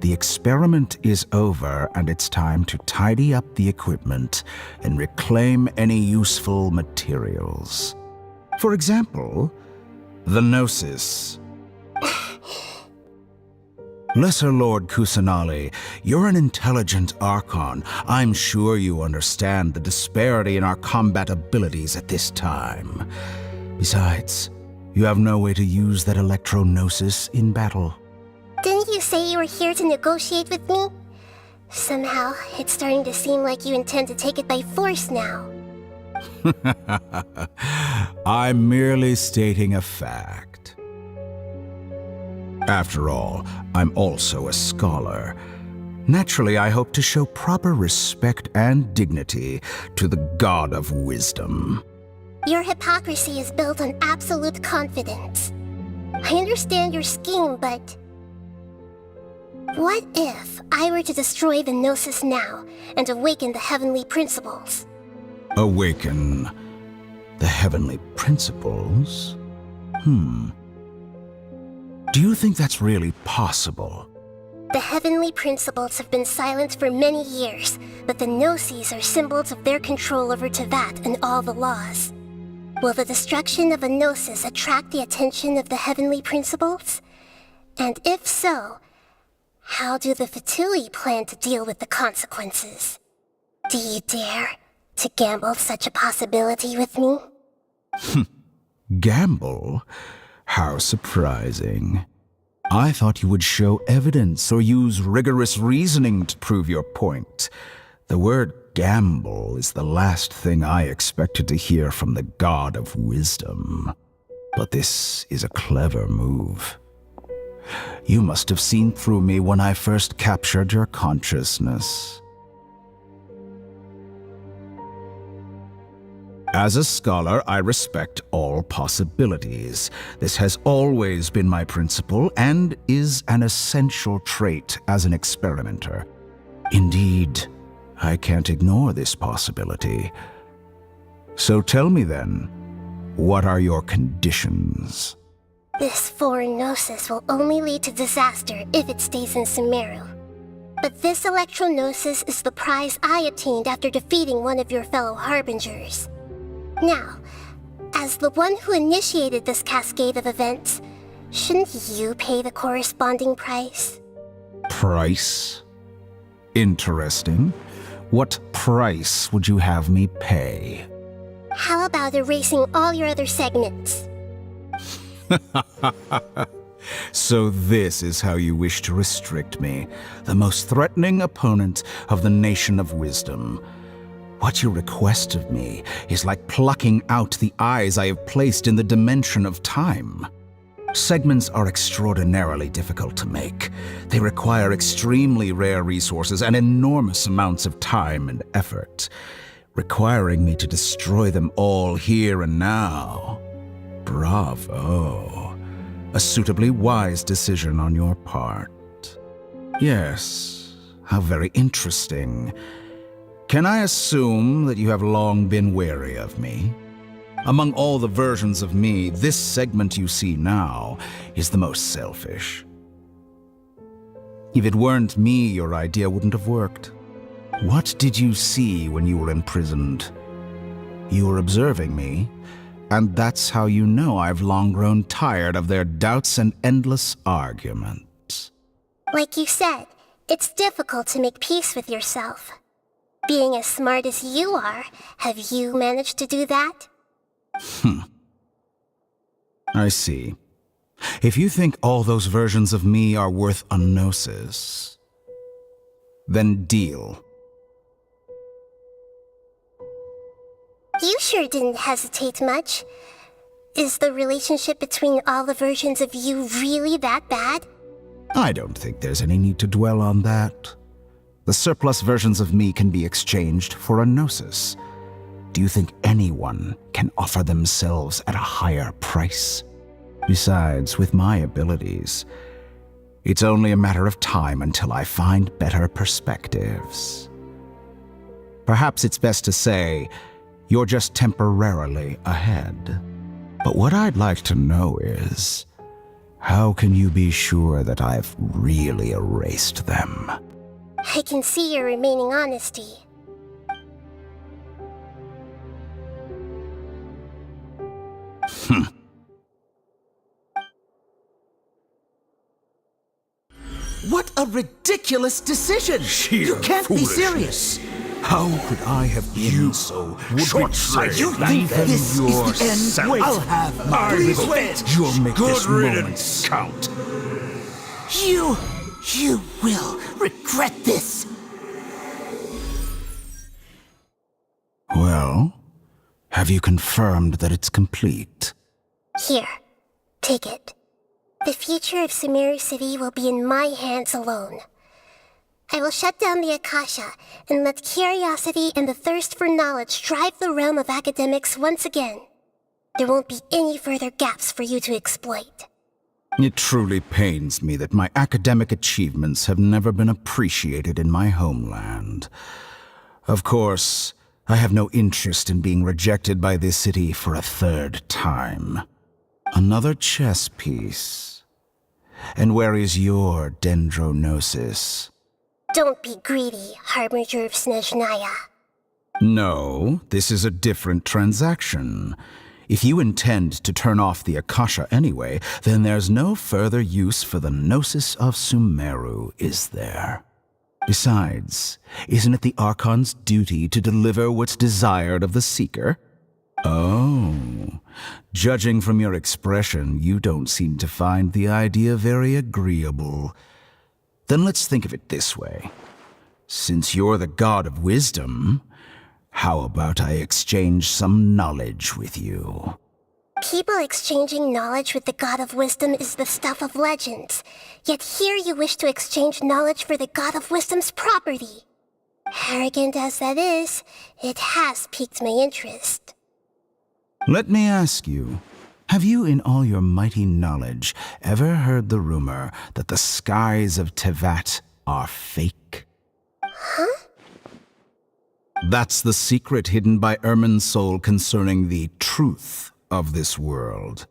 The experiment is over, and it's time to tidy up the equipment and reclaim any useful materials. For example, the Gnosis. Lesser Lord Kusanali, you're an intelligent Archon. I'm sure you understand the disparity in our combat abilities at this time. Besides, you have no way to use that Electro-Gnosis in battle. Didn't you say you were here to negotiate with me? Somehow, it's starting to seem like you intend to take it by force now. I'm merely stating a fact. After all, I'm also a scholar. Naturally, I hope to show proper respect and dignity to the God of Wisdom. Your hypocrisy is built on absolute confidence. I understand your scheme, but... what if I were to destroy the Gnosis now and awaken the heavenly principles? Awaken the heavenly principles? Do you think that's really possible? The heavenly principles have been silent for many years, but the Gnosis are symbols of their control over Teyvat and all the laws. Will the destruction of a Gnosis attract the attention of the heavenly principles? And if so, how do the Fatui plan to deal with the consequences? Do you dare to gamble such a possibility with me? Gamble? How surprising. I thought you would show evidence or use rigorous reasoning to prove your point. The word gamble is the last thing I expected to hear from the God of Wisdom. But this is a clever move. You must have seen through me when I first captured your consciousness. As a scholar, I respect all possibilities. This has always been my principle and is an essential trait as an experimenter. Indeed, I can't ignore this possibility. So tell me then, what are your conditions? This foreign Gnosis will only lead to disaster if it stays in Sumeru. But this Electro-Gnosis is the prize I attained after defeating one of your fellow Harbingers. Now, as the one who initiated this cascade of events, shouldn't you pay the corresponding price? Price? Interesting. What price would you have me pay? How about erasing all your other segments? So this is how you wish to restrict me, the most threatening opponent of the Nation of Wisdom. What you request of me is like plucking out the eyes I have placed in the dimension of time. Segments are extraordinarily difficult to make. They require extremely rare resources and enormous amounts of time and effort, requiring me to destroy them all here and now. Bravo. A suitably wise decision on your part. Yes, how very interesting. Can I assume that you have long been wary of me? Among all the versions of me, this segment you see now is the most selfish. If it weren't me, your idea wouldn't have worked. What did you see when you were imprisoned? You were observing me, and that's how you know I've long grown tired of their doubts and endless arguments. Like you said, it's difficult to make peace with yourself. Being as smart as you are, have you managed to do that? I see. If you think all those versions of me are worth a gnosis, then deal. You sure didn't hesitate much. Is the relationship between all the versions of you really that bad? I don't think there's any need to dwell on that. The surplus versions of me can be exchanged for a gnosis. Do you think anyone can offer themselves at a higher price? Besides, with my abilities, it's only a matter of time until I find better perspectives. Perhaps it's best to say you're just temporarily ahead. But what I'd like to know is, how can you be sure that I've really erased them? I can see your remaining honesty. What a ridiculous decision! You can't be serious! How could I have been so short-sighted? You think this is the end? Wait. I'll have my revenge! You'll make Good this moment riddance. count. You will regret this! Well, have you confirmed that it's complete? Here, take it. The future of Sumeru City will be in my hands alone. I will shut down the Akasha and let curiosity and the thirst for knowledge drive the realm of academics once again. There won't be any further gaps for you to exploit. It truly pains me that my academic achievements have never been appreciated in my homeland. Of course, I have no interest in being rejected by this city for a third time. Another chess piece. And where is your dendronosis? Don't be greedy, Harbinger of Snezhnaya. No, this is a different transaction. If you intend to turn off the Akasha anyway, then there's no further use for the Gnosis of Sumeru, is there? Besides, isn't it the Archon's duty to deliver what's desired of the Seeker? Oh, judging from your expression, you don't seem to find the idea very agreeable. Then let's think of it this way. Since you're the god of wisdom, how about I exchange some knowledge with you? People exchanging knowledge with the god of wisdom is the stuff of legends. Yet here you wish to exchange knowledge for the god of wisdom's property. Arrogant as that is, it has piqued my interest. Let me ask you, have you in all your mighty knowledge ever heard the rumor that the skies of Tevat are fake? Huh? That's the secret hidden by Ermin's soul concerning the truth of this world.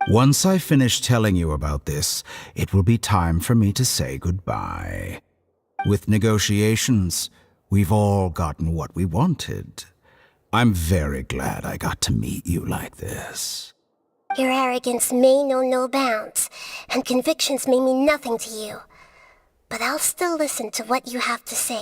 Once I finish telling you about this, it will be time for me to say goodbye. With negotiations, we've all gotten what we wanted. I'm very glad I got to meet you like this. Your arrogance may know no bounds, and convictions may mean nothing to you. But I'll still listen to what you have to say.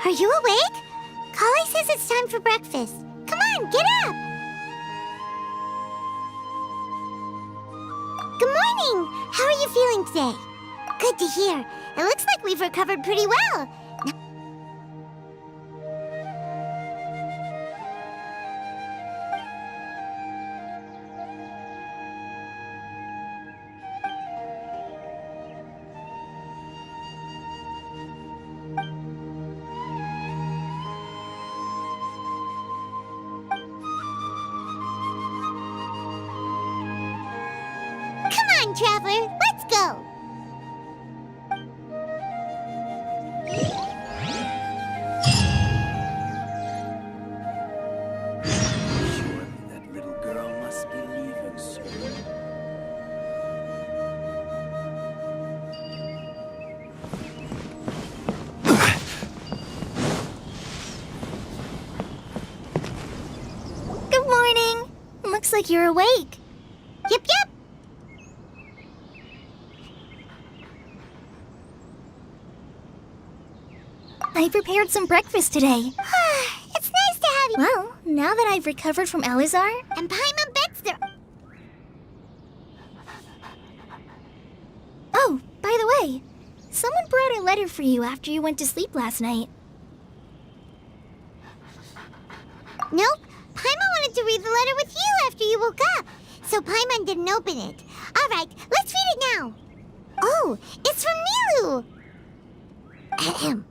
Are you awake? Kali says it's time for breakfast. Come on, get up! Good morning! How are you feeling today? Good to hear. It looks like we've recovered pretty well. Traveler, let's go! Surely that little girl must be leaving soon. Good morning! Looks like you're awake. Yep, yep. I prepared some breakfast today. It's nice to have you. Well, now that I've recovered from Elazar... And Paimon bets they're... Oh, by the way, someone brought a letter for you after you went to sleep last night. Nope. Paimon wanted to read the letter with you after you woke up. So Paimon didn't open it. Alright, let's read it now. Oh, it's from Nilu. Ahem.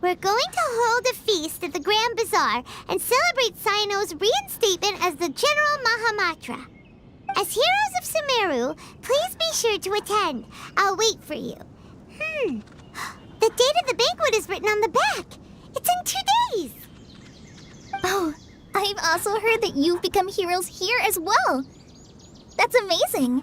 We're going to hold a feast at the Grand Bazaar and celebrate Cyano's reinstatement as the General Mahamatra. As heroes of Sumeru, please be sure to attend. I'll wait for you. The date of the banquet is written on the back. It's in 2 days. Oh, I've also heard that you've become heroes here as well. That's amazing.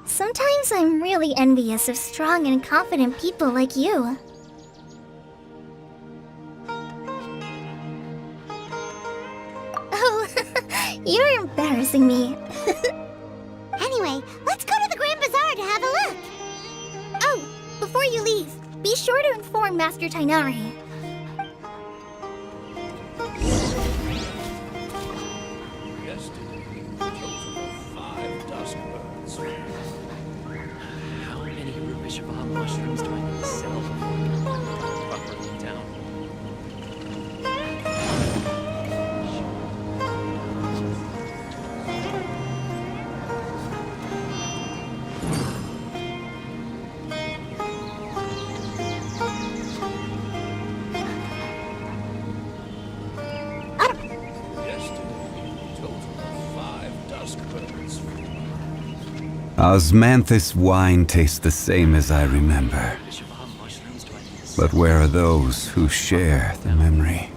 Sometimes I'm really envious of strong and confident people like you. Oh, you're embarrassing me. Anyway, let's go to the Grand Bazaar to have a look. Oh, before you leave, be sure to inform Master Tainari. Yesterday, a total of 5 dusk birds. How many Rubishava mushrooms do I need to sell before I can put them properly down? Osmanthus wine tastes the same as I remember. But where are those who share the memory?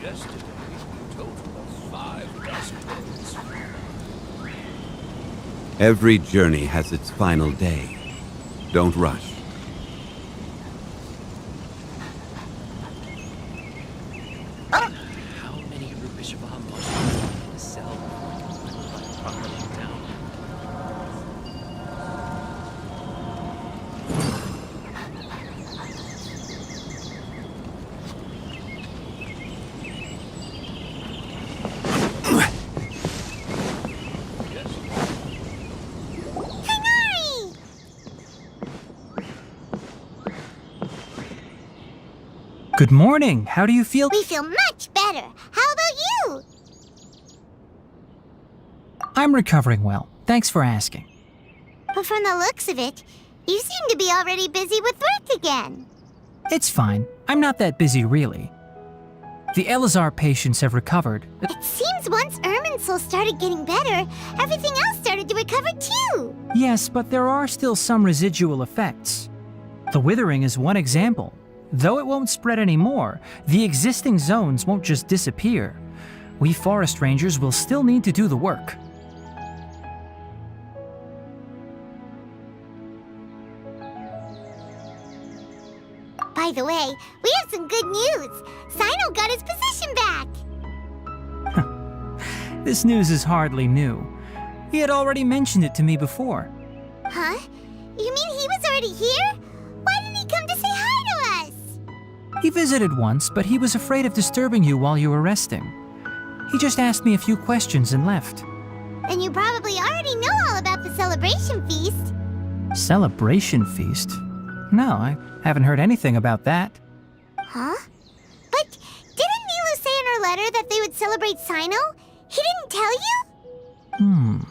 Yesterday, a total of 5 dusk birds. Every journey has its final day. Don't rush. How many Rubishava mushrooms do I need to sell before I can put them properly down? Good morning. How do you feel? We feel much better. How about you? I'm recovering well. Thanks for asking. But from the looks of it, you seem to be already busy with work again. It's fine. I'm not that busy, really. The Elazar patients have recovered. It seems once Irminsul started getting better, everything else started to recover too. Yes, but there are still some residual effects. The withering is one example. Though it won't spread anymore, the existing zones won't just disappear. We forest rangers will still need to do the work. By the way, we have some good news. Sino got his position back. This news is hardly new. He had already mentioned it to me before. Huh? You mean he was already here? Why didn't he come to say hi to us? He visited once, but he was afraid of disturbing you while you were resting. He just asked me a few questions and left. And you probably already know all about the celebration feast. Celebration feast? No, I haven't heard anything about that. Huh? But didn't Nilu say in her letter that they would celebrate Sino? He didn't tell you?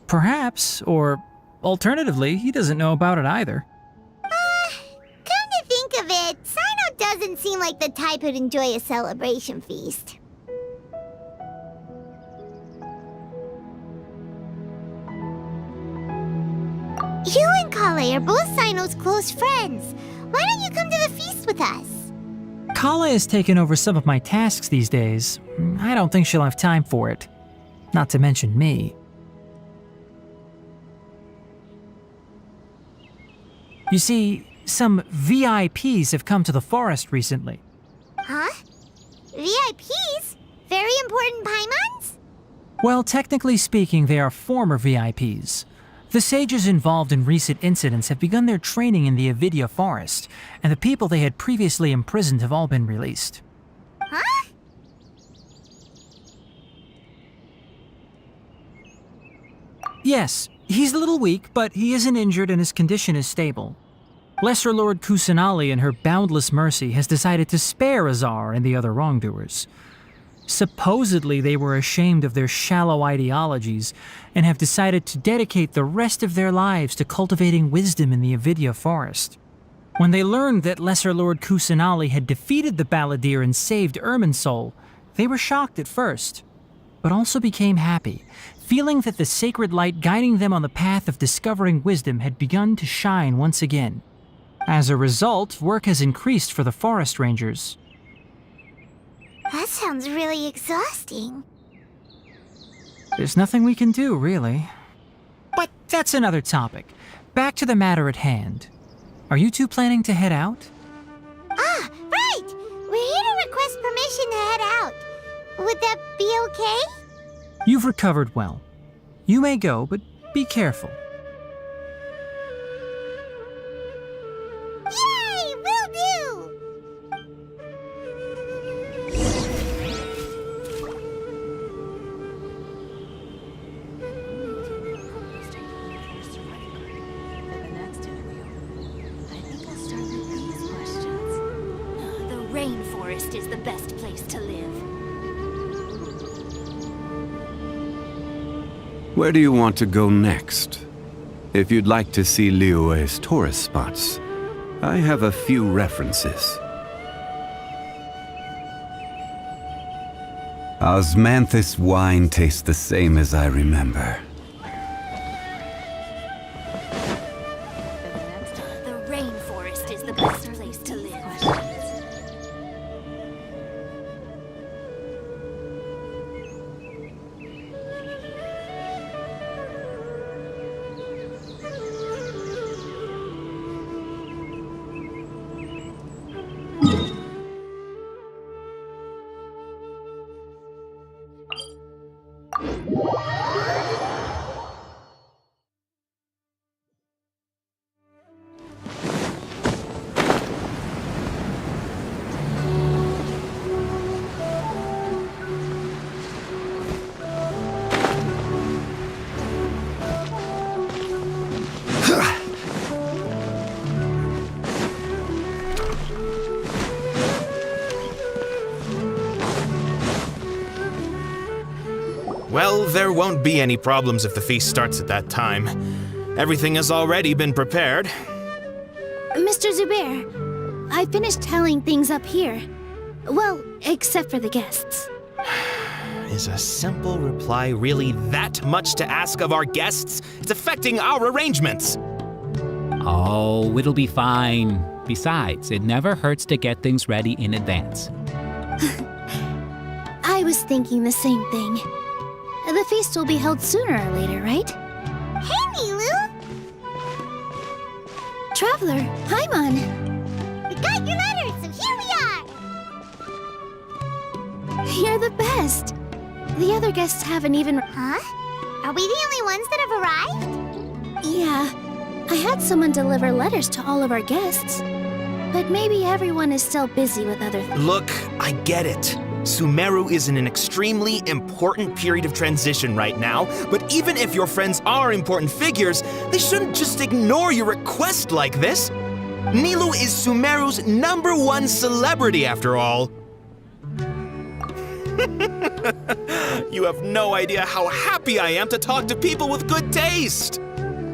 Perhaps, or alternatively, he doesn't know about it either. Come to think of it, Sino doesn't seem like the type who'd enjoy a celebration feast. You and Kale are both Sino's close friends. Why don't you come to the feast with us? Kala has taken over some of my tasks these days. I don't think she'll have time for it. Not to mention me. You see, some VIPs have come to the forest recently. Huh? VIPs? Very important Paimons? Well, technically speaking, they are former VIPs. The sages involved in recent incidents have begun their training in the Avidya forest, and the people they had previously imprisoned have all been released. Huh? Yes, he's a little weak, but he isn't injured and his condition is stable. Lesser Lord Kusanali, in her boundless mercy, has decided to spare Azar and the other wrongdoers. Supposedly, they were ashamed of their shallow ideologies and have decided to dedicate the rest of their lives to cultivating wisdom in the Avidya forest. When they learned that Lesser Lord Kusanali had defeated the Balladeer and saved Irminsul, they were shocked at first, but also became happy, feeling that the sacred light guiding them on the path of discovering wisdom had begun to shine once again. As a result, work has increased for the forest rangers. That sounds really exhausting. There's nothing we can do, really. But that's another topic. Back to the matter at hand. Are you two planning to head out? Ah, right! We're here to request permission to head out. Would that be okay? You've recovered well. You may go, but be careful. Yay! Will do! The rainforest is the best place to live. Where do you want to go next? If you'd like to see Liyue's tourist spots, I have a few references. Osmanthus wine tastes the same as I remember. The rainforest is the best place to live. Well, there won't be any problems if the feast starts at that time. Everything has already been prepared. Mr. Zubair, I finished tallying things up here. Well, except for the guests. Is a simple reply really that much to ask of our guests? It's affecting our arrangements. Oh, it'll be fine. Besides, it never hurts to get things ready in advance. I was thinking the same thing. The feast will be held sooner or later, right? Hey, Nilu! Traveler, Paimon! We got your letter, so here we are! You're the best! The other guests haven't even... Huh? Are we the only ones that have arrived? Yeah. I had someone deliver letters to all of our guests. But maybe everyone is still busy with other things. Look, I get it. Sumeru is in an extremely important period of transition right now, but even if your friends are important figures, they shouldn't just ignore your request like this. Nilu is Sumeru's #1 celebrity after all. You have no idea how happy I am to talk to people with good taste.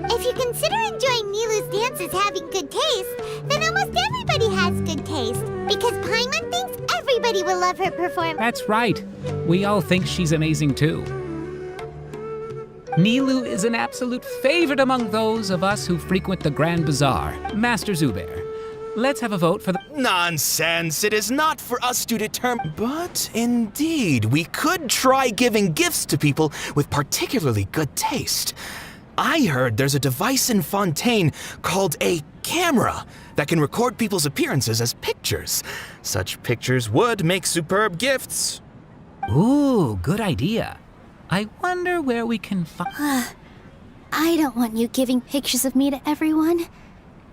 If you consider enjoying Nilu's dances having good taste, then almost everybody has good taste, because Paimon thinks everybody will love her performance. That's right. We all think she's amazing too. Nilu is an absolute favorite among those of us who frequent the Grand Bazaar. Master Zubair, let's have a vote for the... Nonsense! It is not for us to determine. But indeed, we could try giving gifts to people with particularly good taste. I heard there's a device in Fontaine called a camera that can record people's appearances as pictures. Such pictures would make superb gifts. Ooh, good idea. I wonder where we can find... I don't want you giving pictures of me to everyone.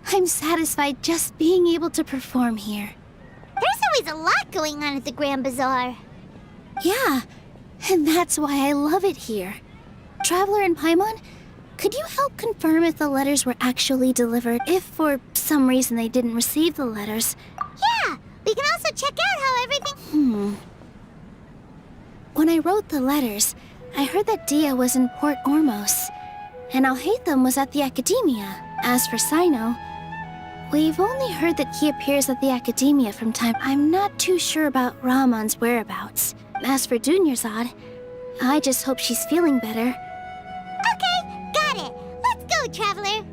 I'm satisfied just being able to perform here. There's always a lot going on at the Grand Bazaar. Yeah, and that's why I love it here. Traveler and Paimon, could you help confirm if the letters were actually delivered? If for some reason they didn't receive the letters. Yeah, we can also check out how everything... When I wrote the letters, I heard that Dia was in Port Ormos, and Alhaitham was at the Academia. As for Sino, we've only heard that he appears at the Academia from time. I'm not too sure about Rahman's whereabouts. As for Dunyarzad, I just hope she's feeling better. Okay, got it. Let's go, Traveler.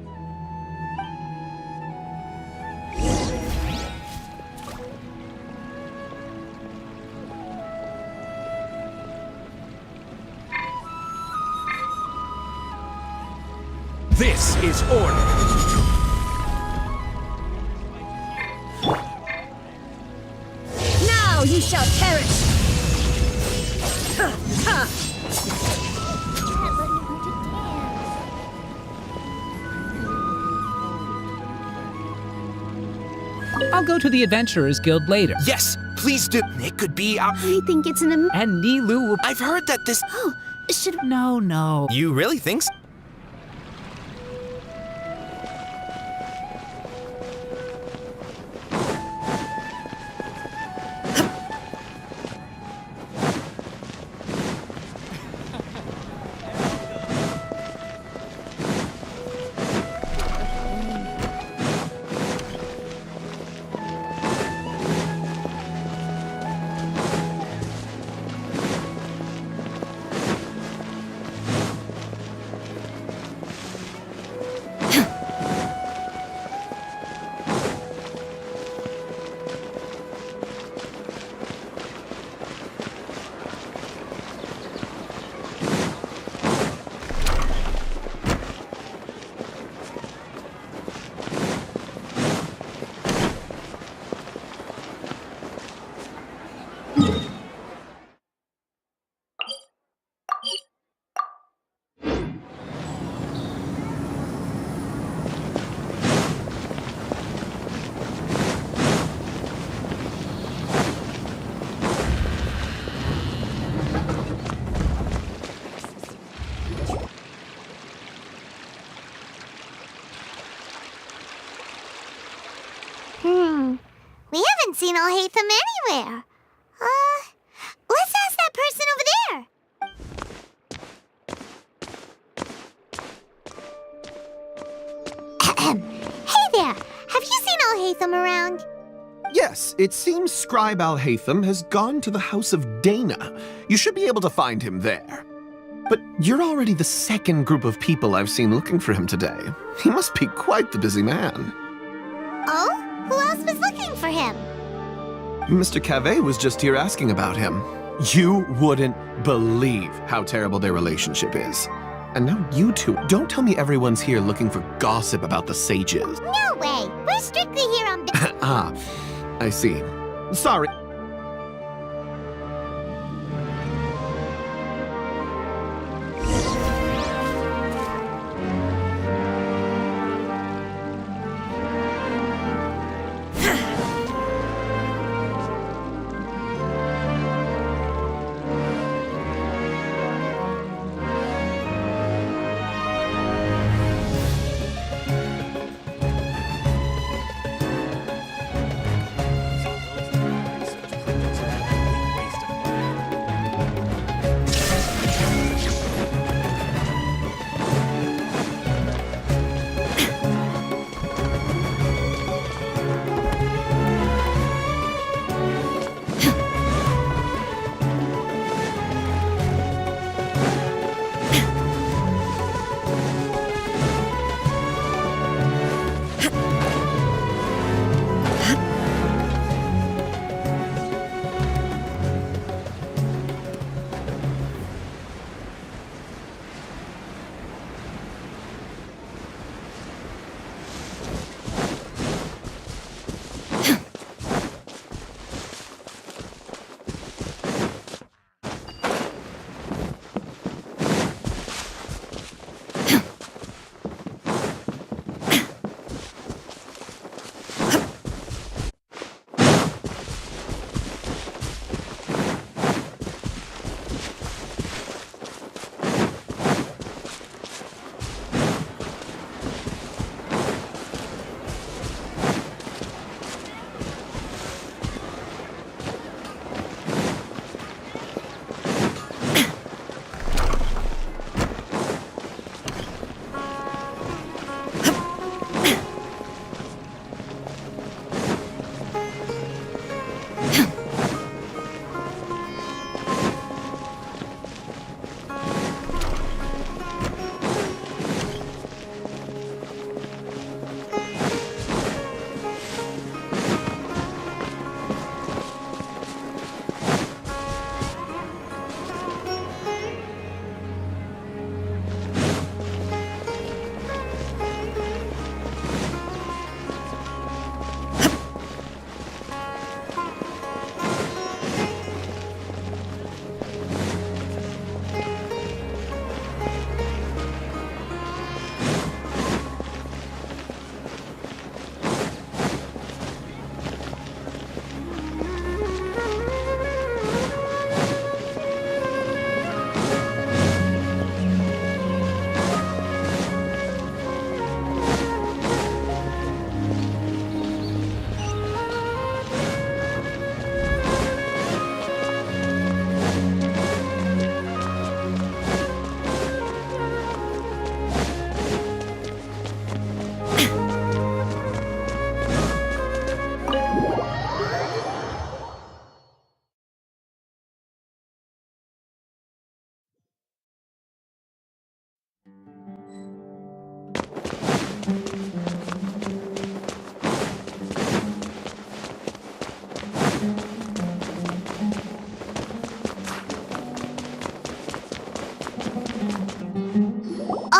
This is order. Now you shall perish! I'll go to the Adventurers Guild later. Yes, please do. It could be our... I think it's an... And Nilu will... I've heard that this... Oh, should... No. You really think so? We haven't seen Alhaitham anywhere. Let's ask that person over there. Hey there, have you seen Alhaitham around? Yes, it seems Scribe Alhaitham has gone to the House of Dana. You should be able to find him there. But you're already the second group of people I've seen looking for him today. He must be quite the busy man. Oh? Who else was looking for him? Mr. Cavey was just here asking about him. You wouldn't believe how terrible their relationship is. And now you two, don't tell me everyone's here looking for gossip about the sages. No way! We're strictly here on business. Ah, I see. Sorry.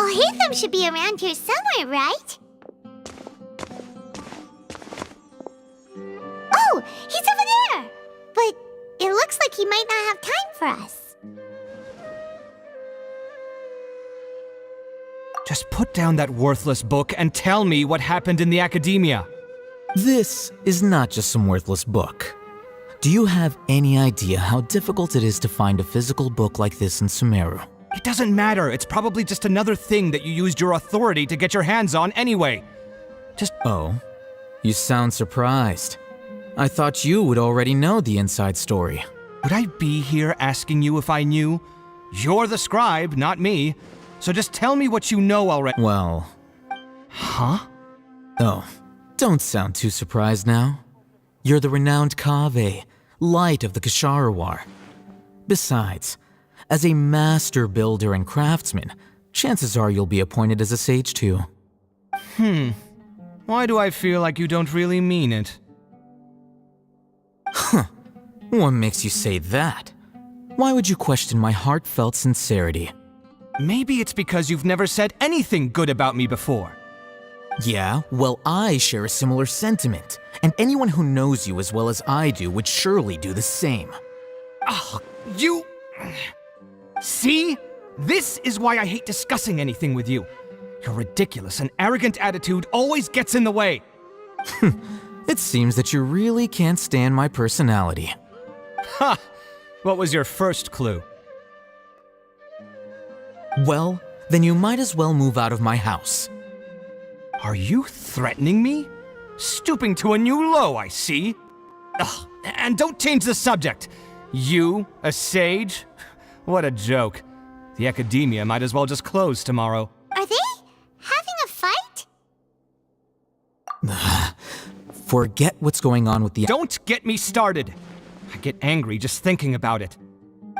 Alhaitham should be around here somewhere, right? Oh, he's over there! But it looks like he might not have time for us. Just put down that worthless book and tell me what happened in the academia. This is not just some worthless book. Do you have any idea how difficult it is to find a physical book like this in Sumeru? It doesn't matter. It's probably just another thing that you used your authority to get your hands on anyway. Oh, you sound surprised. I thought you would already know the inside story. Would I be here asking you if I knew? You're the scribe, not me. So just tell me what you know already. Well... Huh? Oh, don't sound too surprised now. You're the renowned Kaveh, light of the Ksharawar. Besides, as a master builder and craftsman, chances are you'll be appointed as a sage too. Why do I feel like you don't really mean it? Huh. What makes you say that? Why would you question my heartfelt sincerity? Maybe it's because you've never said anything good about me before. Yeah, well, I share a similar sentiment, and anyone who knows you as well as I do would surely do the same. Oh, you... See? This is why I hate discussing anything with you. Your ridiculous and arrogant attitude always gets in the way. It seems that you really can't stand my personality. Ha! What was your first clue? Well, then you might as well move out of my house. Are you threatening me? Stooping to a new low, I see. Ugh, and don't change the subject. You, a sage? What a joke. The academia might as well just close tomorrow. Are they having a fight? Forget what's going on with the... Don't get me started. I get angry just thinking about it.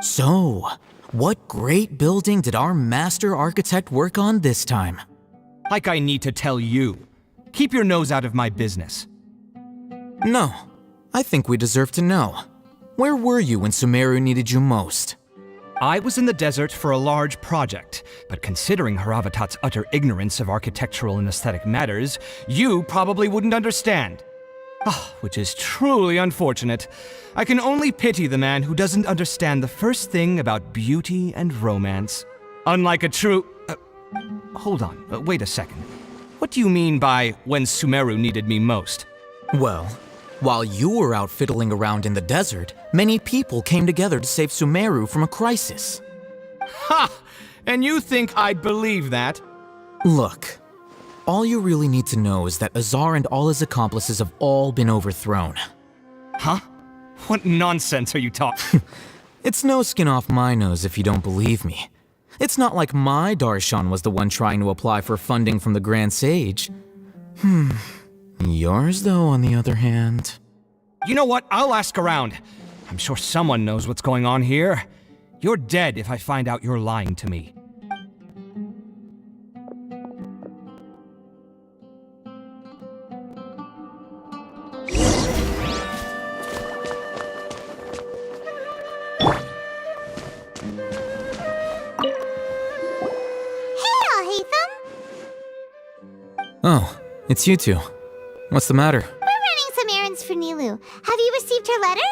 So, what great building did our master architect work on this time? Like I need to tell you. Keep your nose out of my business. No, I think we deserve to know. Where were you when Sumeru needed you most? I was in the desert for a large project, but considering Haravatat's utter ignorance of architectural and aesthetic matters, you probably wouldn't understand. Which is truly unfortunate. I can only pity the man who doesn't understand the first thing about beauty and romance. Unlike a true... hold on, wait a second. What do you mean by when Sumeru needed me most? Well, while you were out fiddling around in the desert, many people came together to save Sumeru from a crisis. Ha! And you think I'd believe that? Look, all you really need to know is that Azar and all his accomplices have all been overthrown. Huh? What nonsense are you talking? It's no skin off my nose if you don't believe me. It's not like my Darshan was the one trying to apply for funding from the Grand Sage. Yours, though, on the other hand... You know what? I'll ask around. I'm sure someone knows what's going on here. You're dead if I find out you're lying to me. Oh, it's you two. What's the matter? We're running some errands for Nilu. Have you received her letter?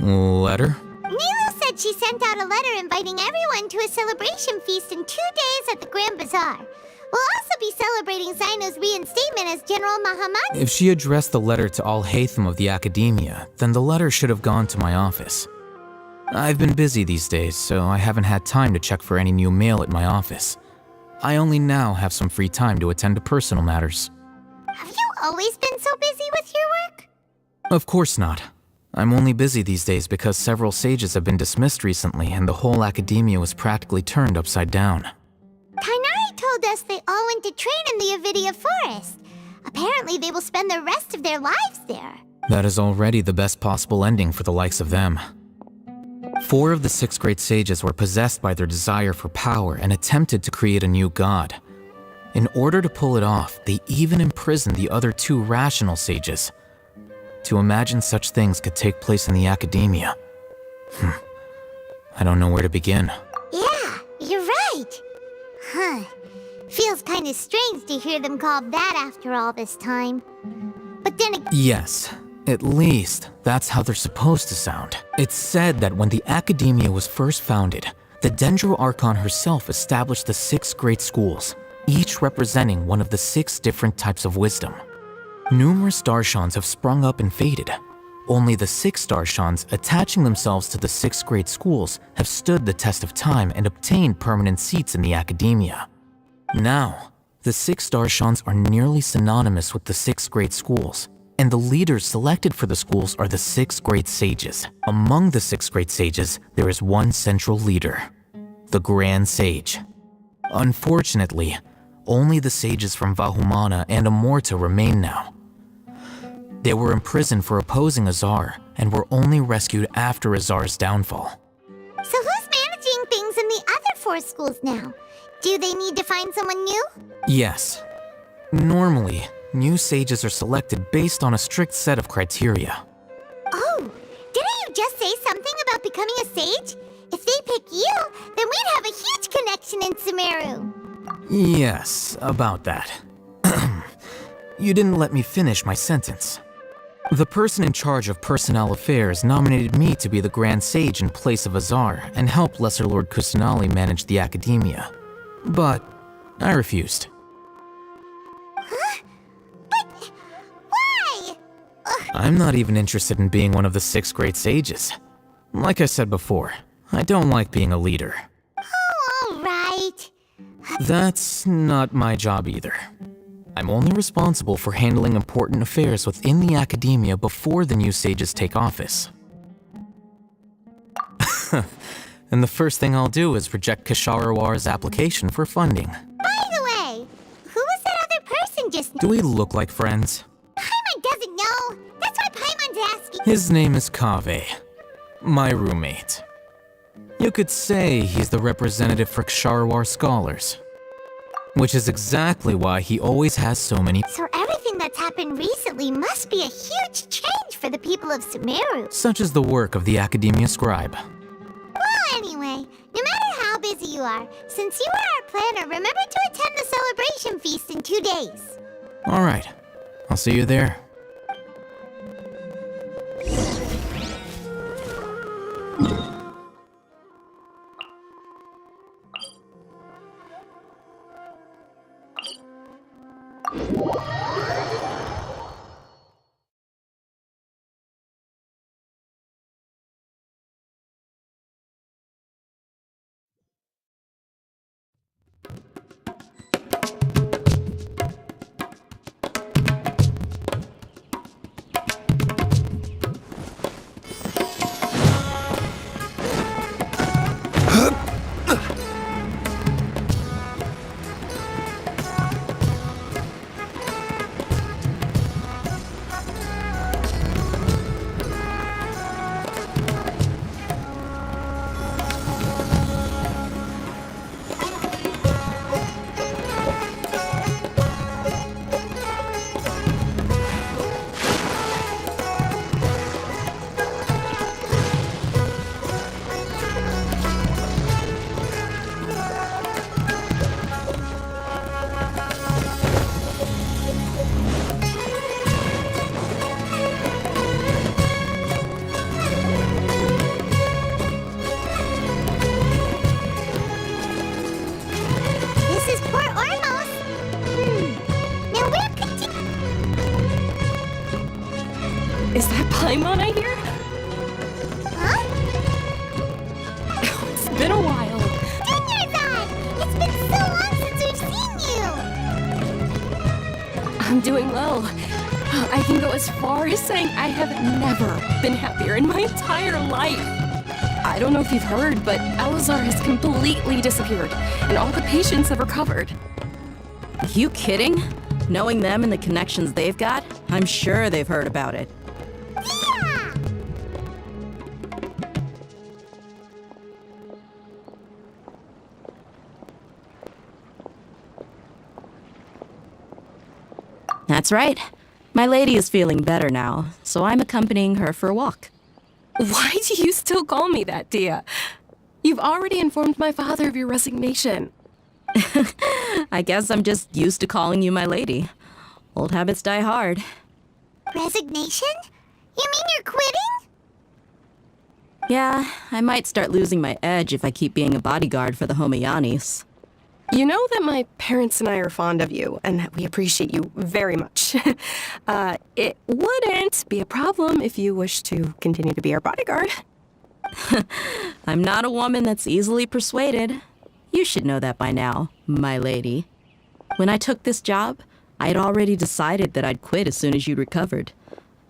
Letter? Nilu said she sent out a letter inviting everyone to a celebration feast in 2 days at the Grand Bazaar. We'll also be celebrating Zaino's reinstatement as General Mahamani. If she addressed the letter to Alhaitham of the Academia, then the letter should have gone to my office. I've been busy these days, so I haven't had time to check for any new mail at my office. I only now have some free time to attend to personal matters. Have you always been so busy with your work? Of course not. I'm only busy these days because several sages have been dismissed recently and the whole academia was practically turned upside down. Tainari told us they all went to train in the Avidia Forest. Apparently they will spend the rest of their lives there. That is already the best possible ending for the likes of them. 4 of the 6 great sages were possessed by their desire for power and attempted to create a new god. In order to pull it off, they even imprisoned the other 2 rational sages. To imagine such things could take place in the academia. I don't know where to begin. Yeah, you're right. Huh? feels kind of strange to hear them called that after all this time. But then again... Yes, at least that's how they're supposed to sound. It's said that when the Academia was first founded, the Dendro Archon herself established the 6 great schools, each representing one of the 6 different types of wisdom. Numerous Darshans have sprung up and faded. Only the 6 Darshans attaching themselves to the 6 great schools have stood the test of time and obtained permanent seats in the Academia. Now, the 6 Darshans are nearly synonymous with the 6 great schools, and the leaders selected for the schools are the 6 great sages. Among the 6 great sages, there is one central leader, the Grand Sage. Unfortunately, only the sages from Vahumana and Amorta remain now. They were imprisoned for opposing Azar and were only rescued after Azar's downfall. So who's managing things in the other 4 schools now? Do they need to find someone new? Yes. Normally, new sages are selected based on a strict set of criteria. Oh, didn't you just say something about becoming a sage? If they pick you, then we'd have a huge connection in Sumeru. Yes, about that. You didn't let me finish my sentence. The person in charge of personnel affairs nominated me to be the Grand Sage in place of Azar and help Lesser Lord Kusanali manage the Academia. But I refused. Huh? But why? I'm not even interested in being one of the 6 great sages. Like I said before, I don't like being a leader. Oh, all right. That's not my job either. I'm only responsible for handling important affairs within the Academia before the new sages take office. And the first thing I'll do is reject Kasharawar's application for funding. By the way, who was that other person just now? Do we look like friends? Paimon doesn't know. That's why Paimon's asking. His name is Kaveh, my roommate. You could say he's the representative for Ksharawar scholars. Which is exactly why he always has so many... So everything that's happened recently must be a huge change for the people of Sumeru. Such as the work of the Academia Scribe. Well, anyway, no matter how busy you are, since you are our planner, remember to attend the celebration feast in 2 days. Alright, I'll see you there. Is that Paimon I hear? Huh? It's been a while. Dinnerzad! It's been so long since we've seen you! I'm doing well. I can go as far as saying I have never been happier in my entire life. I don't know if you've heard, but Alazar has completely disappeared, and all the patients have recovered. You kidding? Knowing them and the connections they've got, I'm sure they've heard about it. Yeah! That's right. My lady is feeling better now, so I'm accompanying her for a walk. Why do you still call me that, Dia? You've already informed my father of your resignation. I guess I'm just used to calling you my lady. Old habits die hard. Resignation? You mean you're quitting? Yeah, I might start losing my edge if I keep being a bodyguard for the Homayanis. You know that my parents and I are fond of you, and that we appreciate you very much. It wouldn't be a problem if you wish to continue to be our bodyguard. I'm not a woman that's easily persuaded. You should know that by now, my lady. When I took this job, I had already decided that I'd quit as soon as you'd recovered.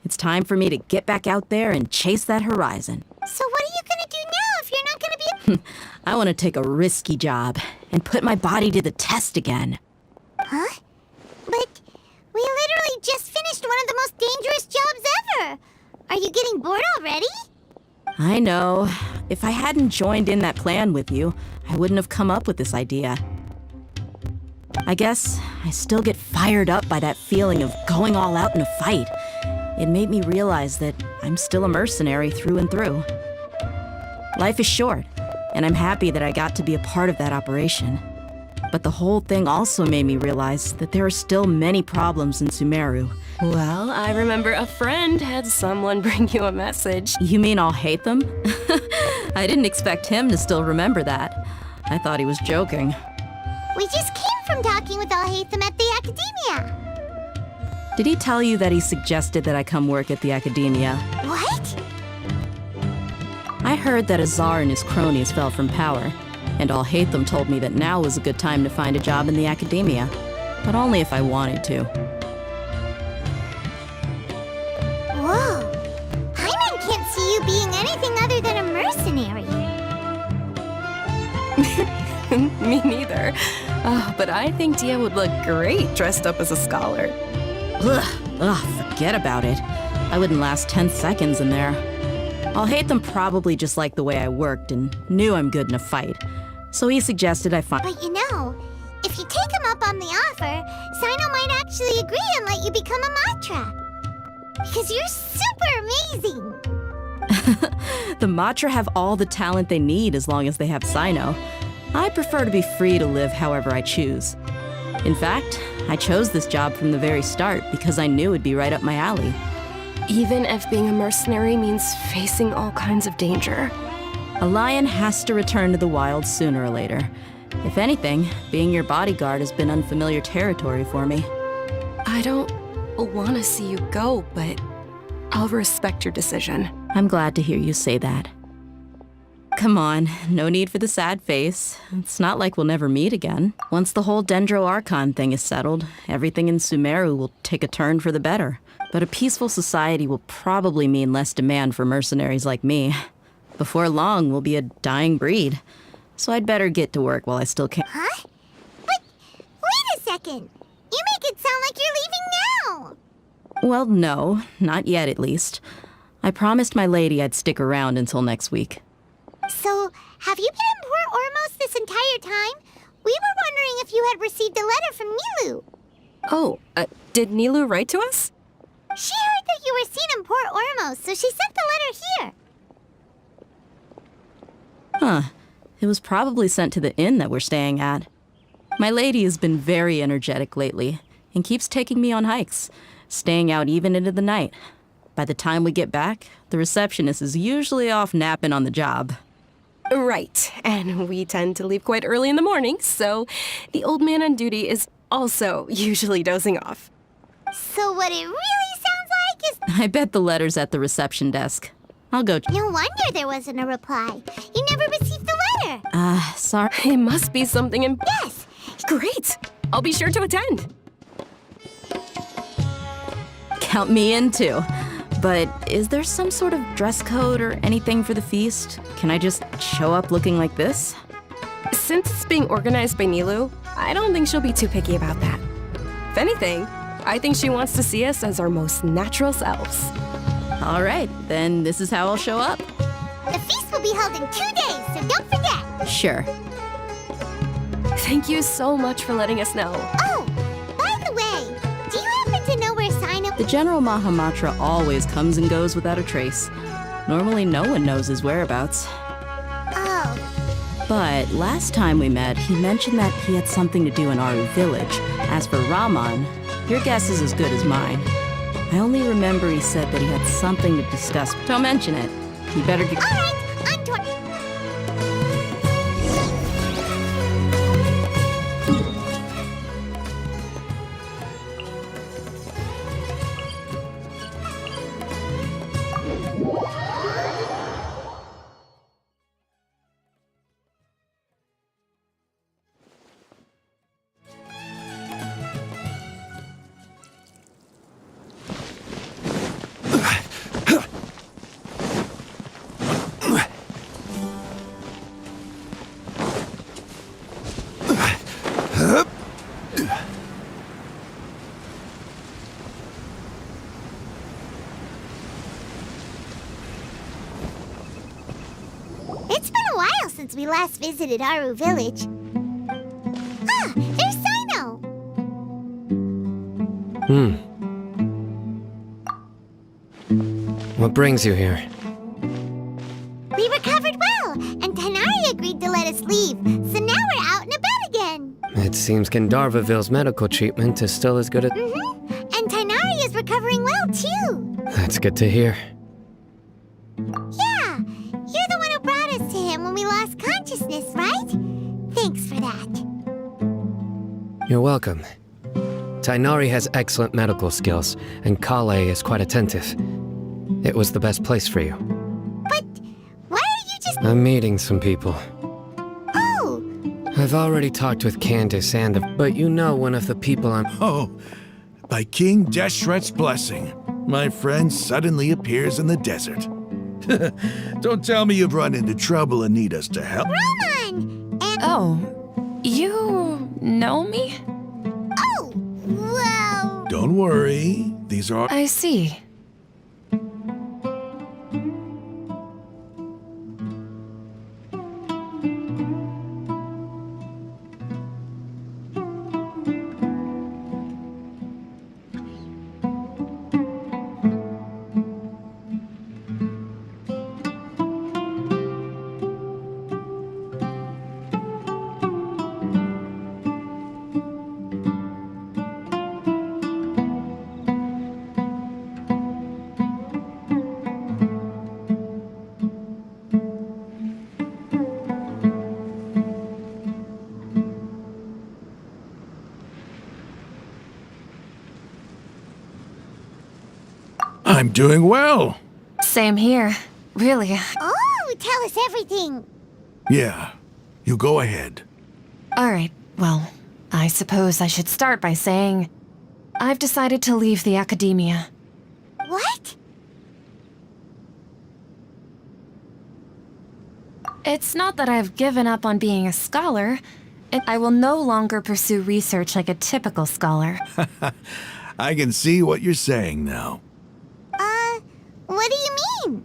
It's time for me to get back out there and chase that horizon. So what are you gonna do now if you're not gonna be I want to take a risky job and put my body to the test again. Huh? But we literally just finished one of the most dangerous jobs ever! Are you getting bored already? I know. If I hadn't joined in that plan with you, I wouldn't have come up with this idea. I guess I still get fired up by that feeling of going all out in a fight. It made me realize that I'm still a mercenary through and through. Life is short, and I'm happy that I got to be a part of that operation. But the whole thing also made me realize that there are still many problems in Sumeru. Well, I remember a friend had someone bring you a message. You mean I'll hate them? I didn't expect him to still remember that. I thought he was joking. We just came from talking with Alhaitham at the Academia. Did he tell you that he suggested that I come work at the Academia? What? I heard that Azar and his cronies fell from power, and Alhaitham told me that now was a good time to find a job in the Academia, but only if I wanted to. Whoa. Paimon can't see you being anything other than a mercenary. Me neither. But I think Dia would look great dressed up as a scholar. Ugh, forget about it. I wouldn't last 10 seconds in there. Alhaitham probably just liked the way I worked and knew I'm good in a fight. So he suggested I find— But you know, if you take him up on the offer, Sino might actually agree and let you become a Matra. Because you're super amazing! The Matra have all the talent they need as long as they have Sino. I prefer to be free to live however I choose. In fact, I chose this job from the very start because I knew it'd be right up my alley. Even if being a mercenary means facing all kinds of danger. A lion has to return to the wild sooner or later. If anything, being your bodyguard has been unfamiliar territory for me. I don't want to see you go, but I'll respect your decision. I'm glad to hear you say that. Come on, no need for the sad face. It's not like we'll never meet again. Once the whole Dendro Archon thing is settled, everything in Sumeru will take a turn for the better. But a peaceful society will probably mean less demand for mercenaries like me. Before long, we'll be a dying breed. So I'd better get to work while I still can. Huh? But wait a second! You make it sound like you're leaving now! Well, no, not yet at least. I promised my lady I'd stick around until next week. So, have you been in Port Ormos this entire time? We were wondering if you had received a letter from Nilu. Oh, did Nilu write to us? She heard that you were seen in Port Ormos, so she sent the letter here. Huh. It was probably sent to the inn that we're staying at. My lady has been very energetic lately and keeps taking me on hikes, staying out even into the night. By the time we get back, the receptionist is usually off napping on the job. Right, and we tend to leave quite early in the morning, so the old man on duty is also usually dozing off. So what it really sounds like is... I bet the letter's at the reception desk. I'll go... No wonder there wasn't a reply. You never received the letter. Sorry. It must be something Yes! Great! I'll be sure to attend. Count me in, too. But is there some sort of dress code or anything for the feast? Can I just show up looking like this? Since it's being organized by Nilu, I don't think she'll be too picky about that. If anything, I think she wants to see us as our most natural selves. All right, then this is how I'll show up. The feast will be held in 2 days, so don't forget. Sure. Thank you so much for letting us know. Oh, by the way, do you happen to know where Sino... The General Mahamatra always comes and goes without a trace. Normally no one knows his whereabouts. Oh. But last time we met, he mentioned that he had something to do in Aru village. As for Raman, your guess is as good as mine. I only remember he said that he had something to discuss. Don't mention it. You better get... Alright, on to It's been a while since we last visited Aru village. Ah, there's Sino! What brings you here? We recovered well, and Tanari agreed to let us leave, so now we're out and about again. It seems Gandharvaville's medical treatment is still as good as... And Tanari is recovering well, too. That's good to hear. Yeah, you're the one who brought us to him when we lost consciousness, right? Thanks for that. You're welcome. Tainari has excellent medical skills, and Kale is quite attentive. It was the best place for you. But why are you just... I'm meeting some people. Oh! I've already talked with Candace and but you know one of the people I'm... Oh, by King Deshret's blessing, my friend suddenly appears in the desert. Don't tell me you've run into trouble and need us to help. Roman! And... Oh, you know me? Oh, well... Don't worry, these are... I see. I'm doing well. Same here. Really. Oh, tell us everything. Yeah, you go ahead. Alright, well, I suppose I should start by saying I've decided to leave the academia. What? It's not that I've given up on being a scholar. I will no longer pursue research like a typical scholar. I can see what you're saying now. What do you mean?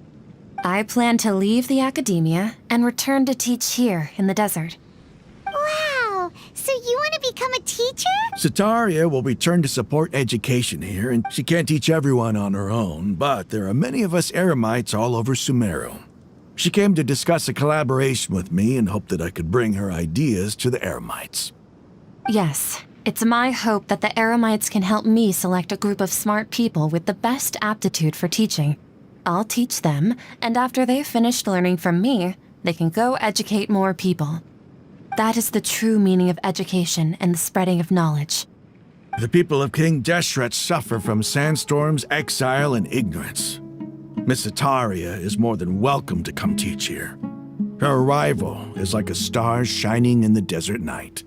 I plan to leave the academia and return to teach here in the desert. Wow, so you want to become a teacher? Sataria will return to support education here, and she can't teach everyone on her own, but there are many of us Eremites all over Sumeru. She came to discuss a collaboration with me and hoped that I could bring her ideas to the Eremites. Yes, it's my hope that the Eremites can help me select a group of smart people with the best aptitude for teaching. I'll teach them, and after they've finished learning from me, they can go educate more people. That is the true meaning of education and the spreading of knowledge. The people of King Deshret suffer from sandstorms, exile, and ignorance. Miss Ataria is more than welcome to come teach here. Her arrival is like a star shining in the desert night.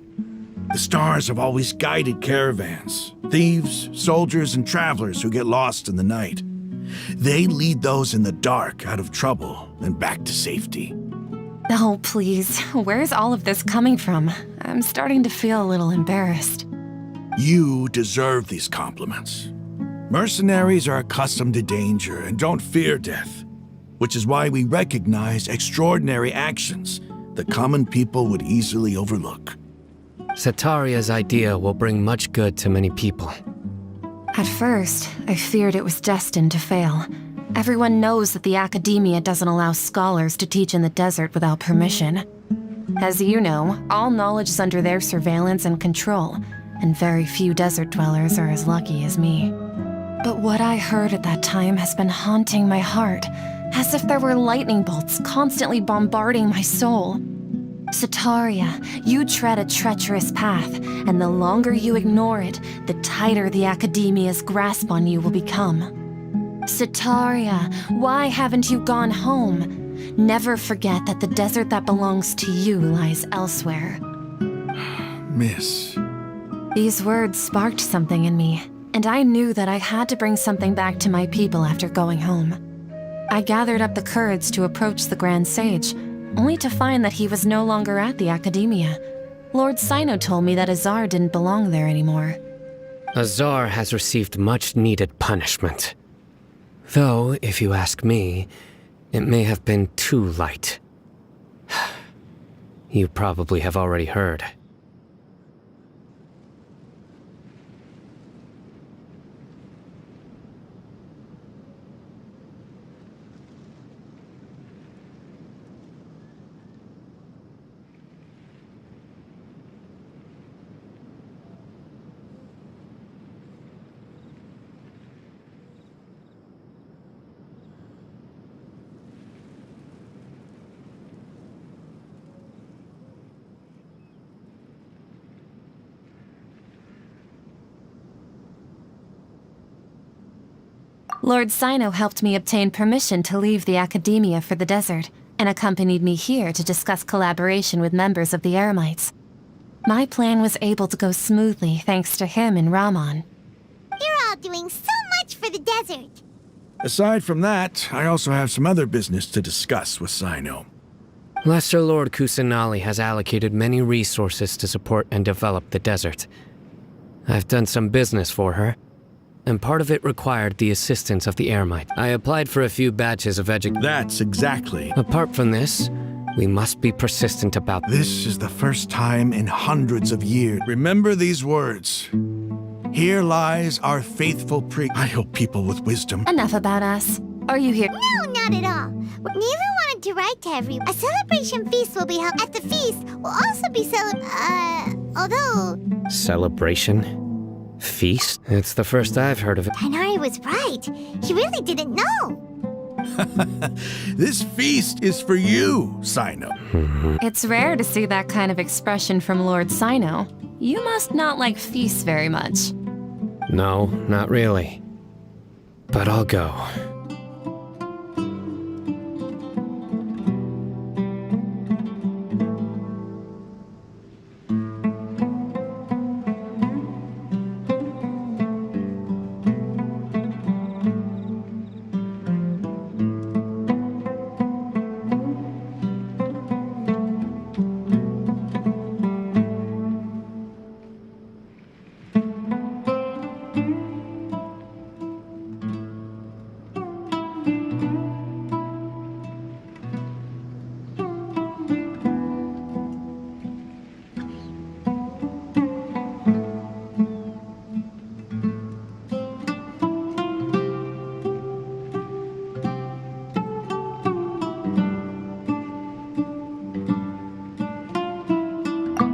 The stars have always guided caravans, thieves, soldiers, and travelers who get lost in the night. They lead those in the dark out of trouble and back to safety. Oh, please. Where's all of this coming from? I'm starting to feel a little embarrassed. You deserve these compliments. Mercenaries are accustomed to danger and don't fear death, which is why we recognize extraordinary actions that common people would easily overlook. Sataria's idea will bring much good to many people. At first, I feared it was destined to fail. Everyone knows that the academia doesn't allow scholars to teach in the desert without permission. As you know, all knowledge is under their surveillance and control, and very few desert dwellers are as lucky as me. But what I heard at that time has been haunting my heart, as if there were lightning bolts constantly bombarding my soul. Sataria, you tread a treacherous path, and the longer you ignore it, the tighter the Academia's grasp on you will become. Sataria, why haven't you gone home? Never forget that the desert that belongs to you lies elsewhere. Miss. These words sparked something in me, and I knew that I had to bring something back to my people after going home. I gathered up the courage to approach the Grand Sage, only to find that he was no longer at the Academia. Lord Sino told me that Azar didn't belong there anymore. Azar has received much-needed punishment. Though, if you ask me, it may have been too light. You probably have already heard. Lord Sino helped me obtain permission to leave the Academia for the desert, and accompanied me here to discuss collaboration with members of the Eremites. My plan was able to go smoothly thanks to him and Rahman. You're all doing so much for the desert. Aside from that, I also have some other business to discuss with Sino. Lesser Lord Kusanali has allocated many resources to support and develop the desert. I've done some business for her, and part of it required the assistance of the Eremite. I applied for a few batches of education. That's exactly. Apart from this, we must be persistent about This is the first time in hundreds of years. Remember these words. Here lies our faithful I hope people with wisdom. Enough about us. Are you here? No, not at all. Neva wanted to write to everyone. A celebration feast will be held. At the feast will also be although... Celebration? Feast? It's the first I've heard of it. Tainari was right. He really didn't know. This feast is for you, Sino. It's rare to see that kind of expression from Lord Sino. You must not like feasts very much. No, not really. But I'll go.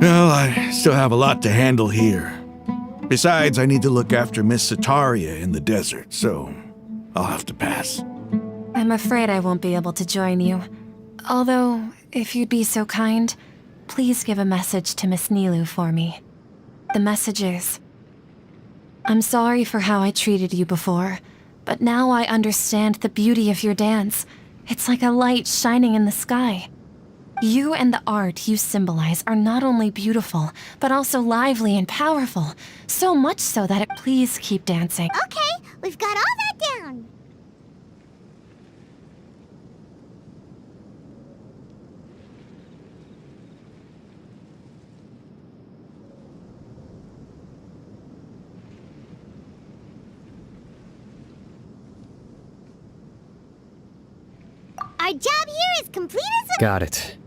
Well, I still have a lot to handle here. Besides, I need to look after Miss Sataria in the desert, so I'll have to pass. I'm afraid I won't be able to join you. Although, if you'd be so kind, please give a message to Miss Nilu for me. The message is, I'm sorry for how I treated you before, but now I understand the beauty of your dance. It's like a light shining in the sky. You and the art you symbolize are not only beautiful, but also lively and powerful. So much so that please keep dancing. Okay, we've got all that down. Our job here is complete as a... Got it.